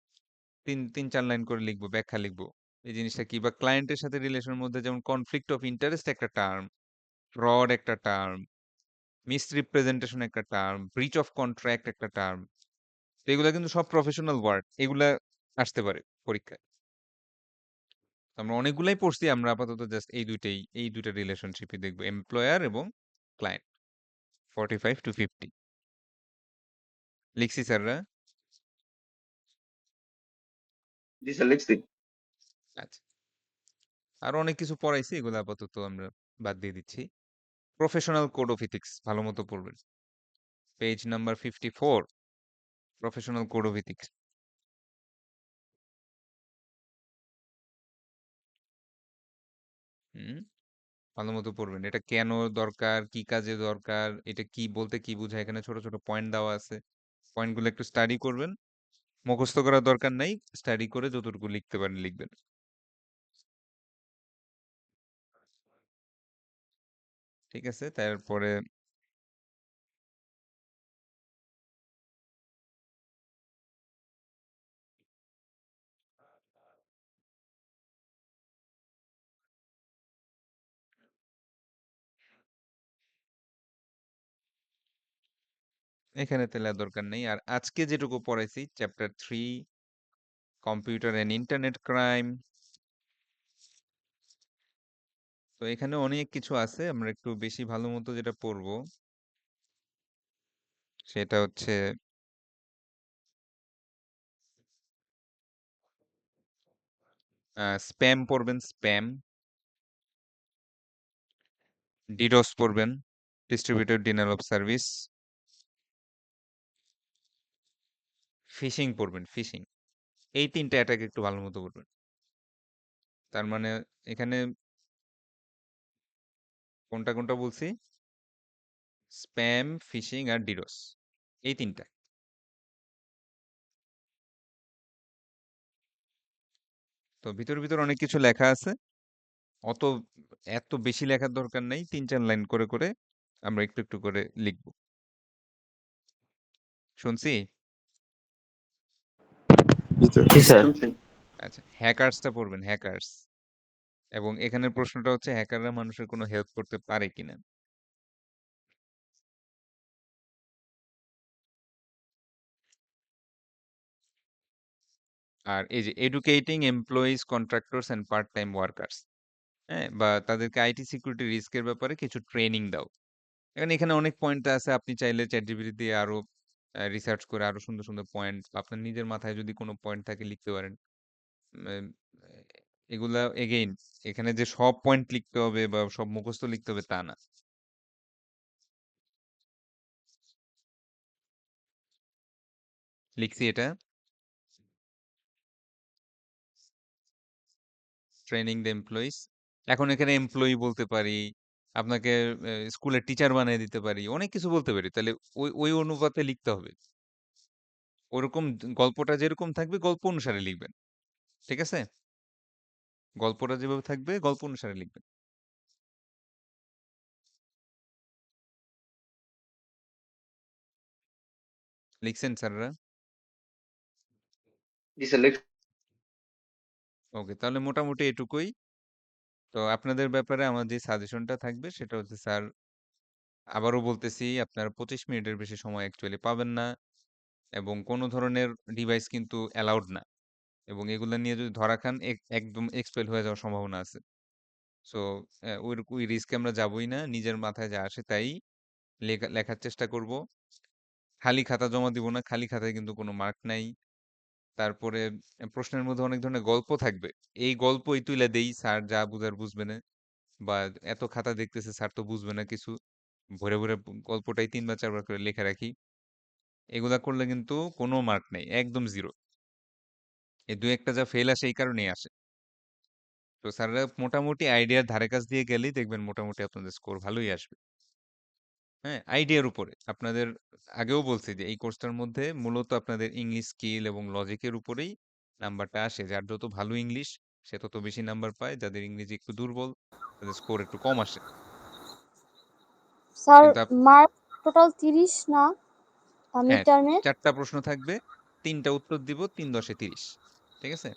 ৩-৪ লাইন করে লিখবো, ব্যাখ্যা লিখবো। এই জিনিসটা কি, বা ক্লায়েন্টের সাথে রিলেশনের মধ্যে যেমন কনফ্লিক্ট অফ ইন্টারেস্ট একটা টার্ম, ফ্রড একটা টার্ম, মিসরিপ্রেজেন্টেশন একটা টার্ম, ব্রিচ অফ কন্ট্রাক্ট একটা টার্ম। তো এগুলা কিন্তু সব প্রফেশনাল ওয়ার্ড, এগুলা আসতে পারে পরীক্ষায়। তো আমরা অনেকগুলাই পড়ছি, আমরা আপাতত জাস্ট এই দুইটা রিলেশনশিপই দেখবো, এমপ্লয়ার এবং ক্লায়েন্ট। 45 to 50 লিখছি স্যাররা।
জি স্যার, লিখছি।
আচ্ছা, আরো অনেক কিছু পড়াইছি, এগুলো আপাতত আমরা বাদ দিয়ে দিচ্ছি। প্রফেশনাল কোড অফ ইথিক্স ভালো মতো পড়বেন, page number 54, professional code of ethics. হুম, ভালো মতো পড়বেন। এটা কেন দরকার, কি কাজে দরকার, এটা কি বলতে কি বোঝায়, এখানে ছোট ছোট পয়েন্ট দেওয়া আছে। পয়েন্টগুলো একটু স্টাডি করবেন, মুখস্থ করার দরকার নাই, স্টাডি করে যতটুকু লিখতে পারেন লিখবেন। ঠিক আছে, তারপরে এখানে তাহলে আর দরকার নেই। আর আজকে যেটুকু পড়াইছি chapter 3, computer and internet crime. তো এখানে অনেক কিছু আছে, আমরা একটু বেশি ভালো মতো যেটা পড়বো সেটা হচ্ছে স্প্যাম পড়বেন, স্প্যাম, ডিডোস পড়বেন, ডিস্ট্রিবিউটেড ডিনাল অফ সার্ভিস, ফিশিং পড়বেন, ফিশিং। এই ৩টা অ্যাটাক একটু ভালো মতো পড়বেন। তার মানে এখানে কোনটা কোনটা বলছি, স্প্যাম, ফিশিং আর ডিডোস, এই ৩টা। তো ভিতর ভিতর অনেক কিছু লেখা আছে, অত এত বেশি লেখার দরকার নাই, ৩-৪ লাইন করে করে আমরা একটু একটু করে লিখব। শুনছি?
জি স্যার।
শুনছি।
আচ্ছা, হ্যাকার্সটা পড়বেন, হ্যাকার্স, এবং এখানের প্রশ্নটা হচ্ছে হ্যাকাররা মানুষের কোনো হেল্প করতে পারে কিনা। আর এই যে educating employees, contractors and part time workers, হ্যাঁ? বা তাদেরকে আইটি সিকিউরিটি রিস্কের ব্যাপারে কিছু ট্রেনিং দাও। এখানে অনেক পয়েন্ট আছে। আপনি চাইলে ChatGPT দিয়ে আরো রিসার্চ করে আরো সুন্দর, সুন্দর পয়েন্ট আপনার নিজের মাথায় যদি কোনো পয়েন্ট থাকে লিখতে পারেন। এম এগুলা এগেইন এখানে যে সব পয়েন্ট লিখতে হবে বা সব মুখস্থ লিখতে হবে তা না। লিখছি এটা। Training the employees. এখন এখানে এমপ্লয়ি বলতে পারি, আপনাকে স্কুলের টিচার বানিয়ে দিতে পারি, অনেক কিছু বলতে পারি। তাহলে ওই অনুপাতে লিখতে হবে। ওরকম গল্পটা যেরকম থাকবে গল্প অনুসারে লিখবেন। ঠিক আছে? গল্পটা যেভাবে থাকবে গল্প অনুসারে লিখবেন। লিখছেন স্যাররা?
জি স্যার,
ওকে, তাহলে মোটামুটি এটুকুই। তো আপনাদের ব্যাপারে আমার যে সাজেশনটা থাকবে সেটা হচ্ছে স্যার, আবারও বলতেছি, আপনারা 25 মিনিটের বেশি সময় অ্যাকচুয়ালি পাবেন না এবং কোনো ধরনের ডিভাইস কিন্তু অ্যালাউড না। এবং এগুলা নিয়ে যদি ধরা খান একদম এক্সপেল হয়ে যাওয়ার সম্ভাবনা আছে। সো ওই রিস্কে আমরা যাবোই না। নিজের মাথায় যা আসে তাই লেখার চেষ্টা করব। খালি খাতা জমা দিব না। খালি খাতায় কিন্তু কোনো মার্ক নাই। তারপরে প্রশ্নের মধ্যে অনেক ধরনের গল্প থাকবে। এই গল্পই তুইলা দেই, স্যার যা বুঝার বুঝবে না। বা এত খাতা দেখতেছে স্যার তো বুঝবে না কিছু। ভরে, ভরে গল্পটাই ৩ বা ৪ বার করে লিখে রাখি। এগুলা করলে কিন্তু কোনো মার্ক নাই। একদম 0। এই ২-১ টা যা ফেল আসে এই কারণেই আসে। তো স্যাররা মোটামুটি আইডিয়ার ধারে কাছ দিয়ে গেলেই দেখবেন মোটামুটি আপনাদের স্কোর ভালোই আসবে। হ্যাঁ? আইডিয়ার উপরে। আপনাদের আগেও বলছি যে এই কোর্সটার মধ্যে মূলত আপনাদের ইংলিশ স্কিল এবং লজিকের উপরেই নাম্বারটা আসে। যার যত ভালো ইংলিশ সে তত বেশি নাম্বার পায়। যাদের ইংরেজি একটু দুর্বল তাদের স্কোর একটু কম আসে।
স্যার
কিন্তু
মার্ক টোটাল 30 না মিড
হ্যাঁ,
টার্মে?
৪ টা প্রশ্ন থাকবে। ৩ টা উত্তর দিব। ৩×১০ = ৩০। ঠিক আছে?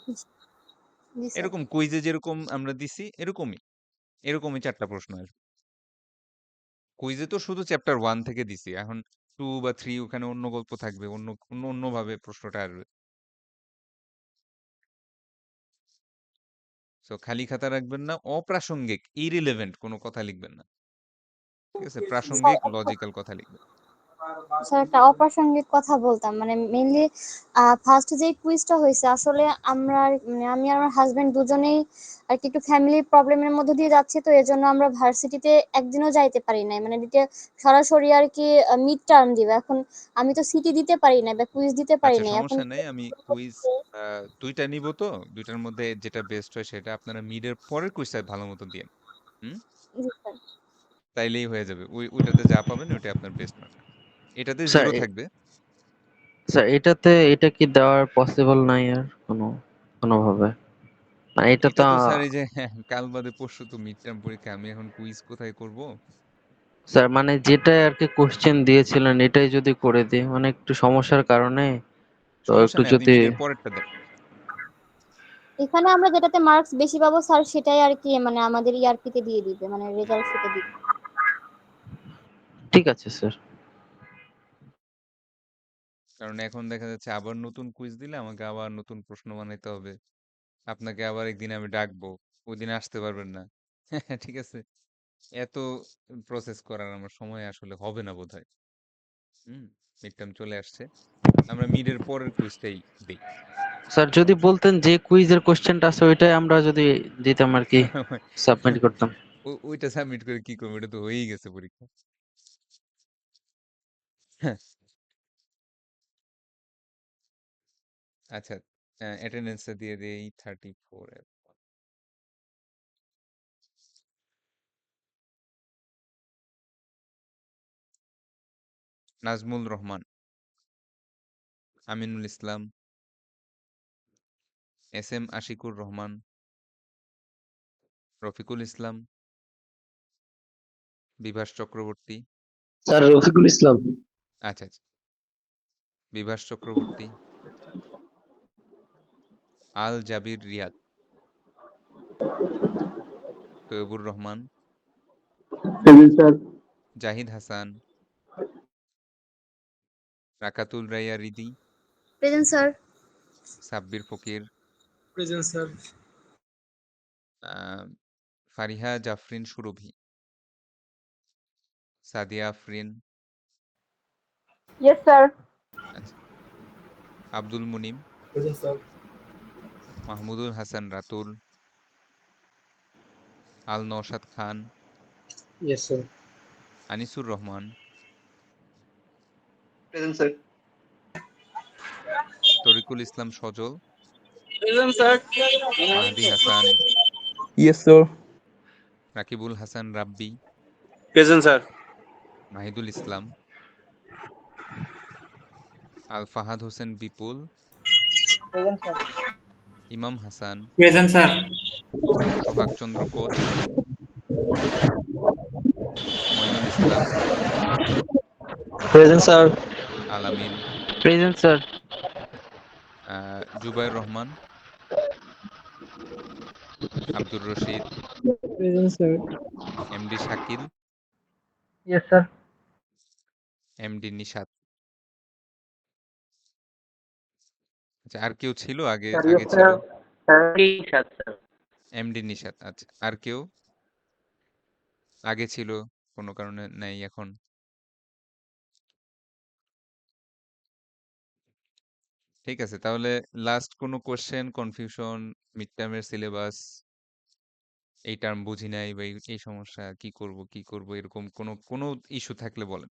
জি স্যার।
এরকম কুইজে যেরকম আমরা দিছি এরকমই ৪ টা প্রশ্ন আসবে। কুইজে তো শুধু চ্যাপ্টার 1 থেকে দিছি। এখন 2 বা 3 ওখানে অন্য গল্প থাকবে। অন্যভাবে প্রশ্নটা আসবে। সো খালি খাতা রাখবেন না। অপ্রাসঙ্গিক, irrelevant কোনো কথা লিখবেন না। ঠিক আছে?
স্যার
প্রাসঙ্গিক,
একটা
লজিক্যাল কথা লিখবেন।
স্যার একটা অপ্রাসঙ্গিক কথা বলতাম, মানে মেইনলি ফার্স্ট যে কুইজটা হয়েছে আসলে আমরা মানে আমি আর আমার হাজবেন্ড দুজনেই আর কি একটু ফ্যামিলি প্রবলেমের মধ্যে দিয়ে যাচ্ছি, তো এজন্য আমরা ভার্সিটিতে একদিনও যাইতে পারি নাই, মানে এটা সরাসরি আর কি মিড টার্ম দিব। এখন আমি তো সিটি দিতে পারি না বা কুইজ দিতে পারি
আচ্ছা,
নাই এখন।
সমস্যা নেই। আমি কুইজ ২ টা নিব তো। ২ টার মধ্যে যেটা বেস্ট হয় সেটা আপনারা মিডের পরের কুইজটা ভালো মতো দিয়েন। হুম?
জি স্যার।
তাইলেই হয়ে যাবে। ওইটাতে যা পাবেন ওইটাই আপনার বেস্ট মার্ক। এটাতে
স্যার
0 থাকবে।
স্যার এটা কি দেওয়ার পসিবল নাই আর কোনোভাবে? মানে এটা
এটা
তো
তো স্যার এই যে কাল বাদে পরশু তো মিড টার্ম পরীক্ষা। আমি এখন কুইজ কোথায় করব?
স্যার মানে যেটাই আর কি কোশ্চেন দিয়েছিলেন এটাই যদি করে দিই, মানে একটু সমস্যার কারণে তো
সমস্যা
একটু
নেই, আপনি
যদি
মিডের পরেরটা দেন।
এখানে আমরা যেটাতে মার্কস বেশি পাবো স্যার সেটাই আর কি মানে আমাদের ইয়ারপিতে দিয়ে দিবে, মানে রেজাল্ট শিটে দিবে।
ঠিক আছে স্যার।
কারণ এখন দেখা যাচ্ছে আবার নতুন কুইজ দিলে আমাকে আবার নতুন প্রশ্ন বানাইতে হবে। আপনাকে আবার একদিন আমি ডাকবো। ওইদিন আসতে পারবেন না। ঠিক আছে? এত প্রসেস করার আমার সময় আসলে হবে না বোধহয়। হুম? মিড টার্ম চলে আসছে। আমরা মিডের পরের কুইজটাই দেই।
স্যার যদি বলতেন যে কুইজের কোশ্চেনটা আছে ওইটাই আমরা যদি দিতাম আর কি, সাবমিট করতাম।
ওইটা সাবমিট করে কি করবো? এটা তো হয়েই গেছে পরীক্ষা। আচ্ছা, অ্যাটেন্ডেন্সটা দিয়ে দেই 34 এর। Nazmul Rahman, Aminul Islam, S M Ashikur Rahman, Rafiqul Islam, Bibhas Chakraborty.
Sir Rafiqul Islam.
আচ্ছা, আচ্ছা। Bibhas Chakraborty, Al Jabir Riyad, Taibur Rahman,
present sir.
Zahid Hasan, Rakatul Raiya Ridi,
present sir.
Sabbir Fakir,
present sir.
Fariha Jafrin Surovi, Sadia Afrin,
yes sir.
আচ্ছা, Abdul Munim,
present sir.
Mahmudul Hasan Ratul, Al Naushad Khan,
yes sir.
Anisur Rahman,
present sir.
Tariqul Islam Sajal,
present sir.
মাহাদি Hasan,
yes sir.
Rakibul Hasan Rabbi,
present sir.
Nahidul Islam, Al Fahad Hossain Bipul,
present sir.
Imam Hasan,
present sir.
Sohag Chandra Koch, Mainul Islam,
present sir.
Alamin,
present sir.
Jubair Rahman, Abdur Rashid,
present sir.
MD Shakil,
yes sir.
MD Nishat. আচ্ছা, আর কেউ ছিল আগে?
Sir,
আগে ছিল
sir.
MD Nishat. আচ্ছা, আর কেউ আগে ছিল, কোনো কারণে নাই এখন? ঠিক আছে, তাহলে লাস্ট কোনো কোশ্চেন, কনফিউশন, মিড টার্মের সিলেবাস, এই টার্ম বুঝি নাই বা এই সমস্যা, কি করব এরকম কোনো কোনো ইস্যু থাকলে বলেন।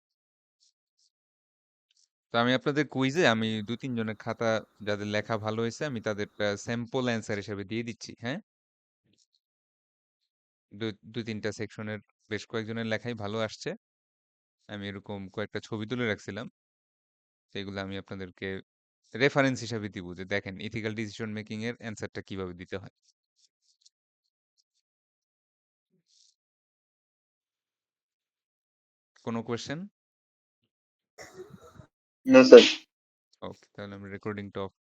তো আমি আপনাদের কুইজে আমি 2-3 জনের খাতা, যাদের লেখা ভালো হয়েছে, আমি তাদের স্যাম্পল অ্যান্সার হিসেবে দিয়ে দিচ্ছি। হ্যাঁ, 2-3টা সেকশনের বেশ কয়েকজনের লেখাই ভালো আসছে। আমি এরকম কয়েকটা ছবি তুলে রাখছিলাম, সেগুলো আমি আপনাদেরকে রেফারেন্স হিসাবে দিব, যে দেখেন ইথিক্যাল ডিসিশন মেকিং এর অ্যান্সারটা কিভাবে দিতে হয়। কোনো কোয়েশ্চেন?
No sir.
ওকে, তাহলে আমি রেকর্ডিংটা অফ